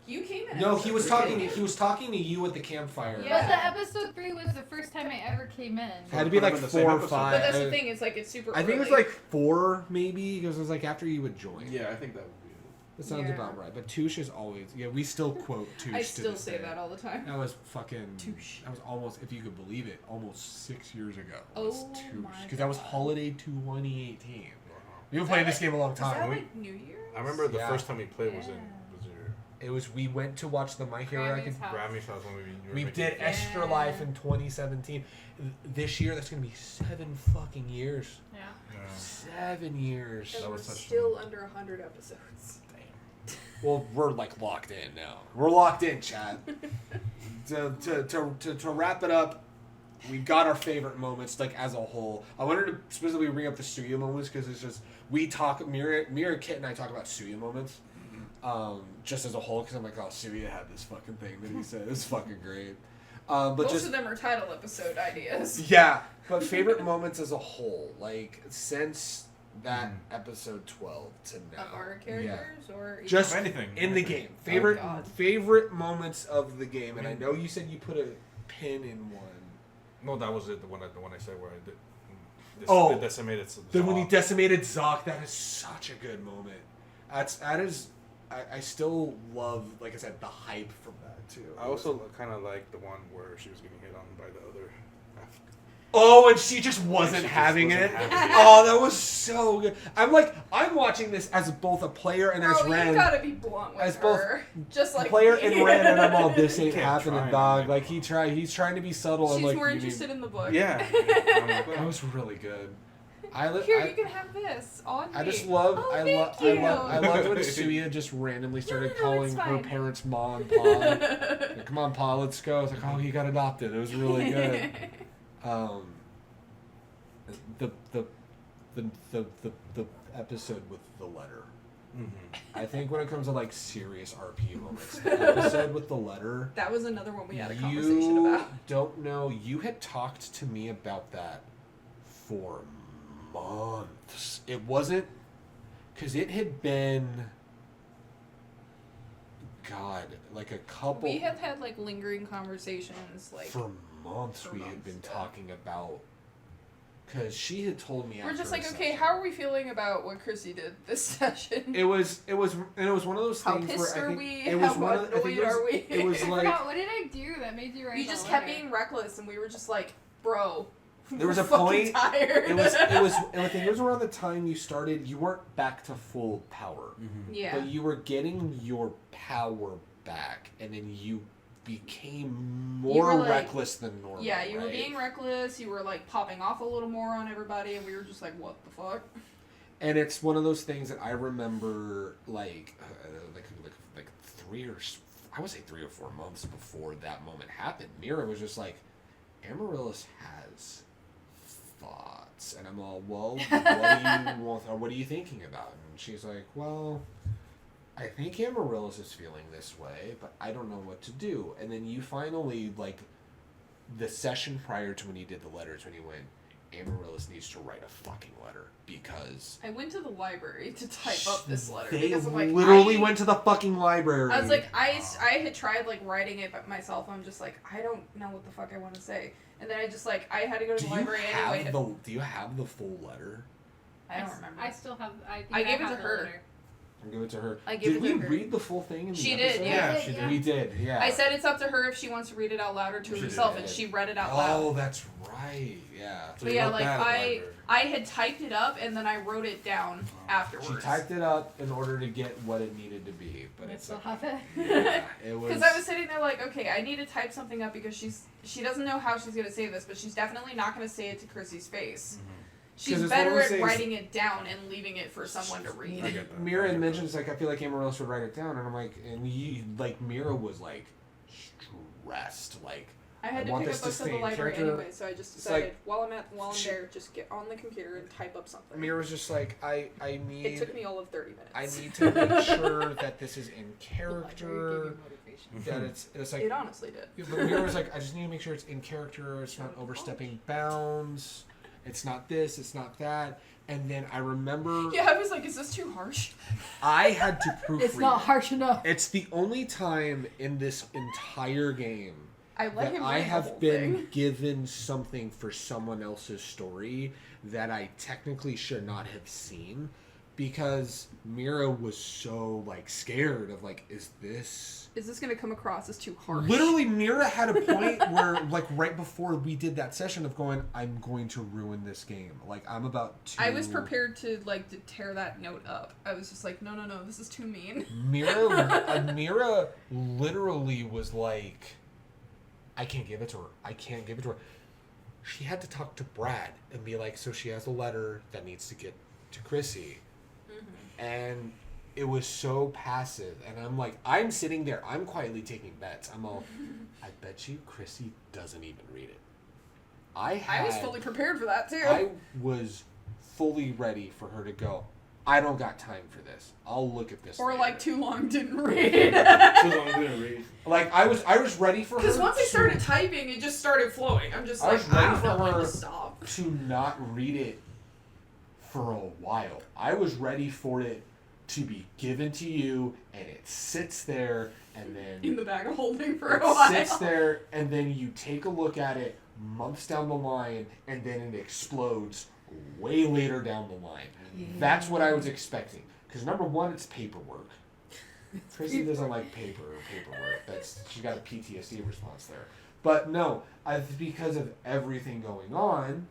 You came in.
No, he was
episode
talking.
three.
He was talking to you at the campfire.
Yeah.
But the episode 3 was the first time I ever came in.
Had to be like
Could've been the same
4 or
episode.
5.
But that's the thing. It's like it's super.
I think it was
early.
like 4 maybe because it was like after you would join.
Yeah, I think that would be it.
That sounds
Yeah.
about right. But Touche is always we still quote Touche.
I
to
still
this
say
day.
that all the time.
That was fucking.
Touche.
That was almost, if you could believe it, almost 6 years ago.
Oh my
Because that was
God.
holiday 2018. We've been playing this game a long
Was that
time.
like New Year's?
I remember the
Yeah.
first time we played was in
It was we went to watch the My Hero
Grammy's
Academia.
house.
Grammy's house when we were
We
making-
did Extra
Yeah.
Life in 2017. This year, that's gonna be 7 fucking years.
Yeah.
Yeah.
7 years.
And
That
we're
was such
still under 100 episodes.
Well, we're like locked in now. We're locked in, Chad. to wrap it up, we got our favorite moments like as a whole. I wanted to specifically bring up the Suya moments because it's just we talk. Mira, Kit, and I talk about Suya moments, just as a whole. Because I'm like, oh, Suya had this fucking thing that he said. It was fucking great. But
Most
just
of them are title episode ideas.
yeah, but favorite moments as a whole, like since that episode 12 to now.
Of our characters or
Just
Anything.
in the
anything.
game. Favorite
God.
favorite moments of the game, and I know you said you put a pin in one.
No, that was it. The one I said where I did.
The
decimated.
Then when he decimated Zoc, that is such a good moment. That is. I still love, like I said, the hype from that too.
I also kind of like the one where she was getting hit on by the other.
Oh, and she just wasn't having it. Oh, that was so good. I'm watching this as both a player and as Ren.
You gotta be blunt with
as
her.
Both
just like
player and Ren, and I'm all, this ain't happening,
trying,
dog.
man.
Like he's trying to be subtle.
She's
and like
more interested in the book.
Yeah.
That was really good.
Here, you can have this on me.
I just love.
Oh,
I
thank
love.
you.
I love when Suya just randomly started
No,
calling
it's
her
fine.
parents Ma and Pa. Like, come on, Pa, let's go. It's like, oh, he got adopted. It was really good. The episode with the letter.
Mm-hmm.
I think when it comes to like serious RP moments, the episode with the letter.
That was another one we had a conversation about.
Don't know. You had talked to me about that for months. It wasn't because it had been, God, like a couple.
We have had like lingering conversations, like
for months. We had been talking about. Because she had told me.
We're just like,
a
okay,
session,
how are we feeling about what Chrissy did this session?
It was one of those
How
things
pissed
where
are
I think
we?
it was
How
one of, I think
annoyed
it was,
are we?
It was
I
like
forgot, what did I do that made you write
You
that
just
letter?
kept being reckless, and we were just like, bro.
there was a
fucking
point.
Tired.
It was. And I think it was around the time you started. You weren't back to full power,
Yeah.
but you were getting your power back, and then you became more
like,
reckless than normal.
Yeah, you were
right?
being reckless. You were like popping off a little more on everybody, and we were just like, what the fuck?
And it's one of those things that I remember, like 3 or I would say 3 or 4 months before that moment happened. Mira was just like, Amaryllis has thoughts, and I'm all, well, what are you thinking about? And she's like, well, I think Amaryllis is feeling this way, but I don't know what to do. And then you finally, like, the session prior to when you did the letters, when you went, Amaryllis needs to write a fucking letter because
I went to the library to type up this letter.
They
because I'm like,
literally went to the fucking library.
I was like, I had tried like writing it myself. I'm just like, I don't know what the fuck I want to say. And then I just like, I had to go to the library anyway.
Do you have the full letter?
I don't remember.
I still have.
I gave it to
have the
her.
letter.
I'll give it to her.
Did
we read the full thing in the
She
episode?
did,
yeah. She did.
We did, yeah.
I said it's up to her if she wants to read it out loud or to
She
herself,
did.
and she read it out loud.
Oh, that's right. Yeah.
But yeah, like I had typed it up and then I wrote it down afterwards.
She typed it up in order to get what it needed to be, but
I
it's
still
like,
have it.
yeah, it was.
Because I was sitting there like, okay, I need to type something up because she doesn't know how she's gonna say this, but she's definitely not gonna say it to Chrissy's face.
Mm-hmm.
She's better at writing it down and leaving it for someone to read.
I get that.
Mira had mentioned, like, I feel like Amaryllis would write it down, and I'm like, and you, like, Mira was like stressed, like.
I had to
want
pick
this
up books
to
at the
stay in
library
character.
anyway, so I just
It's
decided
like-
while I'm there, just get on the computer and type up something.
Mira was just like, I need.
It took me all of 30 minutes.
I need to make sure that this is in
The library gave
character.
you motivation.
That it's like.
It honestly did.
Yeah, but Mira was like, I just need to make sure it's in character. It's not overstepping bounds. It's not this. It's not that. And then I remember
Yeah, I was like, is this too harsh?
I had to proofread.
It's not
it.
harsh enough.
It's the only time in this entire game
I let
that
him
I
read the
have
whole
been
thing.
given something for someone else's story that I technically should not have seen, because Mira was so like scared of like, is this
gonna come across as too harsh?
literally Mira had a point where like right before we did that session of going, I'm going to ruin this game. Like I'm about to.
I was prepared to like to tear that note up. I was just like, no, this is too mean.
Mira literally was like, I can't give it to her. She had to talk to Brad and be like, so she has a letter that needs to get to Chrissy. Mm-hmm. And it was so passive. And I'm like, I'm sitting there. I'm quietly taking bets. I'm all, I bet you Chrissy doesn't even read it. I
was fully prepared for that too.
I was fully ready for her to go, I don't got time for this. I'll look at this
Or
later.
like too long didn't read.
Too long didn't read.
Like I was ready for her.
Because once I
to-
started typing, it just started flowing. I'm just
I
like,
was ready
I don't
for
know when
her
to stop.
to not read it for a while. I was ready for it to be given to you, and it sits there, and then
in the bag of holding for
it
a while.
sits there, and then you take a look at it months down the line, and then it explodes way later down the line. Yeah. That's what I was expecting. Because number one, it's paperwork. Chrissy doesn't like paperwork. She got a PTSD response there. But no, because of everything going on,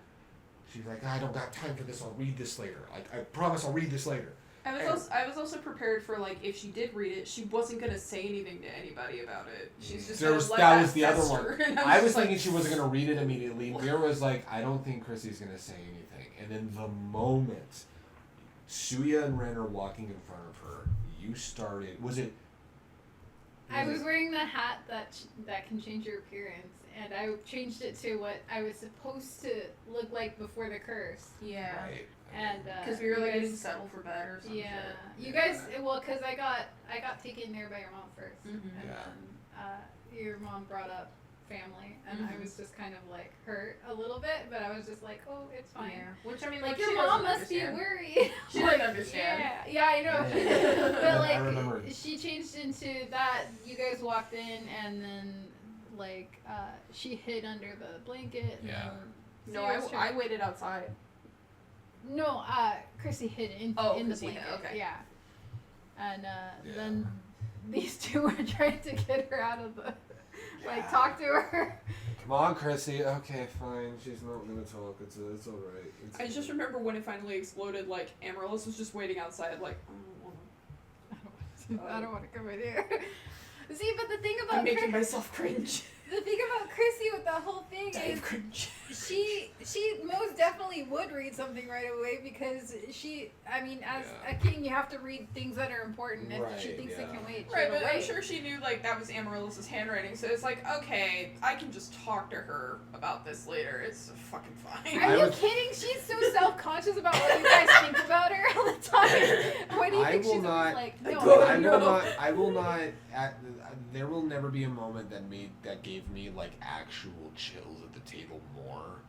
she's like, I don't got time for this. I'll read this later. I promise I'll read this later.
I was also prepared for, like, if she did read it, she wasn't going to say anything to anybody about it. She's just going to let
that was the other one. I was
like,
thinking she wasn't going to read it immediately. Mira was like, I don't think Chrissy's going to say anything. And then the moment Suya and Ren are walking in front of her, you started...
I was wearing the hat that can change your appearance, and I changed it to what I was supposed to look like before the curse.
Yeah.
Right.
And
because we were like getting settled for bed or something.
Yeah, you guys. Well, because I got taken there by your mom first, and then your mom brought up family, and I was just kind of like hurt a little bit, but I was just like, oh, it's fine.
Yeah. Which I mean,
like your mom must be worried.
She doesn't understand.
Yeah, I know.
Yeah.
But like she changed into that. You guys walked in, and then like she hid under the blanket.
Yeah.
No, I waited outside.
No, Chrissy hid in the blanket.
Okay.
Yeah. And then these two were trying to get her out of the, talk to her.
Come on, Chrissy. Okay, fine. She's not gonna talk. It's all right.
I just remember when it finally exploded. Like Amaryllis was just waiting outside. Like,
I don't want to come in here. See, but the thing about
I'm making myself cringe.
The thing about Chrissy with the whole thing is she most definitely would read something right away because as a king you have to read things that are important and if she thinks it can wait.
Right, but I'm sure she knew like that was Amaryllis' handwriting, so it's like, okay, I can just talk to her about this later. It's fucking fine.
Are you kidding? She's so self-conscious about what you guys think about her all the time. What do you think she's like? No,
I will not. There will never be a moment that gave me like actual chills at the table more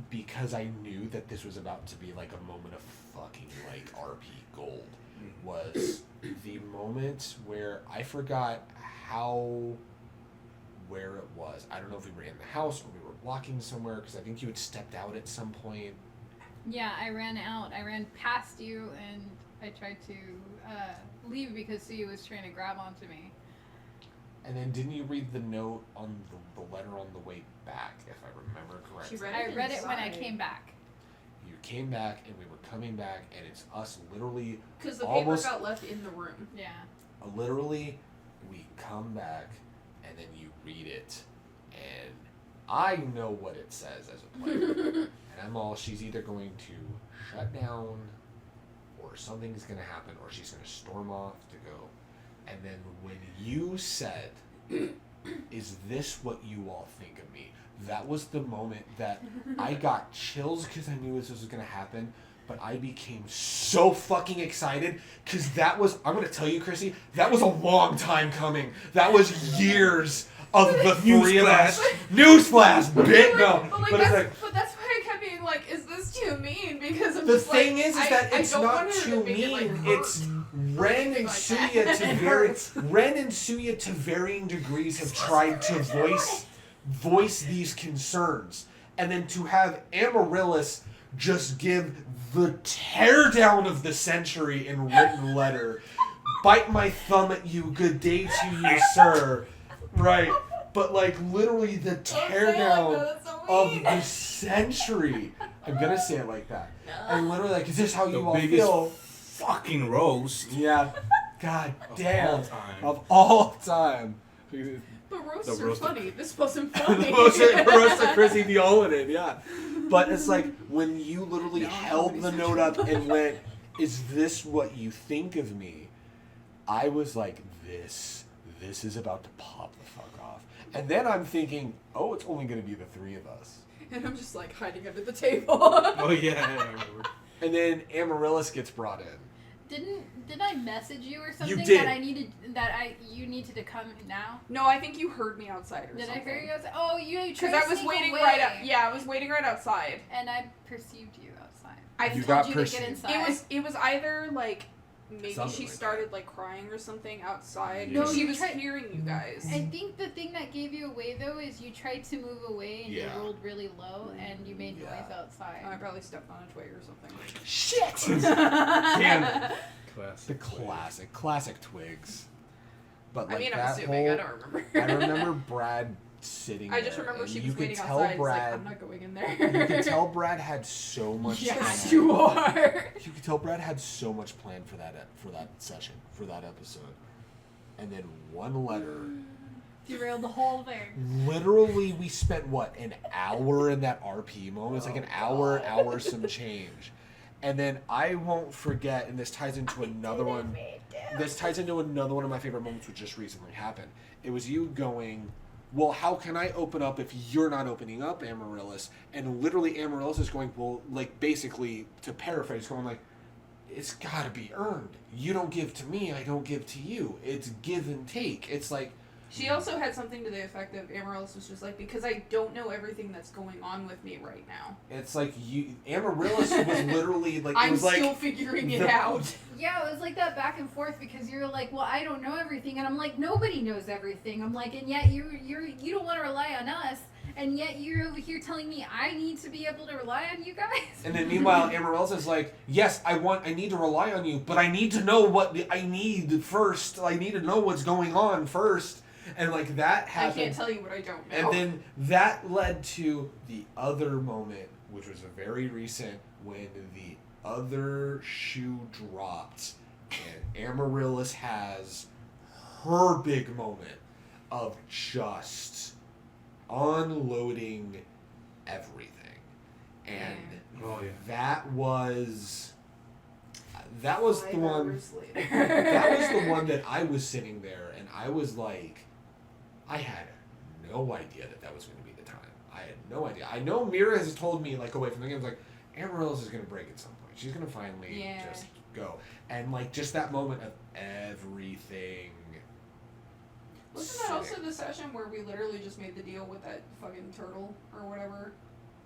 because I knew that this was about to be like a moment of fucking like RP gold. Was the moment where I forgot where it was. I don't know if we were in the house or we were walking somewhere because I think you had stepped out at some point.
Yeah, I ran out. I ran past you and I tried to leave because Suya was trying to grab onto me.
And then didn't you read the note on the letter on the way back, if I remember correctly?
I read it when I came back.
You came back, and we were coming back, and it's us literally...
Because the paper got left in the room.
Yeah.
Literally, we come back, and then you read it, and I know what it says as a player. And she's either going to shut down, or something's going to happen, or she's going to storm off to go. And then when you said, is this what you all think of me? That was the moment that I got chills because I knew this was going to happen. But I became so fucking excited because that was, I'm going to tell you, Chrissy, that was a long time coming. That was years of the three of us. Newsflash, bitch. No.
But that's why I kept being like, is this too mean? Because I'm
the
just
thing
like,
is that it's not too mean. It's Ren and Suya to varying degrees have tried to voice these concerns, and then to have Amaryllis just give the teardown of the century in written letter. Bite my thumb at you. Good day to you, sir. Right, but like literally the teardown of the century. I'm gonna say it like that. And literally, like, is this how you all feel?
Fucking roast.
Yeah. God damn.
Of all time.
But roasts are funny. This wasn't funny.
The roast of Chrissy Viola, yeah. But it's like when you literally held the note up and went, "Is this what you think of me?" I was like, "This is about to pop the fuck off." And then I'm thinking, "Oh, it's only going to be the three of us."
And I'm just like hiding under the table.
Oh yeah, I remember.
And then Amaryllis gets brought in.
Did I message you or something
You did.
You needed to come now?
No, I think you heard me outside or
Did
something.
I hear you outside? Oh, you
because I was waiting right up. Yeah, I was waiting right outside.
And I perceived you outside.
I
you
told
got
you
perceived.
to get inside.
It was either like maybe
Something
she
like
started like crying or something outside.
No,
she
you
was
tried-
hearing you guys.
I think the thing that gave you away though is you tried to move away and
Yeah.
you rolled really low and you made
Yeah.
noise outside.
I probably stepped on a twig or something.
Shit! Damn it. The
Classic.
classic twigs. But like
I mean, I'm
that
assuming.
whole,
I don't remember.
I remember Brad sitting
I just
there,
remember
and
she
you
was
could
waiting
tell
outside.
Brad,
I'm not going in there.
you could tell Brad had so much
Yes,
planned.
you are.
You could tell Brad had so much planned for that session, for that episode. And then one letter.
Derailed the whole thing.
Literally, we spent, what, an hour in that RP moment? It's like an hour some change. And then I won't forget, and this ties into another one. This ties into another one of my favorite moments, which just recently happened. It was you going, well, how can I open up if you're not opening up, Amaryllis? And literally Amaryllis is going, well, like, basically, to paraphrase, going like, it's gotta be earned. You don't give to me, I don't give to you. It's give and take. It's like...
She also had something to the effect of Amaryllis was just like, because I don't know everything that's going on with me right now.
It's like you... Amaryllis was literally like...
I'm
it was
still
like
figuring it out.
Yeah, it was like that back and forth because you're like, well, I don't know everything, and I'm like, nobody knows everything. I'm like, and yet you don't want to rely on us, and yet you're over here telling me I need to be able to rely on you guys.
And then meanwhile, Amaryllis is like, yes, I need to rely on you, but I need to know what I need first. I need to know what's going on first. And like that happened.
I can't tell you what I don't know.
And then that led to the other moment, which was very recent, when the other shoe dropped and Amaryllis has her big moment of just unloading everything. And that was the one that was the one that I was sitting there and I was like, I had no idea that was going to be the time. I had no idea. I know Mira has told me, like, away from the game, like, Amaryllis is going to break at some point. She's going to finally just go. And, like, just that moment of everything.
Wasn't that also the session where we literally just made the deal with that fucking turtle or whatever?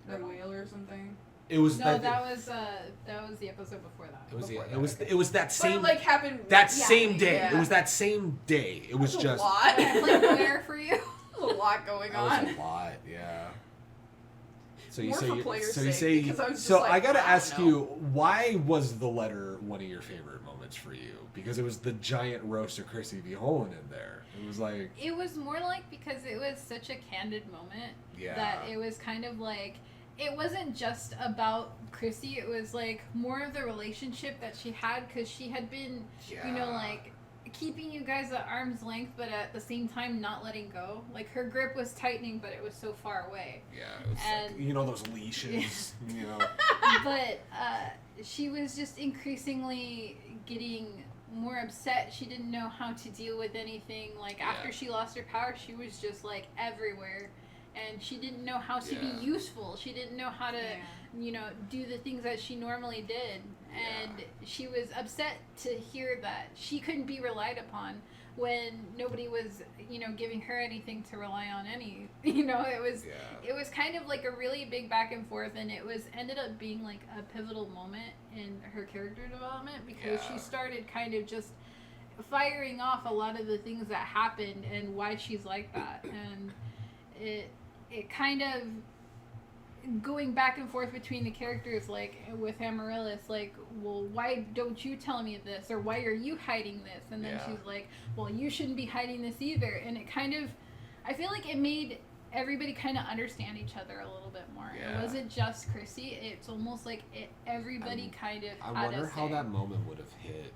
That whale or something?
It was
that was the episode before that.
It was that same
But it, like, happened
same day.
Yeah.
It was that same day. It was just
a lot.
Like where for you?
A lot going on.
That was a lot, yeah. So you
More
say
for
you,
players'
so you
sake,
say
because I was just
so
like,
I gotta
I don't
ask
know.
you, why was the letter one of your favorite moments for you? Because it was the giant roast of Chrissy V. Holen in there. It was like,
It was more like because it was such a candid moment that it was kind of like, it wasn't just about Chrissy, it was like more of the relationship that she had because she had been, you know, like keeping you guys at arm's length but at the same time not letting go. Like her grip was tightening but it was so far away.
yeah, it was
And-
like, you know, those leashes, you know.
But she was just increasingly getting more upset. She didn't know how to deal with anything. Like after she lost her power, she was just like everywhere, and she didn't know how to be useful. She didn't know how to, you know, do the things that she normally did, and she was upset to hear that she couldn't be relied upon when nobody was, you know, giving her anything to rely on. You know, it was kind of like a really big back and forth, and it was ended up being like a pivotal moment in her character development because she started kind of just firing off a lot of the things that happened and why she's like that, and it kind of going back and forth between the characters, like with Amaryllis, like, well, why don't you tell me this, or why are you hiding this? And then she's like, well, you shouldn't be hiding this either. And it kind of, I feel like it made everybody kind of understand each other a little bit more. It wasn't just Chrissy. It's almost like everybody kind of had
I wonder
a
how
say.
that moment would have hit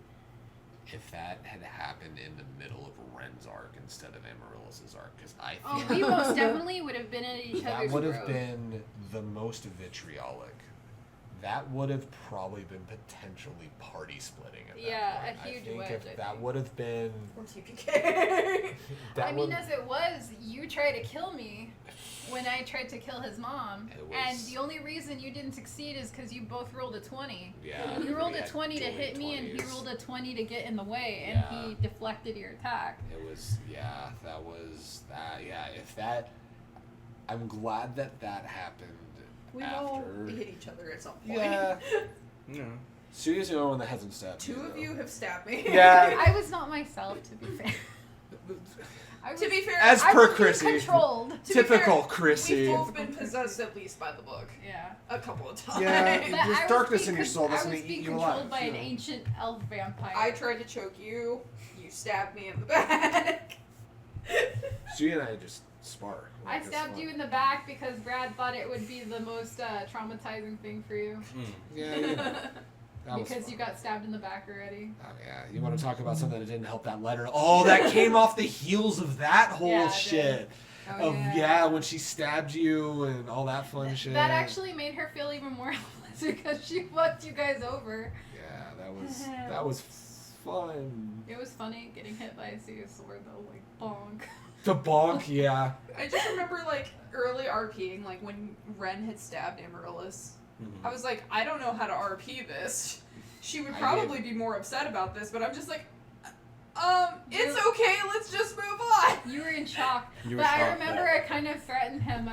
if that had happened in the middle of Ren's arc instead of Amaryllis's arc, because I think
we most definitely would have been at each
that
other's
would
throats.
have been the most vitriolic. That would have probably been potentially party splitting at that point.
a huge
I think
wedge,
if that would have been
Or TPK.
that
I mean,
would-
as it was, you tried to kill me when I tried to kill his mom,
It was-
and the only reason you didn't succeed is because you both rolled a 20.
yeah,
You rolled
we
a
had
20 to
joint
hit me, and he
20s.
rolled a 20 to get in the way, and he deflected your attack.
It was if that, I'm glad that happened
We all
after.
hit each other at some point.
Yeah.
Yeah.
Suya's the only one that hasn't stabbed
Two of you have stabbed me.
Yeah.
I was not myself, to be fair.
To be fair,
as
I
per
was
Chrissy.
controlled.
Typical Chrissy.
We've both been possessed at least by the book.
Yeah.
A couple of times.
Yeah.
But
There's
I was
darkness
being
in your soul that's
I
gonna
was
eat
being
you
controlled
alive.
by an
Yeah.
ancient elf vampire.
I tried to choke you. You stabbed me in the back.
Suya and I just spar.
I stabbed you in the back because Brad thought it would be the most traumatizing thing for you.
Yeah. That was
Because
fun.
you got stabbed in the back already.
Oh, yeah. You want to talk about something that didn't help that letter? Oh, that came off the heels of that whole
Yeah, it
shit.
Oh,
Yeah, when she stabbed you and all that fun shit.
That actually made her feel even more helpless because she fucked you guys over.
Yeah, that was fun.
It was funny getting hit by a serious sword though, like bonk.
The bonk, yeah.
I just remember like early RPing, like when Ren had stabbed Amaryllis. I was like, I don't know how to RP this. She would probably be more upset about this, but I'm just like, it's okay, let's just move on.
You were in shock.
You were
But I
shocked,
remember
yeah.
I kind of threatened him.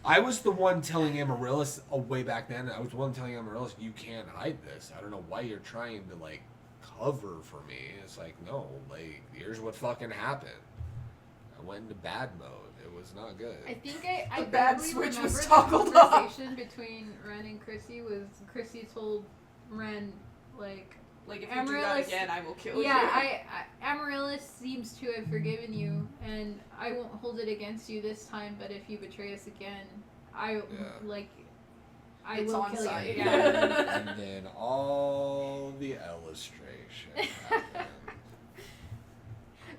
I was the one telling Amaryllis way back then. I was the one telling Amaryllis, you can't hide this. I don't know why you're trying to like cover for me. It's like, no, like here's what fucking happened. I went into bad mode. It was not good.
I think I
The bad
vaguely
switch
remember
was
the
toggled off.
conversation between Ren and Chrissy was Chrissy told Ren like
Like, if you do that
Amaryllis-
again, I will kill you.
yeah, Amaryllis seems to have forgiven you, and I won't hold it against you this time. But if you betray us again, I
It's
will
on
kill
site.
you. Yeah.
And then all the illustration happened.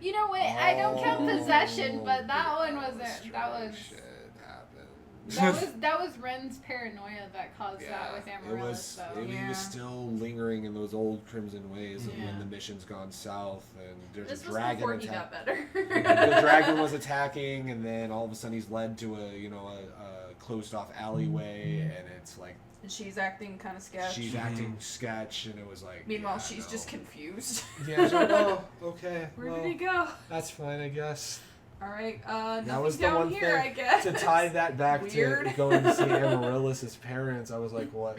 You know what? I don't count
All
possession, but
the
that one wasn't.
illustration happened.
That was Ren's paranoia that caused that with Amaryllis.
He was still lingering in those old Crimson ways of
Yeah.
when the mission's gone south and there's
This
a
was
dragon
before he
attack.
got better.
The dragon was attacking, and then all of a sudden he's led to a closed off alleyway, and it's like
And she's acting kind of sketch.
she's acting sketch, and it was like.
Meanwhile,
yeah,
she's
no.
just confused.
Yeah, so, oh, okay.
Where
well,
did he go?
That's fine, I guess.
All right,
That
nothing
was the
down
one
here,
thing
I guess.
to tie that back
Weird.
to going to see Amaryllis' parents. I was like, what?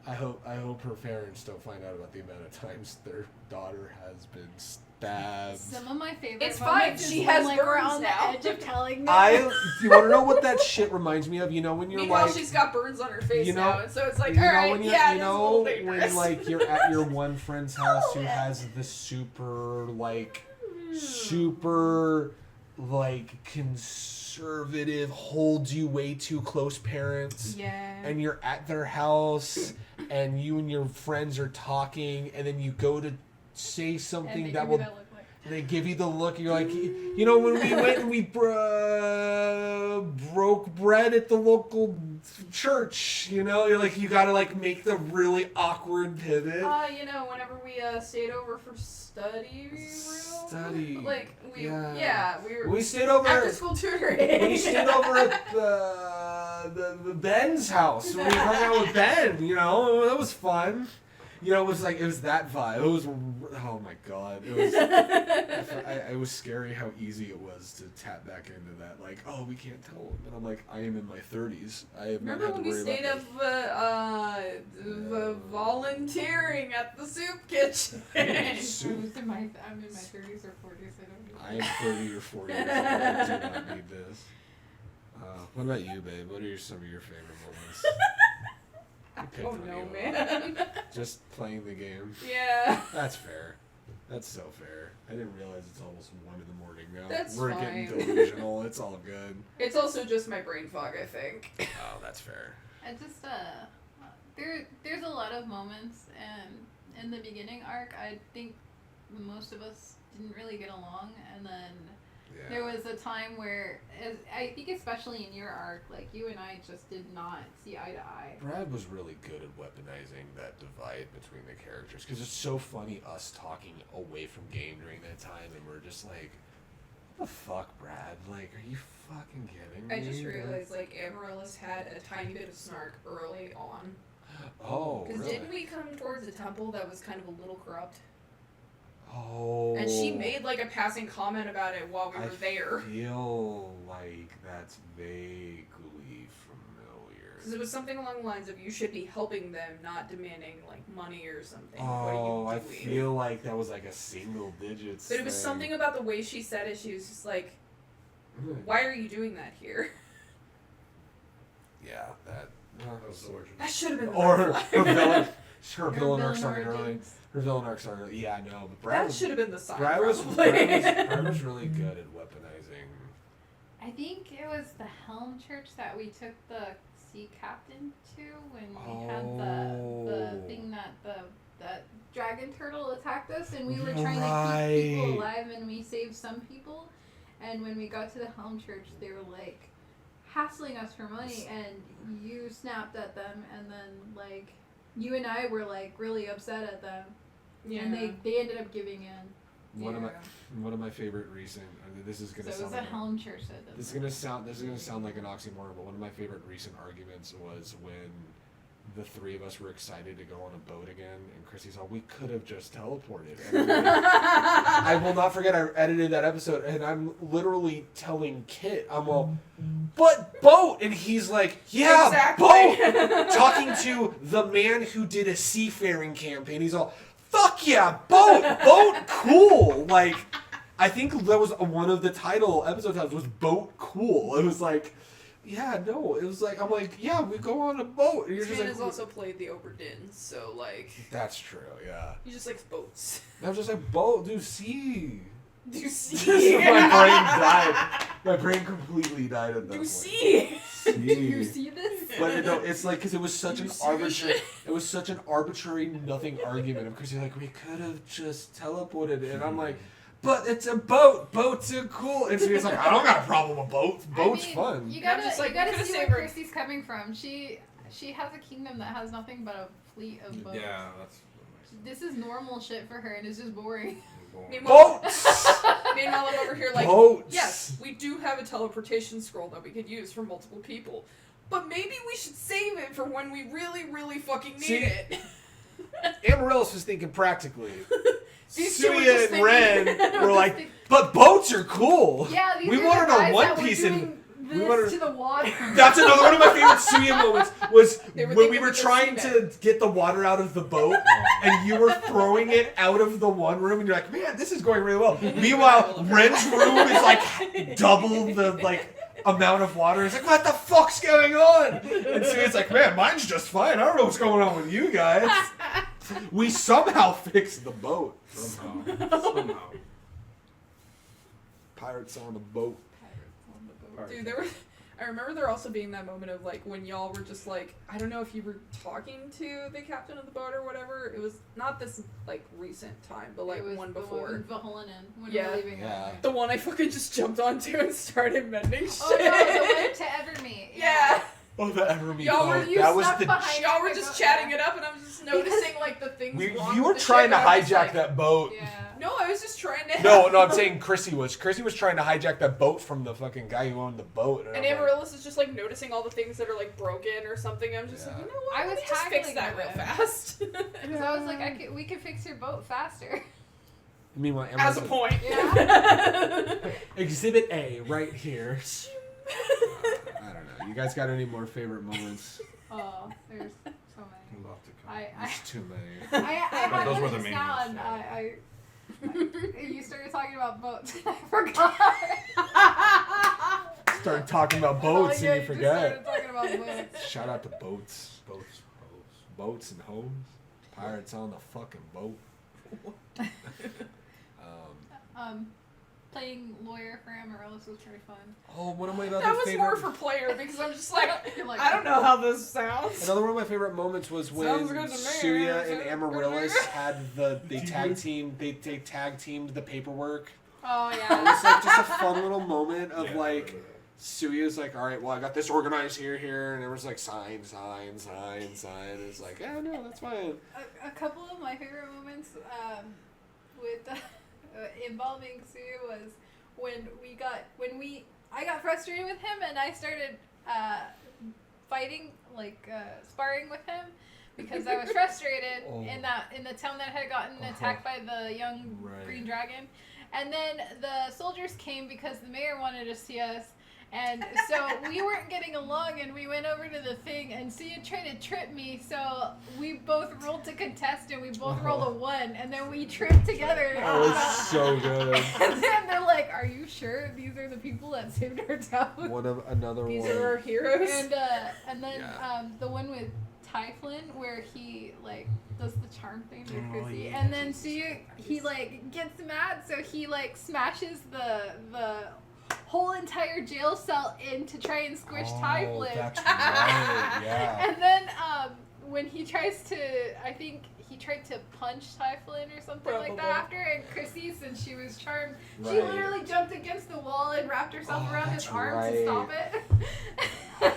I hope her parents don't find out about the amount of times their daughter has been stabbed.
Some of my favorite.
It's fine,
moments is
she
when,
has
like, we're
burns
on
now.
the edge of telling them.
You want to know what that shit reminds me of? You know when you're
Meanwhile,
like,
she's got burns on her face
you know-
now, and so it's like,
you
all
know
right,
when you're,
yeah,
you
it is a
know
little dangerous.
when like you're at your one friend's house who has the super like conservative, holds you way too close parents.
Yeah.
And you're at their house, and you and your friends are talking, and then you go to say something
And
that will. They give you the look, and you're like, you know, when we went and we broke bread at the local church, you know, you're like, you gotta like make the really awkward pivot.
You know, whenever we stayed over for study room, like we
We stayed over
after school tutoring.
We stayed over at the Ben's house. We hung out with Ben. You know, that was fun. You know, it was that vibe. It was, oh my god, it was. It was scary how easy it was to tap back into that. Like, oh, we can't tell him, and I'm like, I am in my 30s. I have
Remember
not had
when
to
we
worry
stayed
about
up volunteering at the soup kitchen?
Soup.
I'm in my 30s or 40s.
I am 30 or 40 years old. I do not need this. What about you, babe? What are some of your favorite moments?
Oh no, man.
Just playing the game.
Yeah.
That's fair. That's so fair. I didn't realize it's almost 1 a.m. now.
That's
We're
fine.
getting delusional. It's all good.
It's also just my brain fog, I think.
Oh, that's fair.
I just there's a lot of moments, and in the beginning arc, I think most of us didn't really get along, and then there was a time where, I think especially in your arc, like you and I just did not see eye to eye.
Brad was really good at weaponizing that divide between the characters, because it's so funny us talking away from game during that time, and we're just like, what the fuck, Brad? Like, are you fucking kidding me?
I just realized, like, Amaryllis had a tiny bit of snark early on.
Oh,
Because
really?
didn't we come towards a temple that was kind of a little corrupt?
Oh.
And she made, like, a passing comment about it while we were there.
I feel like that's vaguely familiar.
Because it was something along the lines of you should be helping them, not demanding like money or something.
Oh,
what are
I
you doing?
feel like that was like a single digits.
But it was something about the way she said it. She was just like, "Why are you doing that here?"
Yeah, that.
was the origin.
That should have been.
Or
the
her
red flag.
villain. Her
Her
villain arc
villain
started early.
origins.
Her villain arc started early. Yeah, I know. But Brad
That
was,
should have been the sign.
Brad was really good at weaponizing.
I think it was the Helm Church that we took the sea captain to when we had the thing that the dragon turtle attacked us, and we were trying to keep people alive, and we saved some people. And when we got to the Helm Church, they were like hassling us for money, and you snapped at them, and then like you and I were like really upset at them, and they ended up giving in.
One of my favorite recent. This is gonna
So it
sound
was a
like
Helm Church that did
this is gonna sound like an oxymoron, but one of my favorite recent arguments was when the three of us were excited to go on a boat again, and Chrissy's all, we could have just teleported. And I will not forget, I edited that episode, and I'm literally telling Kit, I'm all, but boat! And he's like, yeah,
Exactly.
boat! Talking to the man who did a seafaring campaign, he's all, fuck yeah, boat! Boat, cool! Like, I think that was one of the episode titles was Boat Cool. It was like, yeah, no, it was like, I'm like, yeah, we go on a boat. And you're
This
just
man
like,
has also played the Oberdin, so like
that's true, yeah.
he just likes boats.
And I was just like, boat, dude, sea.
Do you see?
My brain died. My brain completely died at that
Do you
point.
see?
Do you see this?
But no, it's like, because it was such an arbitrary nothing argument. Because you're like, we could have just teleported, and I'm like, but it's a boat. Boats are cool. And she's like, I don't got a problem with boats. Boats fun.
You
I'm
gotta,
just like,
you gotta
we could've
see where
saved her.
Christy's coming from. She has a kingdom that has nothing but a fleet of boats.
Yeah, that's
This is normal shit for her, and it's just boring.
Meanwhile,
Boats.
meanwhile, I'm over here like,
Boats.
yes, we do have a teleportation scroll that we could use for multiple people, but maybe we should save it for when we really, really fucking need
See?
it.
Amaryllis was thinking practically.
These two were
Suya
just
and Ren
thinking-
were like, but boats are cool.
Yeah, these
We
are
wanted
the
our
guys
One
that were
Piece
doing
and
this
we wanted-
to the water.
That's another one of my favorite Suya moments was
They were
when we
thinking
were
of the
trying
seabed.
to get the water out of the boat and you were throwing it out of the one room and you're like, man, this is going really well. Meanwhile, Ren's room is like double the like amount of water. It's like, what the fuck's going on? And Suya's like, man, mine's just fine. I don't know what's going on with you guys. We somehow fixed the boat.
somehow.
Pirates on a boat.
Dude, I remember there also being that moment of like when y'all were just like, I don't know if you were talking to the captain of the boat or whatever. It was not this like recent time, but like
It was
one
the
before.
one with Vahonen when
Yeah.
we were leaving.
Yeah.
The one I fucking just jumped onto and started mending shit.
Oh no, the one to Evermeet.
Yeah.
Oh, the Evermeet
Y'all were-
boat.
you
That was
snuck
the
behind
Y'all were
the
just
boat,
chatting
yeah.
it up, and I was just noticing like the things. wrong
you
with
were
the
trying
ship,
to
and I was
hijack
just like,
that boat.
Yeah.
No, I was just trying to.
No, I'm saying Chrissy was. Chrissy was trying to hijack that boat from the fucking guy who owned the boat.
And
I'm like,
Amaryllis is just like noticing all the things that are like broken or something. I'm just like,
Yeah.
you know what?
I was
Let me just fix
haggling
that real
with him.
fast.
Because I was like, we could fix your boat faster.
Meanwhile,
As a
Amaryllis-
point.
Yeah.
Exhibit A right here. I don't know. You guys got any more favorite moments?
Oh, there's so many.
A lot to come.
I
There's too many.
I
But
had
those
one
were the
just
main
now,
ones,
and
yeah.
you started talking about boats, and I forgot.
Start talking about
Oh,
boats
yeah,
and you
just
forget.
started talking about boats.
Shout out to boats.
Boats,
Boats and hoes. Pirates on the fucking boat.
Playing lawyer for Amaryllis was pretty fun.
Oh, one of my other
That was
favorite...
more for player because I'm just like,
You're like,
I don't know how this sounds.
Another one of my favorite moments was when
Sounds good to me.
Suya and
Sounds good to
Amaryllis
me.
had they tag teamed the paperwork.
Oh
It
yeah.
was like just a fun little moment of like Suya's like, all right, well I got this organized here, and it was like sign. It's like, yeah, no, that's fine.
A couple of my favorite moments with involving Suyu was when I got frustrated with him and I started fighting sparring with him because I was frustrated
Oh.
in the town that had gotten attacked by the young
Right.
green dragon, and then the soldiers came because the mayor wanted to see us. And so we weren't getting along, and we went over to the thing, and Sia tried to trip me, so we both rolled to contest, and we both rolled a 1, and then we tripped together.
That was so good.
And then they're like, "Are you sure these are the people that saved our town?"
These are our heroes.
And then the one with Typhlin, where he like does the charm thing to Chrissy, and then he like gets mad, so he like smashes the whole entire jail cell in to try and squish Typhlin.
That's right. Yeah.
And then when he tries to, I think he tried to punch Typhlin or something like that after, and Chrissy, since she was charmed, she literally jumped against the wall and wrapped herself around his arms to stop it. And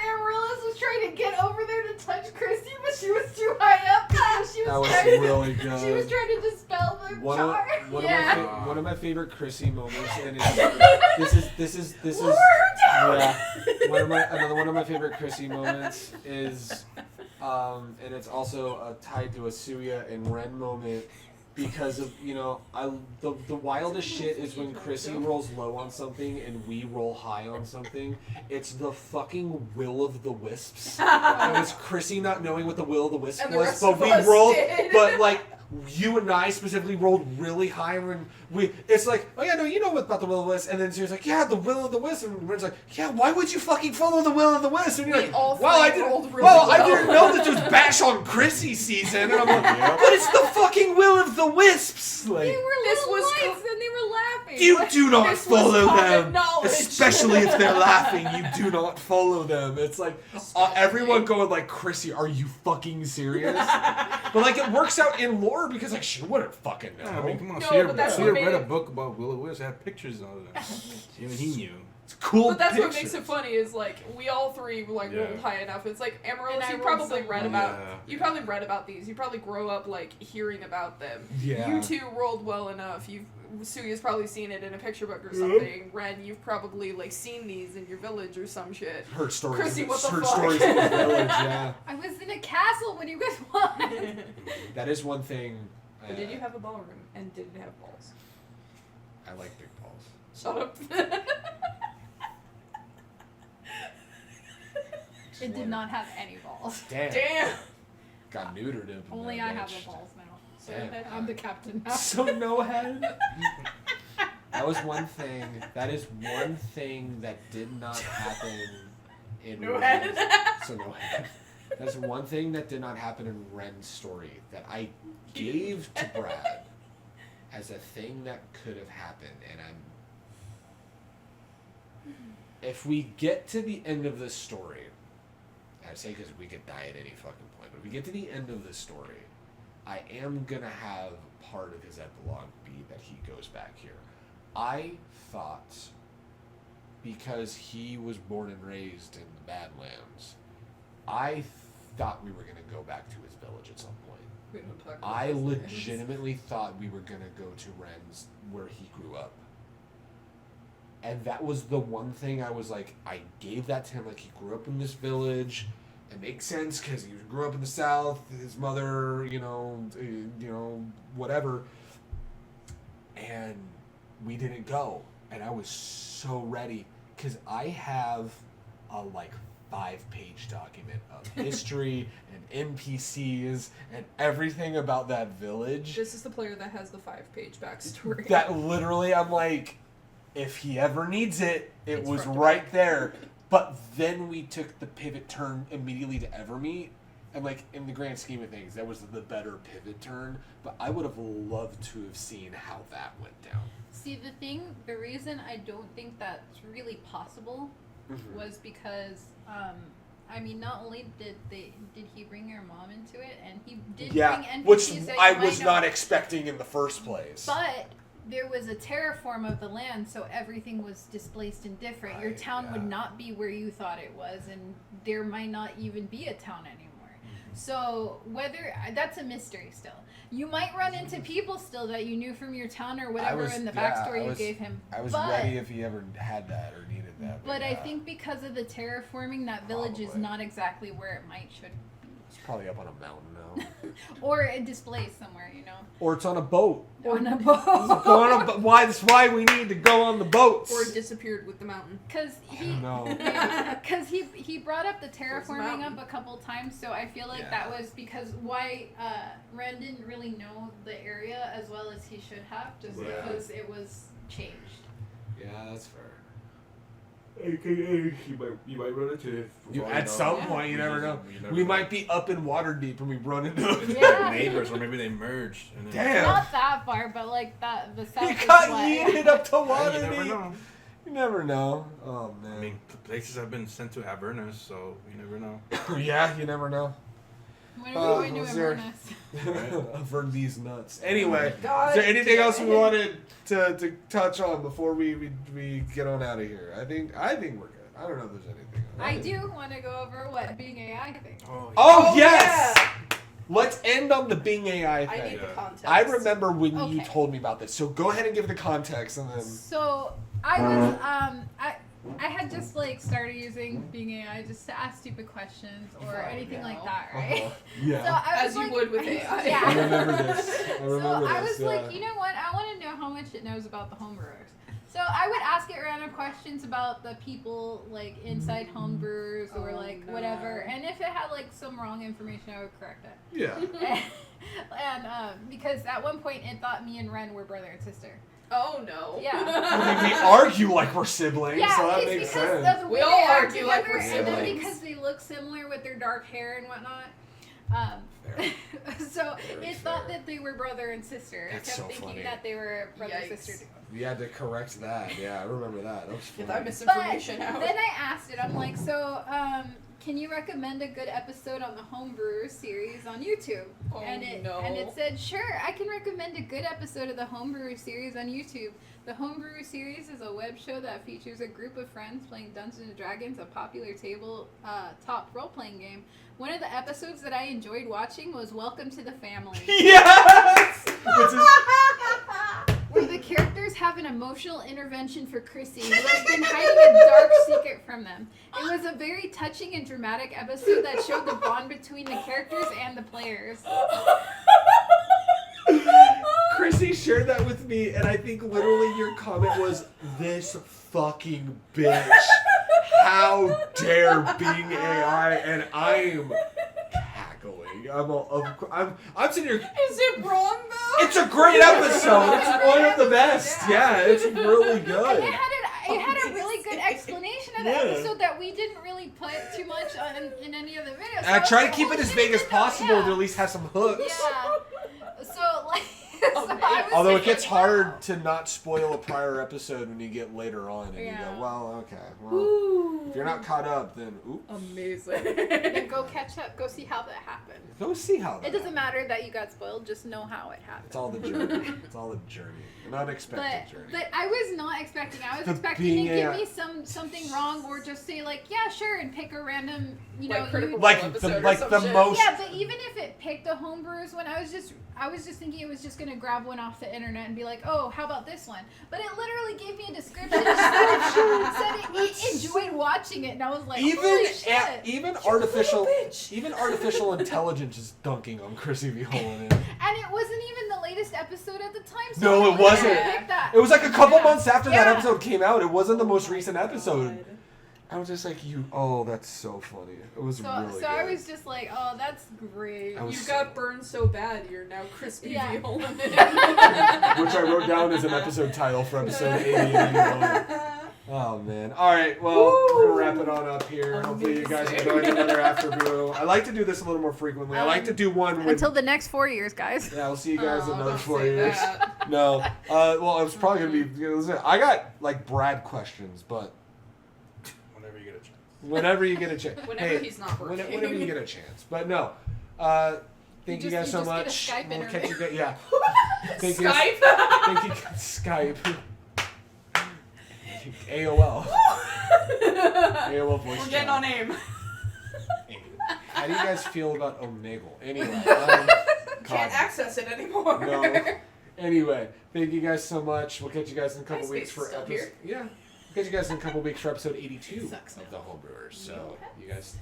Amaryllis was trying to get over there to touch Chrissy, but she was too high up because she was
really good.
She was trying to dispel the charm.
One of my favorite Chrissy moments, and this is another one of my favorite Chrissy moments is, and it's also tied to a Suya and Ren moment. Because of, the wildest shit is when Chrissy rolls low on something and we roll high on something. It's the fucking will of the wisps. And it's Chrissy not knowing what the will of the wisp was, but we rolled, but like, you and I specifically rolled really high, and it's like, oh yeah, no, you know about the will of the wisp, and then she's like, yeah, the will of the wisp, and Ren's like, yeah, why would you fucking follow the will of the wisp? And you're like, I didn't know that it was Bash on Chrissy season, and I'm like, but it's the fucking will of the wisps. Like,
they were little lights, and they were laughing.
You do not follow them, especially if they're laughing. You do not follow them. It's like everyone going like, Chrissy, are you fucking serious? But like, it works out in lore because like she wouldn't fucking know.
I mean, come on,
No,
she read a book about Will-O-Wisp. It had pictures on it. Even he knew.
It's cool.
But that's
pictures.
what makes it funny is like we all three like rolled high enough. It's like Amaryllis, you probably read about these. You probably grow up like hearing about them.
Yeah.
You two rolled well enough. Suya's probably seen it in a picture book or something. Ren, you've probably like seen these in your village or some shit.
Heard stories.
Chrissy, what the
heard
fuck?
stories in the village. Yeah.
I was in a castle when you guys won.
That is one thing.
But did you have a ballroom? And did it have balls?
I like big balls.
Shut up.
It did not have any balls.
Damn. Got neutered in.
Only I have the balls now. So I'm the captain now.
So no head. That was one thing. That is one thing that did not happen in
No head.
So no head. That's one thing that did not happen in Ren's story that I gave to Brad as a thing that could have happened, and if we get to the end of this story, I say because we could die at any fucking point, but if we get to the end of this story, I am gonna have part of his epilogue be that he goes back here. I thought, because he was born and raised in the Badlands, I thought we were gonna go back to his village at some point. I legitimately thought we were gonna go to Ren's where he grew up. And that was the one thing I was like, I gave that to him. Like, he grew up in this village. It makes sense because he grew up in the South. His mother, whatever. And we didn't go. And I was so ready because I have a 5-page document of history and NPCs and everything about that village.
This is the player that has the 5-page backstory.
That literally, I'm like, if he ever needs it, it's was right there. But then we took the pivot turn immediately to Evermeet. And in the grand scheme of things, that was the better pivot turn. But I would have loved to have seen how that went down.
See, the reason I don't think that's really possible was because, not only did he bring your mom into it, and he did bring NPCs
which
that
I
you
was
might
not
know,
expecting in the first place.
But there was a terraform of the land, so everything was displaced and different. Your town would not be where you thought it was, and there might not even be a town anymore. So that's a mystery still. You might run into people still that you knew from your town or whatever in the backstory you gave him.
I was ready if he ever had that or needed that.
But I think because of the terraforming, that village is not exactly where it should be.
probably up on a mountain now.
Or it displays somewhere, you know.
Or it's on a boat.
On a boat.
That's why we need to go on the boats.
Or it disappeared with the mountain.
Because he brought up the terraforming up a couple times, so I feel like that was because why Ren didn't really know the area as well as he should have, just because it was changed.
Yeah, that's fair.
AKA, you might run into it.
At some point, you never know. We might be up in Waterdeep and we run into
neighbors, or maybe they merged. And
Damn.
Not that far, but like that. The south.
You got yeeted up to Waterdeep.
You never know.
You never know. Oh man.
I mean, places have been sent to Avernus, so you never know.
Yeah, you never know.
When are we going to Avernus?
Avern these nuts. Anyway,
God,
is there anything else we wanted to touch on before we get on out of here? I think we're good. I don't know if there's anything else.
I do want to go over what being AI thing.
Oh yes! Yeah. Let's end on the Bing AI thing.
I need the context.
I remember when you told me about this, so go ahead and give the context and then.
So I was I had just like started using Bing AI just to ask stupid questions or anything like that, right?
Yeah.
So I
As
was
you would with AI.
Yeah.
I remember this.
I was like, you know what? I want to know how much it knows about the homebrewers. So I would ask it random questions about the people like inside homebrewers or whatever, and if it had like some wrong information, I would correct it.
Yeah.
and because at one point it thought me and Ren were brother and sister.
Oh no.
Yeah.
I mean, we argue like we're siblings, so that makes sense.
Of the way
We all
they act
argue like we're
together, and then
siblings.
because they look similar with their dark hair and whatnot. So it thought that they were brother and sister. It
That's
kept
so
thinking
funny.
that they were brother and sister.
We had to correct that. Yeah, I remember that. That was funny.
Get that misinformation out.
Then I asked it, I'm like, so, can you recommend a good episode on the Homebrewer series on YouTube? And it said, sure, I can recommend a good episode of the Homebrewer series on YouTube. The Homebrewer series is a web show that features a group of friends playing Dungeons & Dragons, a popular tabletop role-playing game. One of the episodes that I enjoyed watching was Welcome to the Family.
Yes!
Where the characters have an emotional intervention for Chrissy, who has been hiding a dark secret from them. It was a very touching and dramatic episode that showed the bond between the characters and the players.
Chrissy shared that with me, and I think literally your comment was, "This fucking bitch. How dare being AI?" And I'm cackling. I'm sitting here.
Is it wrong though?
It's a great episode. It's one of the best. Yeah, it's really good.
And it had a really good explanation of the episode that we didn't really put too much in any of the videos.
I try to keep it as vague as possible to at least have some hooks.
Yeah. So like.
Although it gets hard to not spoil a prior episode when you get later on and you go, well, okay, well, if you're not caught up, then oops.
Amazing.
Then go catch up. Go see how that happened.
Go see how that
It doesn't matter that you got spoiled. Just know how it happened.
It's all the journey. It's all the journey. An unexpected journey.
But I was not expecting. I was expecting to give me something wrong or just say like, yeah, sure, and pick a random,
like the
shit.
most.
Yeah, but even if it picked the homebrewers one, I was just thinking it was just gonna grab one off the internet and be like, oh, how about this one? But it literally gave me a description. said it enjoyed watching it, and I was like, holy shit.
Even artificial intelligence is dunking on Chrissy V. Holland.
And it wasn't even the latest episode at the time. So
No, it wasn't.
That.
It was like a couple months after that episode came out. It wasn't the most recent episode.
God.
I was just like, oh, that's so funny. It was really good.
So I was just like, oh, that's great.
You got burned so bad, you're now Crispy V. Holland.
Which I wrote down as an episode title for episode 80 and 81. Oh, man. All right, well, we're going to wrap it on up here. Amazing. Hopefully you guys enjoyed another Afterbrew. I like to do this a little more frequently. I like to do one with...
Until the next 4 years, guys.
Yeah, we'll see you guys in another 4 years.
That.
No. Well, it was probably going to be... I got, like, Brad questions, but... Whenever you get a chance.
Whenever he's not working.
Whenever you get a chance. But no. Thank you guys so much. We'll catch you guys. Yeah. Thank you. Thank you. Skype. AOL. AOL voice.
We're getting on AIM.
How do you guys feel about Omegle? Anyway.
Can't access it anymore.
No. Anyway, thank you guys so much. We'll catch you guys in a couple weeks for episode. Yeah. We'll catch you guys in a couple weeks for episode 82 of the Homebrewers. So, you guys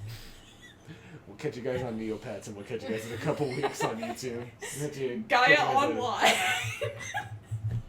We'll catch you guys on Neopets, and we'll catch you guys in a couple weeks on YouTube.
Gaia Online.